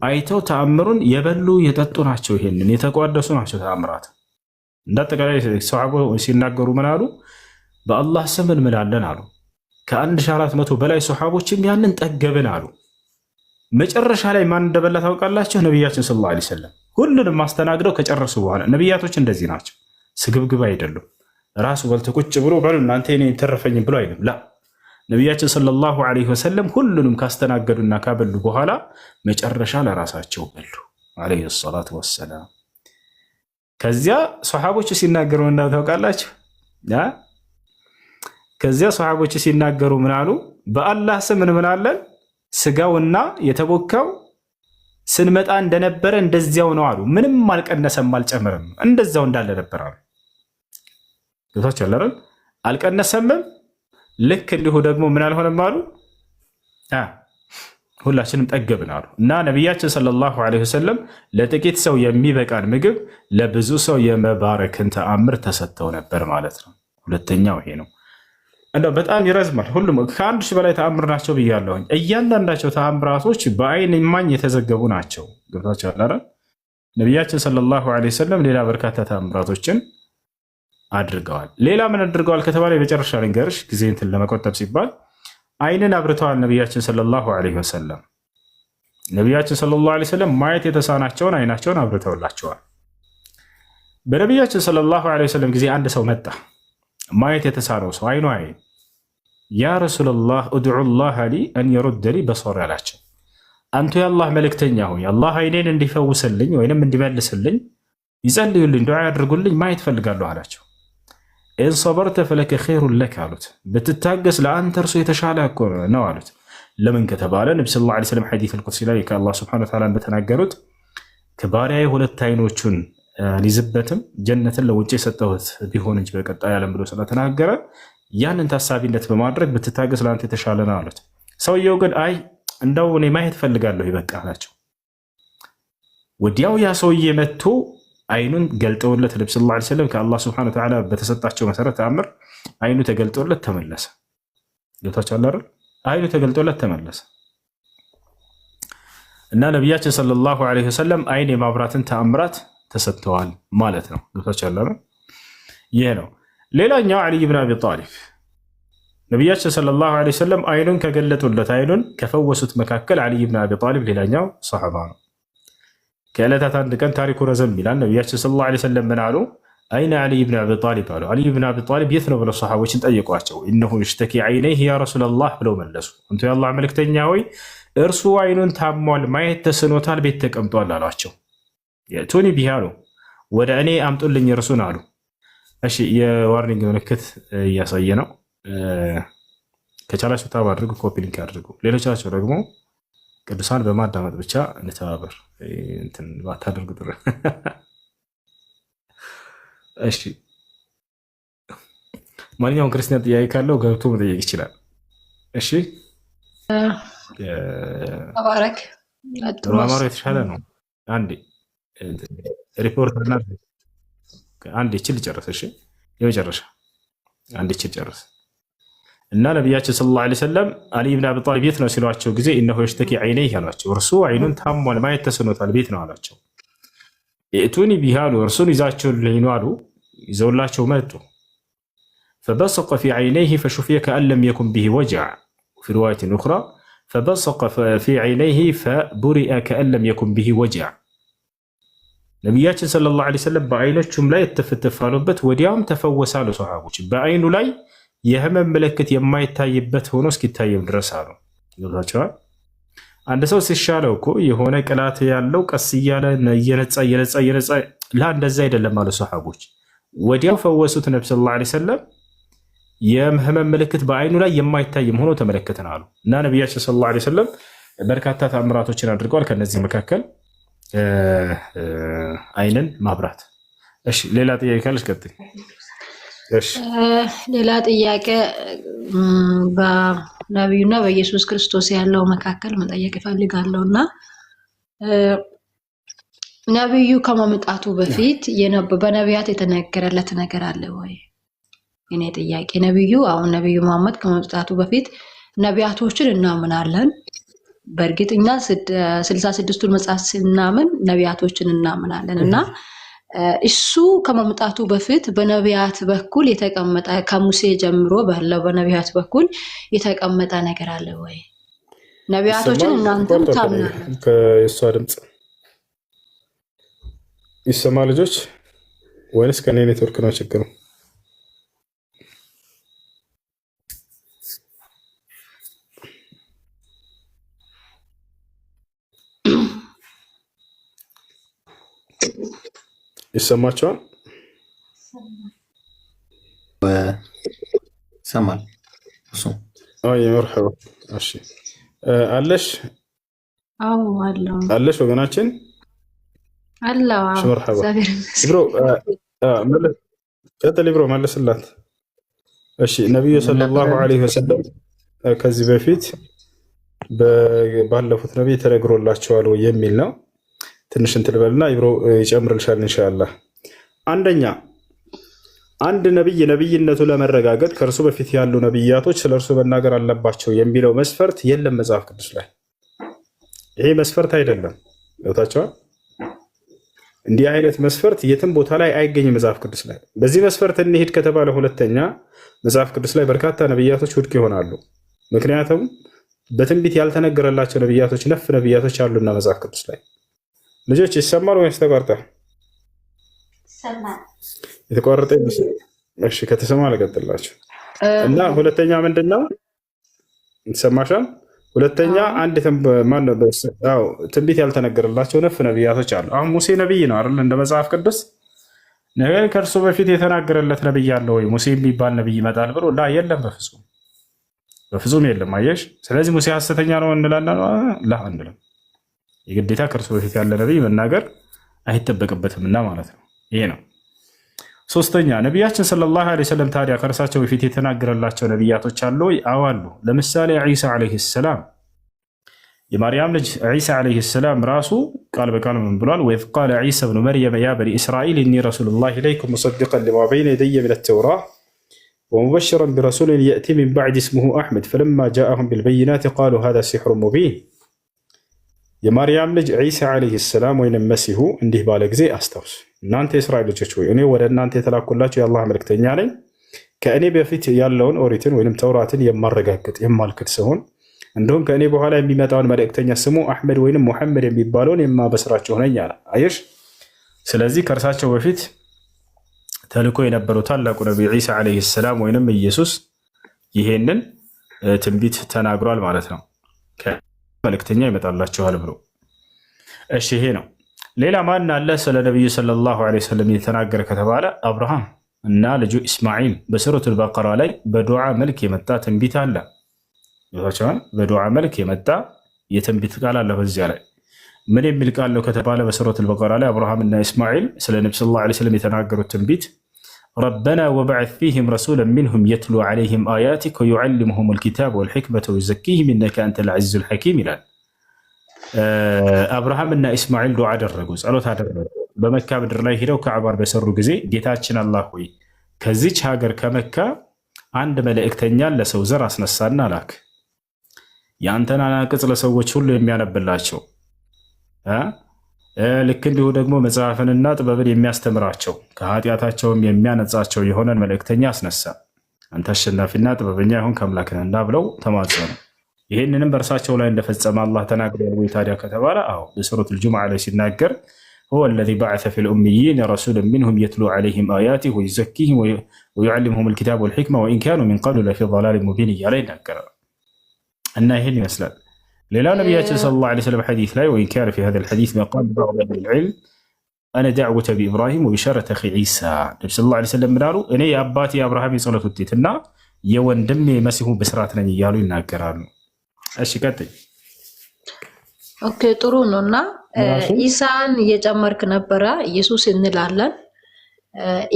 Speaker 1: አይተው ተአምሩን የበሉ የጠጡ ናቸው። ይሄንን የተቋደሱ ናቸው ተአምራት። እንዳጠቃላይ ሰሃቦች ሲናገሩ ምን አሉ? በአላህ ስም እንምላለን አሉ። ከ1400 በላይ ሰሃቦችም ያንን ጠገብን አሉ። መጨረሻ ላይ ማን እንደበላ ታውቃላችሁ? ነቢያችን ሰለላሁ ዐለይሂ ወሰለም ሁሉንም ማስተናግደው ከጨረሱ በኋላ። ነቢያቶች እንደዚህ ናቸው፣ ስግብግብ አይደሉም። ራሱ በልቶ ቁጭ ብሎ በሉ እናንተ እኔ ተረፈኝ ብሎ አይልም። ላ ነቢያችን ሰለላሁ ዐለይሂ ወሰለም ሁሉንም ካስተናገዱና ካበሉ በኋላ መጨረሻ ለራሳቸው በሉ ዐለይሂ ሰላቱ ወሰላም። ከዚያ ሰሃቦች ሲናገሩ እና ታውቃላችሁ? ከዚያ ሰሃቦች ሲናገሩ ምን አሉ? በአላህ ስም እንምላለን ስጋውና የተቦካው ስንመጣ እንደነበረ እንደዚያው ነው አሉ። ምንም አልቀነሰም አልጨመረም፣ እንደዚያው እንዳለ ነበር አሉ። ገብታችሁ አይደል? አልቀነሰምም። ልክ እንዲሁ ደግሞ ምን አልሆነም አሉ። ሁላችንም ጠገብን አሉ። እና ነቢያችን ሰለላሁ ዐለይሂ ወሰለም ለጥቂት ሰው የሚበቃን ምግብ ለብዙ ሰው የመባረክን ተአምር ተሰጥተው ነበር ማለት ነው። ሁለተኛው ይሄ ነው። እንደው በጣም ይረዝማል። ሁሉም ከ1000 በላይ ተአምር ናቸው ብያለሁኝ። እያንዳንዳቸው ተአምራቶች በአይን እማኝ የተዘገቡ ናቸው። ገብታችሁ አይደል? ነቢያችን ሰለላሁ ዐለይሂ ወሰለም ሌላ በርካታ ተአምራቶችን አድርገዋል። ሌላ ምን አድርገዋል ከተባለ የመጨረሻ ልንገርሽ፣ ጊዜ እንትን ለመቆጠብ ሲባል አይንን አብርተዋል ነቢያችን ሰለላሁ ዐለይሂ ወሰለም። ነቢያችን ሰለላሁ ዐለይሂ ወሰለም ማየት የተሳናቸውን አይናቸውን አብርተውላቸዋል። በነቢያችን ሰለላሁ ዐለይሂ ወሰለም ጊዜ አንድ ሰው መጣ፣ ማየት የተሳነው ሰው አይኑ አይን ያ ረሱላላህ ኡድዑላህ ሊ አን የሩደሊ በሶር ያላቸው፣ አንቱ የአላህ መልእክተኛ ሆይ አላህ አይኔን እንዲፈውስልኝ ወይንም እንዲመልስልኝ ይጸልዩልኝ፣ ዱዓ ያድርጉልኝ፣ ማየት ፈልጋለሁ አላቸው። ኢን ሰበርተ ፈለከ ኸይሩን ለክ አሉት። ብትታገስ ለአንተ እርሱ የተሻለ እኮ ነው አሉት። ለምን ከተባለ ነቢ ሰለላሁ ዐለይሂ ወሰለም ሐዲስ አልቁድሲ ላይ ከአላህ ሱብሓነሁ ወተዓላ እንደተናገሩት ከባሪያዬ ሁለት አይኖቹን ሊዝበትም ጀነትን ለውጭ የሰጠሁት ቢሆን እንጂ በቀጣይ ዓለም ብሎ ስለተናገረ ያንን ታሳቢነት በማድረግ ብትታገስ ለአንተ የተሻለ ነው አሉት። ሰውየው ግን አይ እንደው እኔ ማየት ፈልጋለሁ ይበቃ አላቸው። ወዲያው ያ ሰውዬ መጥቶ አይኑን ገልጠውለት ነቢ ሰለላሁ ዐለይሂ ወሰለም ከአላህ ሱብሓነሁ ወተዓላ በተሰጣቸው መሰረት ተአምር አይኑ ተገልጦለት ተመለሰ። ገብታችኋል አይደል? አይኑ ተገልጦለት ተመለሰ እና ነቢያችን ሰለላሁ ዐለይሂ ወሰለም አይን የማብራትን ተአምራት ተሰጥተዋል ማለት ነው። ገብታችኋል አይደል? ይሄ ነው። ሌላኛው አልይ ብን አቢ ጣሊብ ነቢያችን ሰለላሁ ዐለይሂ ወሰለም አይኑን ከገለጡለት አይኑን ከፈወሱት መካከል አልይ ብን አቢ ጣሊብ ሌላኛው ሰሐባ ነው። ከዕለታት አንድ ቀን ታሪኩ ረዘም ይላል። ነቢያችን ሰለላሁ ዐለይሂ ወሰለም ምን አሉ? አይነ አልይ ብን አቢ ጣሊብ አሉ። አልይ ብን አቢ ጣሊብ የት ነው ብለው ሰሃቦችን ጠየቋቸው። ኢነሁ ይሽተኪ ዐይነይህ ያ ረሱለላህ ብለው መለሱ። አንቱ የአላህ መልእክተኛ ሆይ እርሱ አይኑን ታሟል፣ ማየት ተስኖታል፣ ቤት ተቀምጧል አሏቸው። የእቱኒ ቢሂ አሉ፣ ወደ እኔ አምጡልኝ እርሱን አሉ። እሺ የዋርኒንግ ምልክት እያሳየ ነው። ከቻላችሁ ታብ አድርጉ፣ ኮፒ ሊንክ አድርጉ። ሌሎቻቸው ደግሞ ቅዱሳን በማዳመጥ ብቻ እንተባበር። እንትን ባታደርጉ ጥሩ። እሺ ማንኛውም ክርስቲያን ጥያቄ ካለው ገብቶ መጠየቅ ይችላል። እሺ
Speaker 13: ተባረክ።
Speaker 1: ማማሩ የተሻለ ነው። አንዴ ሪፖርት እና አንዴ ይችል ጨርስ። እሺ የመጨረሻ አንዴ ይችል ጨርስ እና ነቢያችን ሰለላሁ ዐለይሂ ወሰለም አልይ ብን አቢ ጣሊብ የት ነው ሲሏቸው ጊዜ እነሆ የሽተኪ ዐይነይህ አሏቸው። እርሱ አይኑን ታሟል፣ ማየት ተስኖታል፣ ቤት ነው አሏቸው። የእቱኒ ቢሂ አሉ፣ እርሱን ይዛችሁልኝ ነው አሉ። ይዘውላቸው መጡ። ፈበሰቀ ፊ ዐይነይህ ፈሹፊየ ከአን ለም የኩን ቢሂ ወጅዕ ፊ ሪዋየትን ኡኽራ ፈበሰቀ ፊ ዐይነይህ ፈቡሪአ ከአን ለም የኩን ቢሂ ወጅዕ። ነቢያችን ሰለላሁ ዐለይሂ ወሰለም በአይኖቹም ላይ የተፍትፍ አሉበት፣ ወዲያውም ተፈወሳሉ። ሰሃቦች በአይኑ ላይ የህመም ምልክት የማይታይበት ሆኖ እስኪታየም ድረስ አሉ። ይወታቸዋል። አንድ ሰው ሲሻለው እኮ የሆነ ቅላት ያለው ቀስ እያለ እየነጻ ላ እንደዛ አይደለም አሉ ሰሃቦች። ወዲያው ፈወሱት ነቢ ሰለላሁ ዐለይሂ ወሰለም። የህመም ምልክት በአይኑ ላይ የማይታይም ሆኖ ተመለከትን አሉ እና ነቢያችን ሰለላሁ ዐለይሂ ወሰለም በርካታ ተአምራቶችን አድርገዋል። ከነዚህ መካከል አይንን ማብራት። እሺ ሌላ ጥያቄ ካለሽ ቀጥይ።
Speaker 13: ሌላ ጥያቄ በነቢዩና በኢየሱስ ክርስቶስ ያለው መካከል መጠየቅ እፈልጋለሁ እና ነብዩ ከመምጣቱ በፊት በነቢያት የተነገረለት ነገር አለ ወይ? እኔ ጥያቄ ነብዩ አሁን ነብዩ መሐመድ ከመምጣቱ በፊት ነቢያቶችን እናምናለን። በእርግጥኛ 66ቱን መጽሐፍ ስናምን ነቢያቶችን እናምናለን እና እሱ ከመምጣቱ በፊት በነቢያት በኩል የተቀመጠ ከሙሴ ጀምሮ ባለው በነቢያት በኩል የተቀመጠ ነገር አለ ወይ? ነቢያቶችን እናንተም ታምናላችሁ?
Speaker 1: ከእሷ ድምጽ ይሰማ ልጆች ወይንስ ከኔ ኔትወርክ ነው ችግሩ? ይሰማችኋል?
Speaker 15: ሰማል እሱ
Speaker 1: አይ መርሐባ። እሺ አለሽ?
Speaker 13: አዎ አለው
Speaker 1: አለሽ ወገናችን
Speaker 13: አላህ
Speaker 1: መርሐባ። ብሮ ቀጥል ብሮ መልስላት። እሺ ነብዩ ሰለላሁ ዐለይሂ ወሰለም ከዚህ በፊት ባለፉት ነብይ ተነግሮላቸዋል የሚል ነው። ትንሽ እንትን በልና ይብሮ ይጨምርልሻል ኢንሻአላህ። አንደኛ አንድ ነብይ ነብይነቱ ለመረጋገጥ ከእርሱ በፊት ያሉ ነብያቶች ስለርሱ መናገር አለባቸው የሚለው መስፈርት የለም መጽሐፍ ቅዱስ ላይ። ይሄ መስፈርት አይደለም። ገብታችኋል? እንዲህ አይነት መስፈርት የትም ቦታ ላይ አይገኝም መጽሐፍ ቅዱስ ላይ። በዚህ መስፈርት እንሂድ ከተባለ ሁለተኛ መጽሐፍ ቅዱስ ላይ በርካታ ነብያቶች ውድቅ ይሆናሉ። ምክንያቱም በትንቢት ያልተነገረላቸው ነብያቶች ነፍ ነብያቶች አሉና መጽሐፍ ቅዱስ ላይ። ልጆች ይሰማል ወይስ ተቋርጧል? የተቋረጠ ይመስላል። እሺ ከተሰማ አልቀጥላችሁ እና ሁለተኛ ምንድነው ይሰማሻል? ሁለተኛ አንድ ትንቢት ያልተነገረላቸው ነፍ ነብያቶች አሉ። አሁን ሙሴ ነብይ ነው አይደል እንደ መጽሐፍ ቅዱስ። ነገር ከእርሱ በፊት የተናገረለት ነብይ አለ ወይ? ሙሴ የሚባል ነብይ ይመጣል ብሎ ላ የለም፣ በፍጹም የለም። አየሽ። ስለዚህ ሙሴ ሐሰተኛ ነው እንላለን? ላ አንልም። የግዴታ ከእርሱ በፊት ያለ ነብይ መናገር አይጠበቅበትምና ማለት ነው። ይሄ ነው። ሶስተኛ ነቢያችን ሰለላሁ ዐለይሂ ወሰለም ታዲያ ከእርሳቸው በፊት የተናገረላቸው ነቢያቶች አሉ ወይ? አዎ አሉ። ለምሳሌ ዒሳ ዐለይሂ ሰላም የማርያም ልጅ ዒሳ ዐለይሂ ሰላም ራሱ ቃል በቃል ምን ብሏል? ወኢዝ ቃለ ዒሳ ብኑ መርየም ያ በኒ እስራኤል ኢኒ ረሱሉላሂ ኢለይኩም ሙሰዲቀን ሊማ በይነ የደየ ሚነ ተውራህ ወሙበሽረን ቢረሱሊን የእቲ ሚን በዕዲ እስሙሁ አሕመድ ፈለማ ጃአሁም ቢልበይናት ቃሉ ሃዛ ሲሕሩን ሙቢን። የማርያም ልጅ ዒሳ ዐለይሂ ሰላም ወይንም መሲሁ እንዲህ ባለ ጊዜ አስታውስ፣ እናንተ የእስራኤል ልጆች ሆይ እኔ ወደ እናንተ የተላኩላችሁ የአላህ መልክተኛ ነኝ። ከእኔ በፊት ያለውን ኦሪትን ወይንም ተውራትን የማረጋግጥ የማልክድ ሲሆን እንዲሁም ከእኔ በኋላ የሚመጣውን መልእክተኛ ስሙ አሕመድ ወይንም ሙሐመድ የሚባለውን የማበስራችሁ ነኝ አለ። አየሽ። ስለዚህ ከእርሳቸው በፊት ተልኮ የነበረው ታላቁ ነቢይ ዒሳ ዐለይሂ ሰላም ወይንም ኢየሱስ ይሄንን ትንቢት ተናግሯል ማለት ነው። መልእክተኛ ይመጣላችኋል ብሎ። እሺ ይሄ ነው። ሌላ ማን አለ ስለ ነብዩ ሰለላሁ ዐለይሂ ወሰለም የተናገረ ከተባለ አብርሃም እና ልጁ ኢስማኤል በሱረቱል በቀራ ላይ በዱዓ መልክ የመጣ ትንቢት አለ። በዱዓ መልክ የመጣ የትንቢት ቃል አለ። በዚያ ላይ ምን የሚል ቃል ነው ከተባለ በሱረቱል በቀራ ላይ አብርሃም እና ኢስማኤል ስለ ነብዩ ሰለላሁ ዐለይሂ ወሰለም የተናገሩት ትንቢት ረበና ወበዐት ፊህም ረሱለን ሚንሁም የትሉ ዐለይሂም አያቲከ ወዩዐልሙሁሙል ኪታበ ወልሒክመተ ወዩዘኪሂም ኢነከ አንተል ዐዚዙል ሐኪም ይላል። አብርሃም እና ኢስማኤል ዱዓ አደረጉ፣ ጸሎት አደረጉ። በመካ ምድር ላይ ሄደው ከዕባን በሰሩ ጊዜ ጌታችን አላህ ሆይ ከዚች ሀገር ከመካ አንድ መልእክተኛን ለሰው ዘር አስነሳና ላክ፣ የአንተን አናቅጽ ለሰዎች ሁሉ የሚያነብላቸው ልክ እንዲሁ ደግሞ መጽሐፍንና ጥበብን የሚያስተምራቸው ከኃጢአታቸውም የሚያነጻቸው የሆነን መልእክተኛ አስነሳ፣ አንተ አሸናፊና ጥበበኛ ይሁን ከአምላክ ነህና ብለው ተማጸኑ። ይህንንም በእርሳቸው ላይ እንደፈጸመ አላህ ተናግሯል ወይ ታዲያ ከተባለ አዎ፣ በሱረቱል ጁሙዓ ላይ ሲናገር ሁወ አለዚ በዐሰ ፊል ኡሚይን ረሱለን ሚንሁም የትሉ ዐለይሂም አያቲሂ ወዩዘኪሂም ወዩዐልሙሁሙል ኪታበ ወልሒክመ ወኢን ካኑ ሚን ቀብሉ ለፊ ضላሊን ሙቢን እያለ ይናገራል። እና ይህን ይመስላል። ሌላው ነቢያችን ሰለላሁ ዐለይሂ ወሰለም ሐዲስ ላይ ወኢን ካነ ፊ ሀዛል ሐዲስ መቃል በዕድ አህሊል ዒልም አነ ደዕወተ ቢኢብራሂም ወቢሸረተ አኺ ዒሳ። ነቢ ሰለላሁ ዐለይሂ ወሰለም ምናሉ? እኔ የአባቴ የአብርሃም የጸሎት ውጤትና የወንድሜ የመሲሁ ብስራት ነኝ እያሉ ይናገራሉ። እሺ ቀጥይ።
Speaker 13: ኦኬ ጥሩ ነው። እና ኢሳን እየጨመርክ ነበረ። ኢየሱስ እንላለን።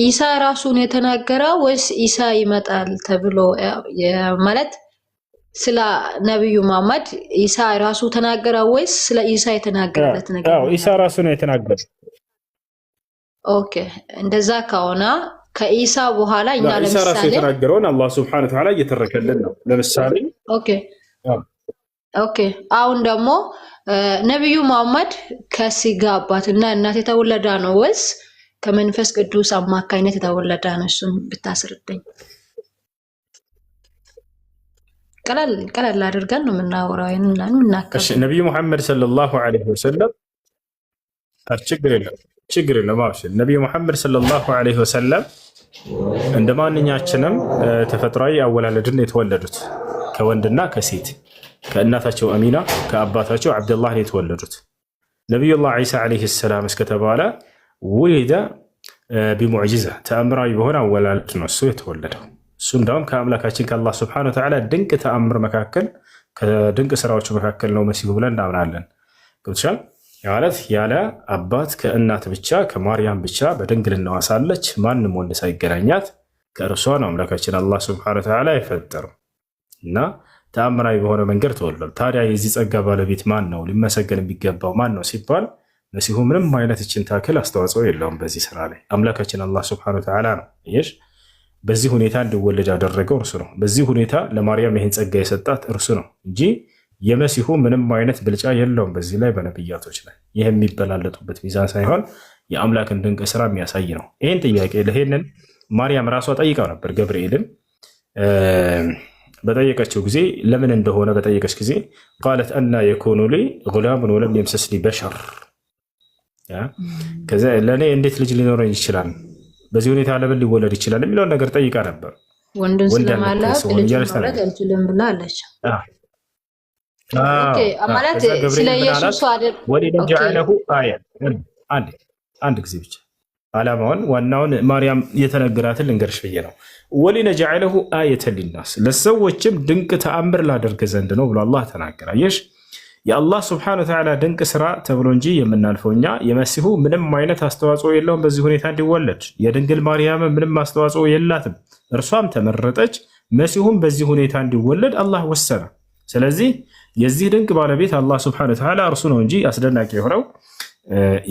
Speaker 13: ኢሳ ራሱን የተናገረው ወይስ ኢሳ ይመጣል ተብሎ ማለት ስለ ነብዩ መሐመድ ኢሳ ራሱ ተናገረ ወይስ ስለ ኢሳ የተናገረለት ነገር?
Speaker 1: አዎ ኢሳ ራሱ ነው የተናገረው።
Speaker 13: ኦኬ እንደዛ ከሆነ ከኢሳ በኋላ እኛ
Speaker 1: ኢሳ ራሱ
Speaker 13: ለምሳሌ
Speaker 1: የተናገረውን አላህ ሱብሓነሁ ወተዓላ እየተረከልን ነው። ለምሳሌ
Speaker 13: ኦኬ አሁን ደግሞ ነብዩ መሐመድ ከስጋ አባትና እናት የተወለደ ነው ወይስ ከመንፈስ ቅዱስ አማካኝነት የተወለደ ነው? እሱን ብታስረዳኝ። ቀለል አድርገን ነው የምናወራው የምናከብረው።
Speaker 1: እሺ ነብዩ መሐመድ ሰለላሁ ዐለይሂ ወሰለም ችግር የለም አብሽር። ነብዩ መሐመድ ሰለላሁ ዐለይሂ ወሰለም እንደ ማንኛችንም ተፈጥሯዊ አወላለድን የተወለዱት ከወንድና ከሴት ከእናታቸው አሚና ከአባታቸው አብደላህ የተወለዱት። ነቢዩላህ ዒሳ ዐለይሂ ሰላም እስከተባለ ወሊደ ቢሙዕጂዛ ተአምራዊ በሆነ አወላለድ ነው እሱ የተወለደው። እሱ እንዳውም ከአምላካችን ከአላህ ሱብሓነሁ ወተዓላ ድንቅ ተአምር መካከል ከድንቅ ስራዎቹ መካከል ነው መሲሁ ብለን እናምናለን። ገብቶሻል? ማለት ያለ አባት ከእናት ብቻ ከማርያም ብቻ በድንግልናዋ ሳለች ማንም ወንድ ሳይገናኛት ከእርሷ ነው አምላካችን አላህ ሱብሓነሁ ወተዓላ የፈጠረው እና ተአምራዊ በሆነ መንገድ ተወለደ። ታዲያ የዚህ ጸጋ ባለቤት ማን ነው? ሊመሰገን የሚገባው ማን ነው ሲባል መሲሁ ምንም አይነት እችን ታክል አስተዋጽኦ የለውም በዚህ ስራ ላይ። አምላካችን አላህ ሱብሓነሁ ወተዓላ ነው ይሽ በዚህ ሁኔታ እንዲወለድ ያደረገው እርሱ ነው። በዚህ ሁኔታ ለማርያም ይህን ጸጋ የሰጣት እርሱ ነው እንጂ የመሲሁ ምንም አይነት ብልጫ የለውም በዚህ ላይ በነብያቶች ላይ። ይህ የሚበላለጡበት ሚዛን ሳይሆን የአምላክን ድንቅ ስራ የሚያሳይ ነው። ይህን ጥያቄ ለይህንን ማርያም ራሷ ጠይቀው ነበር ገብርኤልን በጠየቀችው ጊዜ ለምን እንደሆነ በጠየቀች ጊዜ ቃለት አና የኩኑ ሊ ጉላሙን ወለም የምሰስኒ በሸር፣ ከዛ ለእኔ እንዴት ልጅ ሊኖረኝ ይችላል፣ በዚህ ሁኔታ ለምን ሊወለድ ይችላል የሚለውን ነገር ጠይቃ ነበር።
Speaker 13: ወንድን ስለማላቅ ልጅ መውለድ አልችልም ብላለች። ኦኬ ማለት ስለ ኢየሱስ አይደል?
Speaker 1: ወሊነጅዐለሁ አያ አንድ ጊዜ ብቻ ዓላማውን ዋናውን ማርያም የተነገራትን ልንገርሽ ብዬ ነው። ወሊነጅዐለሁ አየተን ሊናስ ለሰዎችም ድንቅ ተአምር ላደርግ ዘንድ ነው ብሎ አላህ ተናገረ። አየሽ የአላህ ሱብሓነሁ ወተዓላ ድንቅ ስራ ተብሎ እንጂ የምናልፈው እኛ የመሲሁ ምንም አይነት አስተዋጽኦ የለውም በዚህ ሁኔታ እንዲወለድ። የድንግል ማርያም ምንም አስተዋጽኦ የላትም፣ እርሷም ተመረጠች። መሲሁም በዚህ ሁኔታ እንዲወለድ አላህ ወሰነ። ስለዚህ የዚህ ድንቅ ባለቤት አላህ ሱብሓነሁ ወተዓላ እርሱ ነው እንጂ አስደናቂ የሆነው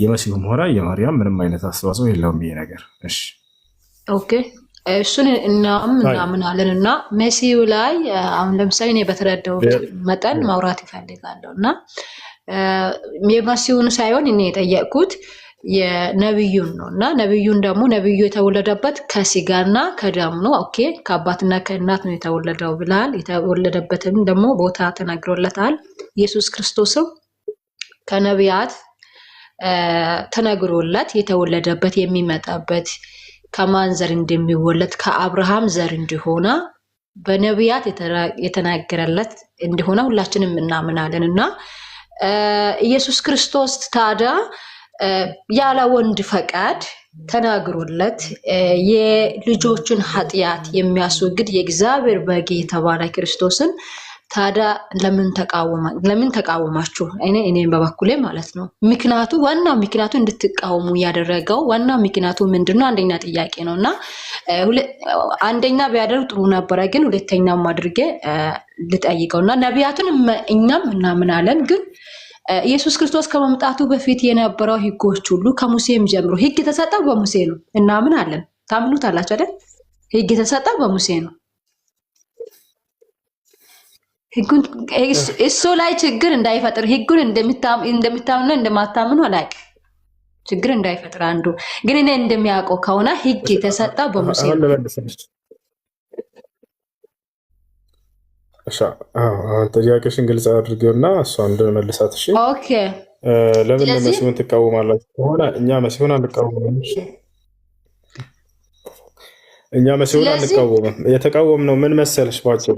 Speaker 1: የመሲሁም ሆነ የማርያም ምንም አይነት አስተዋጽኦ የለውም ይሄ ነገር። እሺ ኦኬ
Speaker 13: እሱን እናምናለን እና መሲሁ ላይ አሁን ለምሳሌ እኔ በተረዳው መጠን ማውራት ይፈልጋለሁ እና የመሲሁን ሳይሆን እኔ የጠየቅኩት የነብዩን ነው እና ነብዩን ደግሞ ነብዩ የተወለደበት ከስጋና ከደም ነው። ኦኬ ከአባትና ከእናት ነው የተወለደው ብላል። የተወለደበትም ደግሞ ቦታ ተነግሮለታል። ኢየሱስ ክርስቶስም ከነቢያት ተነግሮለት የተወለደበት የሚመጣበት ከማን ዘር እንደሚወለድ ከአብርሃም ዘር እንደሆነ በነቢያት የተናገረለት እንደሆነ ሁላችንም እናምናለን እና ኢየሱስ ክርስቶስ ታዲያ ያለ ወንድ ፈቃድ ተናግሮለት የልጆችን ኃጢአት የሚያስወግድ የእግዚአብሔር በግ የተባለ ክርስቶስን ታዲያ ለምን ተቃወማችሁ? እኔም በበኩሌ ማለት ነው። ምክንያቱ ዋና ምክንያቱ እንድትቃወሙ ያደረገው ዋና ምክንያቱ ምንድነው? አንደኛ ጥያቄ ነውና አንደኛ ቢያደርግ ጥሩ ነበረ፣ ግን ሁለተኛም አድርጌ ልጠይቀውና ነቢያቱን እኛም እናምናለን፣ ግን ኢየሱስ ክርስቶስ ከመምጣቱ በፊት የነበረው ህጎች ሁሉ ከሙሴም ጀምሮ ህግ የተሰጠው በሙሴ ነው እናምናለን። ታምኑታላችሁ አይደል? ህግ የተሰጠው በሙሴ ነው። ህጉን እሱ ላይ ችግር እንዳይፈጥር ህጉን እንደምታምኑ እንደማታምኑ አላውቅም። ችግር እንዳይፈጥር አንዱ ግን እኔ እንደሚያውቀው ከሆነ ህግ የተሰጠው በሙሴ ነው።
Speaker 1: ጥያቄሽን ግልጽ አድርጌውና እሷ እንደመልሳት። እሺ
Speaker 13: ኦኬ።
Speaker 1: ለምን መሲሁን ትቃወማላችሁ ከሆነ እኛ መሲሁን አንቃወምም። እሺ እኛ መሲሁን አንቃወምም። የተቃወምነው ምን መሰለሽ ባጭሩ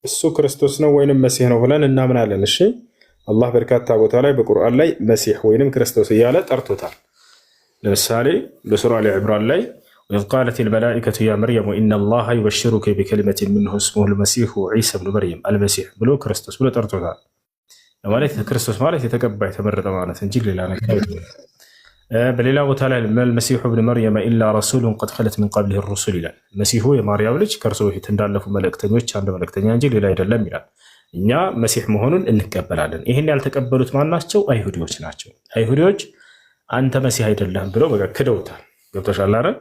Speaker 1: እሱ ክርስቶስ ነው ወይንም መሲህ ነው ብለን እናምናለን። እሺ አላህ በርካታ ቦታ ላይ በቁርአን ላይ መሲህ ወይንም ክርስቶስ እያለ ጠርቶታል። ለምሳሌ በሱራ አሊ ዕምራን ላይ وإذ قالت الملائكة يا مريم إن الله يبشرك بكلمة منه اسمه المسيح عيسى بن مريم المسيح ብሎ ክርስቶስ ብሎ ጠርቶታል። ማለት ክርስቶስ ማለት የተቀባ የተመረጠ ማለት እንጂ ሌላ ነገር በሌላ ቦታ ላይ المسيح ابن مريم إلا رسول قد خلت من قبله الرسل ይላል። መሲሁ የማርያም ልጅ ከእርሱ በፊት እንዳለፉ መልእክተኞች አንድ መልእክተኛ እንጂ ሌላ አይደለም ይላል። እኛ መሲህ መሆኑን እንቀበላለን። ይህን ያልተቀበሉት ማን ናቸው? አይሁዲዎች ናቸው። አይሁዲዎች አንተ መሲህ አይደለም ብለው በቃ ክደውታል። ገብቶሻል አይደል?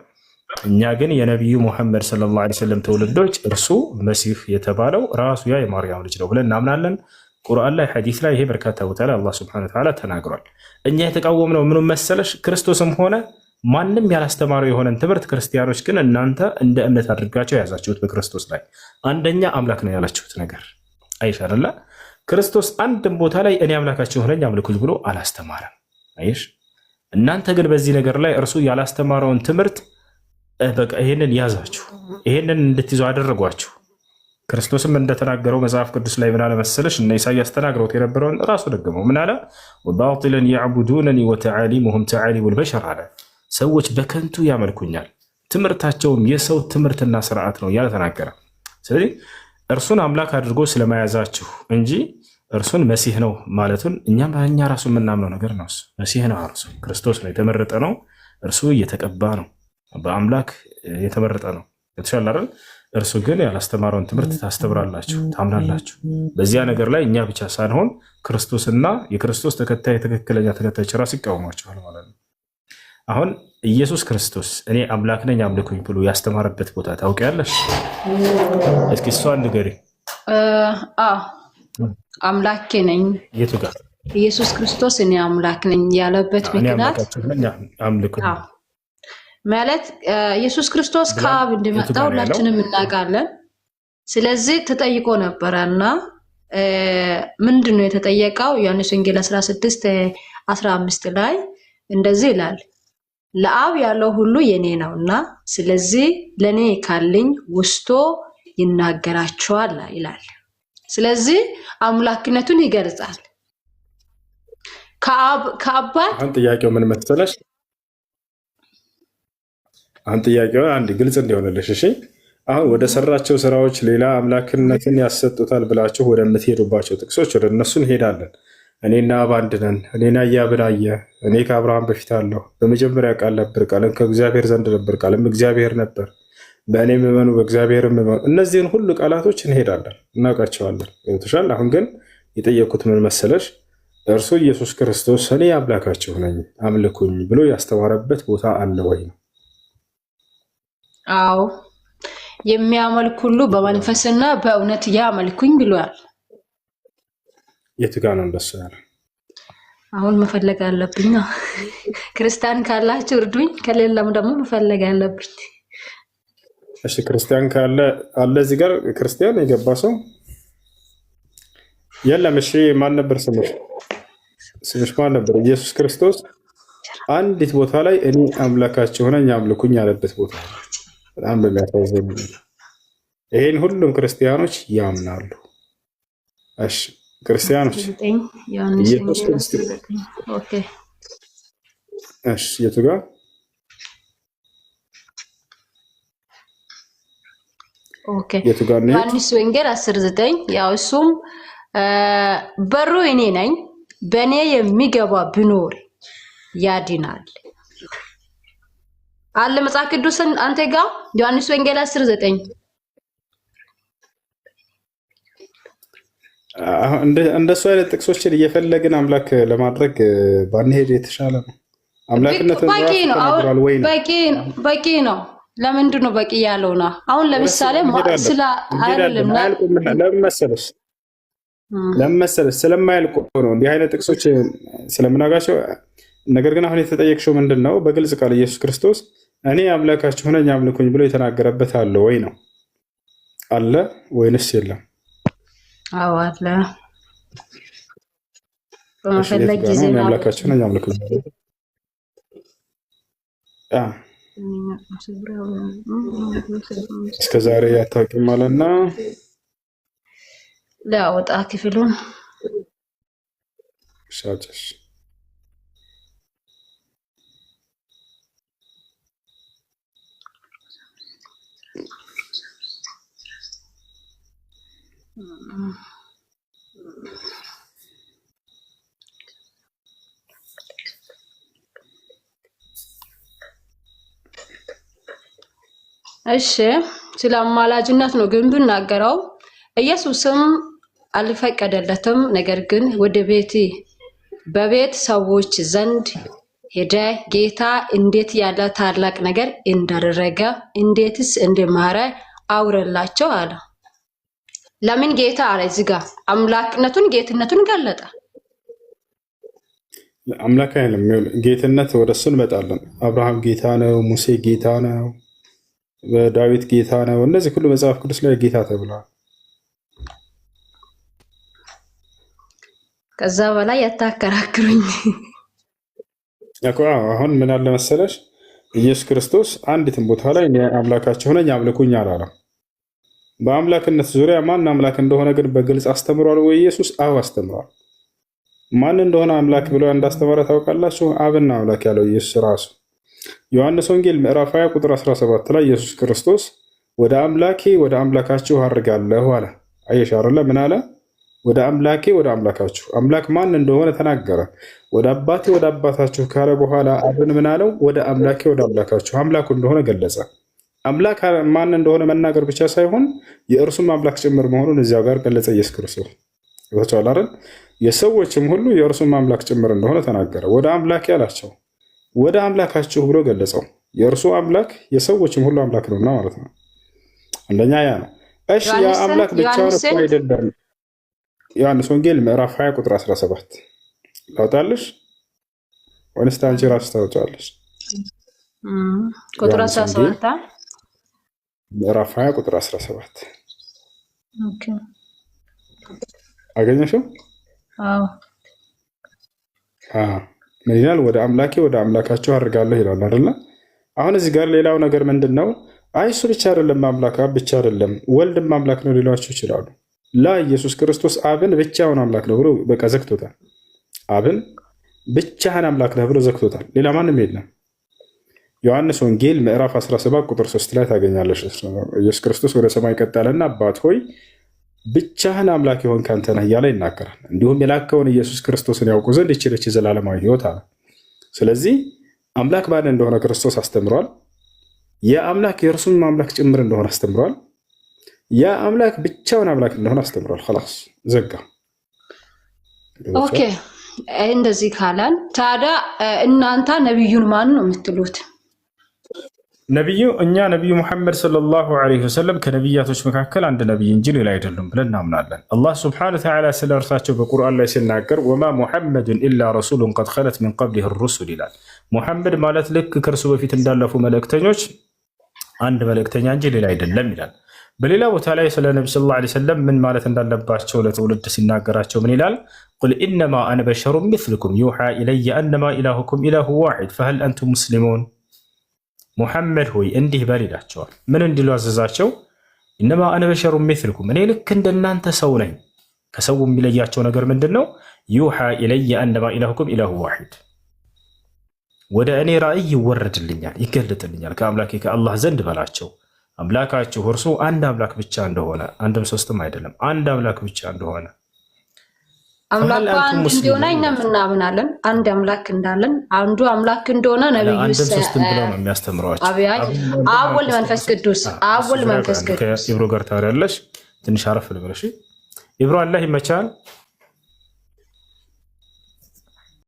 Speaker 1: እኛ ግን የነቢዩ ሙሐመድ ሰለላሁ ዐለይሂ ወሰለም ትውልዶች እርሱ መሲህ የተባለው ራሱ ያ የማርያም ልጅ ነው ብለን እናምናለን። ቁርአን ላይ ሐዲስ ላይ ይሄ በርካታ ቦታ ላይ አላህ ሱብሓነሁ ወተዓላ ተናግሯል። እኛ የተቃወምነው ምኑን መሰለሽ? ክርስቶስም ሆነ ማንም ያላስተማረው የሆነን ትምህርት ክርስቲያኖች ግን እናንተ እንደ እምነት አድርጋቸው የያዛችሁት በክርስቶስ ላይ አንደኛ አምላክ ነው ያላችሁት ነገር አይሽ አይደለ? ክርስቶስ አንድም ቦታ ላይ እኔ አምላካችሁ ሆነኝ አምልኩኝ ብሎ አላስተማረም። አይሽ እናንተ ግን በዚህ ነገር ላይ እርሱ ያላስተማረውን ትምህርት በቃ ይሄንን ያዛችሁ፣ ይሄንን እንድትይዙ አደረጓችሁ። ክርስቶስም እንደተናገረው መጽሐፍ ቅዱስ ላይ ምን አለ መሰለሽ? እነ ኢሳይያስ ተናግረውት የነበረውን ራሱ ደገመው። ምን አለ? ወባጢለን ያዕቡዱነኒ ወተዓሊሙሁም ተዓሊሙል በሸር አለ። ሰዎች በከንቱ ያመልኩኛል፣ ትምህርታቸውም የሰው ትምህርትና ስርዓት ነው እያለ ተናገረ። ስለዚህ እርሱን አምላክ አድርጎ ስለመያዛችሁ እንጂ እርሱን መሲህ ነው ማለቱን እኛ ራሱ የምናምነው ነገር ነው። መሲህ ነው፣ እርሱ ክርስቶስ ነው፣ የተመረጠ ነው፣ እርሱ እየተቀባ ነው፣ በአምላክ የተመረጠ ነው። የተሻለ አይደል? እርሱ ግን ያላስተማረውን ትምህርት ታስተምራላችሁ፣ ታምናላችሁ። በዚያ ነገር ላይ እኛ ብቻ ሳንሆን ክርስቶስና የክርስቶስ ተከታይ ትክክለኛ ተከታዮች ራሱ ይቃወሟቸዋል ማለት ነው። አሁን ኢየሱስ ክርስቶስ እኔ አምላክ ነኝ አምልኩኝ ብሎ ያስተማረበት ቦታ ታውቂያለሽ? እስኪ እሷን ንገሪኝ።
Speaker 13: አምላኬ ነኝ።
Speaker 1: የቱ ጋር
Speaker 13: ኢየሱስ ክርስቶስ እኔ አምላክ ነኝ ያለበት ምክንያት
Speaker 1: አምልኩኝ
Speaker 13: ማለት ኢየሱስ ክርስቶስ ከአብ እንደመጣ ሁላችንም እናውቃለን። ስለዚህ ተጠይቆ ነበረና ምንድነው የተጠየቀው? ዮሐንስ ወንጌል 16:15 ላይ እንደዚህ ይላል፣ ለአብ ያለው ሁሉ የኔ ነውና ስለዚህ ለኔ ካለኝ ውስጦ ይናገራቸዋል ይላል። ስለዚህ አምላክነቱን ይገልጻል። ከአባት
Speaker 1: አሁን ጥያቄው ምን መሰለሽ? አሁን ጥያቄው አንድ ግልጽ እንዲሆንልሽ እሺ፣ አሁን ወደ ሰራቸው ስራዎች ሌላ አምላክነትን ያሰጡታል ብላችሁ ወደምትሄዱባቸው ጥቅሶች ወደ እነሱ እንሄዳለን። እኔና አብ አንድ ነን፣ እኔና ኢያብን አየ፣ እኔ ከአብርሃም በፊት አለሁ፣ በመጀመሪያ ቃል ነበር፣ ቃልም ከእግዚአብሔር ዘንድ ነበር፣ ቃልም እግዚአብሔር ነበር፣ በእኔም እመኑ በእግዚአብሔርም እመኑ። እነዚህን ሁሉ ቃላቶች እንሄዳለን፣ እናውቃቸዋለን። ገብቶሻል? አሁን ግን የጠየኩት ምን መሰለሽ? እርሱ ኢየሱስ ክርስቶስ እኔ አምላካችሁ ነኝ አምልኩኝ ብሎ ያስተማረበት ቦታ አለ ወይ ነው?
Speaker 13: አዎ፣ የሚያመልክ ሁሉ በመንፈስና በእውነት ያመልኩኝ ብሏል።
Speaker 1: የት ጋር ነው እንደሱ ያለ?
Speaker 13: አሁን መፈለግ አለብኝ ነው። ክርስቲያን ካላችሁ እርዱኝ፣ ከሌለም ደግሞ መፈለግ አለብኝ።
Speaker 1: እሺ፣ ክርስቲያን ካለ አለ እዚህ ጋር ክርስቲያን የገባ ሰው የለም። እሺ፣ ማን ነበር ስምሽ? ስምሽ ማን ነበር? ኢየሱስ ክርስቶስ አንዲት ቦታ ላይ እኔ አምላካችሁ ነኝ አምልኩኝ ያለበት ቦታ ነው። በጣም በሚያሳዝን ይሄን ሁሉም ክርስቲያኖች ያምናሉ። እሺ ክርስቲያኖች ኢየሱስ ክርስቶስ ኦኬ፣ እሺ የቱ ጋር
Speaker 13: ኦኬ፣
Speaker 1: የቱ ጋር ነው?
Speaker 13: ዮሐንስ ወንጌል 10:9 ያው እሱም በሩ እኔ ነኝ፣ በእኔ የሚገባ ቢኖር ያድናል አለ መጽሐፍ ቅዱስን አንተ ጋር ዮሐንስ ወንጌል 10:9
Speaker 1: እንደሱ አይነት ጥቅሶችን እየፈለግን አምላክ ለማድረግ ባንሄድ የተሻለ ነው። አምላክነትን
Speaker 13: በቂ ነው። ለምንድን ነው በቂ ያለው ነው? አሁን ለምሳሌ ስለ አይደለም
Speaker 1: ለምን መሰለሽ ስለማያልቁ ነው እንዲህ አይነት ጥቅሶች ስለምናጋቸው። ነገር ግን አሁን የተጠየቅሽው ምንድን ነው? በግልጽ ቃል ኢየሱስ ክርስቶስ እኔ አምላካችሁ ነኝ አምልኩኝ ብሎ የተናገረበት አለ ወይ ነው? አለ ወይንስ የለም?
Speaker 13: አዎ አለ። በመፈለግ ጊዜ ነው
Speaker 1: አምላካችሁ ነኝ አምልኩኝ። እስከ ዛሬ አታውቂም ማለት ነው።
Speaker 13: ላወጣ ክፍሉን
Speaker 1: ሻጭሽ
Speaker 13: እሺ፣ ስለ አማላጅነት ነው ግን ብናገረው ኢየሱስም አልፈቀደለትም። ነገር ግን ወደ በቤት ሰዎች ዘንድ ሄደ ጌታ እንዴት ያለ ታላቅ ነገር እንዳደረገ እንዴትስ እንደማረ አውረላቸው አለ። ለምን ጌታ አለ እዚህ ጋር አምላክነቱን ጌትነቱን ገለጠ።
Speaker 1: አምላክ አይደለም ጌትነት ወደሱ እንመጣለን። አብርሃም ጌታ ነው፣ ሙሴ ጌታ ነው፣ ዳዊት ጌታ ነው። እነዚህ ሁሉ መጽሐፍ ቅዱስ ላይ ጌታ ተብለዋል።
Speaker 13: ከዛ በላይ ያታከራክሩኝ።
Speaker 1: አሁን ምን አለ መሰለሽ ኢየሱስ ክርስቶስ አንዲትም ቦታ ላይ እኔ አምላካችሁ ነኝ አምልኩኝ አላለም። በአምላክነት ዙሪያ ማን አምላክ እንደሆነ ግን በግልጽ አስተምሯል ወይ ኢየሱስ? አዎ አስተምሯል። ማን እንደሆነ አምላክ ብሎ እንዳስተማረ ታውቃላችሁ? አብና አምላክ ያለው ኢየሱስ ራሱ። ዮሐንስ ወንጌል ምዕራፍ 20 ቁጥር 17 ላይ ኢየሱስ ክርስቶስ ወደ አምላኬ ወደ አምላካችሁ አድርጋለሁ አለ። አየሽ አይደለ? ምን አለ? ወደ አምላኬ ወደ አምላካችሁ። አምላክ ማን እንደሆነ ተናገረ። ወደ አባቴ ወደ አባታችሁ ካለ በኋላ አብን ምን አለው? ወደ አምላኬ ወደ አምላካችሁ አምላኩ እንደሆነ ገለጸ። አምላክ ማን እንደሆነ መናገር ብቻ ሳይሆን የእርሱም አምላክ ጭምር መሆኑን እዚያው ጋር ገለጸ ኢየሱስ ክርስቶስ። ይወጣል አይደል? የሰዎችም ሁሉ የእርሱም አምላክ ጭምር እንደሆነ ተናገረ። ወደ አምላኬ አላቸው፣ ወደ አምላካችሁ ብሎ ገለጸው። የእርሱ አምላክ የሰዎችም ሁሉ አምላክ ነውና ማለት ነው። አንደኛ ያ ነው። እሺ ያ አምላክ ብቻውን እኮ አይደለም። ዮሐንስ ወንጌል ምዕራፍ 20 ቁጥር 17 ላውጣልሽ ወይስ አንቺ ራስሽ ታውጫለሽ?
Speaker 13: ቁጥር 17
Speaker 1: ምዕራፍ 20 ቁጥር 17
Speaker 13: ኦኬ
Speaker 1: አገኘሽው?
Speaker 13: አዎ
Speaker 1: ምን ይላል? ወደ አምላኬ ወደ አምላካችሁ አድርጋለሁ ይላል አይደለ? አሁን እዚህ ጋር ሌላው ነገር ምንድነው? አይ እሱ ብቻ አይደለም አምላክ፣ አብ ብቻ አይደለም ወልድም አምላክ ነው ሊሏቸው ይችላሉ። ላ ኢየሱስ ክርስቶስ አብን ብቻውን አምላክ ነው ብሎ በቃ ዘግቶታል። አብን ብቻህን አምላክ ነው ብሎ ዘግቶታል። ሌላ ማንም የለም። ዮሐንስ ወንጌል ምዕራፍ 17 ቁጥር 3 ላይ ታገኛለሽ። ኢየሱስ ክርስቶስ ወደ ሰማይ ቀጠለና አባት ሆይ ብቻህን አምላክ የሆንክ አንተ ነህ እያለ ይናገራል። እንዲሁም የላከውን ኢየሱስ ክርስቶስን ያውቁ ዘንድ ይህች ዘላለማዊ ሕይወት አለ። ስለዚህ አምላክ ማን እንደሆነ ክርስቶስ አስተምሯል። የአምላክ የእርሱም አምላክ ጭምር እንደሆነ አስተምሯል። ያ አምላክ ብቻውን አምላክ እንደሆነ አስተምሯል። خلاص ዘጋ።
Speaker 13: ኦኬ እንደዚህ ካላን ታዲያ እናንተ ነብዩን ማን ነው የምትሉት?
Speaker 1: ነብዩ እኛ ነብዩ መሐመድ ሰለላሁ ዐለይሂ ወሰለም ከነብያቶች መካከል አንድ ነብይ እንጂ ሌላ አይደሉም ብለን እናምናለን። አላህ ሱብሓነሁ ወተዓላ ስለ እርሳቸው በቁርአን ላይ ሲናገር ወማ ሙሐመድን ኢላ ረሱሉን ቀድ ኸለት ሚን ቀብሊሂ ሩሱል ይላል። ሙሐመድ ማለት ልክ ከእርሱ በፊት እንዳለፉ መልእክተኞች አንድ መልእክተኛ እንጂ ሌላ አይደለም ይላል። በሌላ ቦታ ላይ ስለ ነብዩ ሰለላሁ ዐለይሂ ወሰለም ምን ማለት እንዳለባቸው ለትውልድ ሲናገራቸው ምን ይላል? ቁል ኢነማ አነ በሸሩን ሚስልኩም ዩሓ ኢለየ አነማ ኢላሁኩም ኢላሁ ዋሒድ ፈሀል አንቱም ሙስሊሙን። ሙሐመድ ሆይ እንዲህ በል ይላቸዋል። ምን እንዲሉ አዘዛቸው? ኢነማ አነ በሸሩን ሚስልኩም እኔ ልክ እንደናንተ ሰው ነኝ። ከሰው የሚለያቸው ነገር ምንድን ነው? ዩሓ ኢለየ አነማ ኢላሁኩም ኢላሁ ዋሒድ ወደ እኔ ራእይ ይወረድልኛል፣ ይገለጥልኛል ከአምላኬ ከአላህ ዘንድ በላቸው አምላካችሁ እርሱ አንድ አምላክ ብቻ እንደሆነ፣ አንድም ሶስትም አይደለም፣ አንድ አምላክ ብቻ እንደሆነ።
Speaker 13: አምላኩ አንድ እንደሆነ እኛም እናምናለን። አንድ አምላክ እንዳለን፣ አንዱ አምላክ እንደሆነ ነብዩ
Speaker 1: አንድም ሶስትም ብለው ነው የሚያስተምሯቸው።
Speaker 13: አብ ወልድ መንፈስ ቅዱስ፣ አብ ወልድ መንፈስ ቅዱስ።
Speaker 1: ከኢብሮ ጋር ታወሪያለሽ። ትንሽ አረፍ ልበልሽ። ኢብሮ አላህ ይመቻል።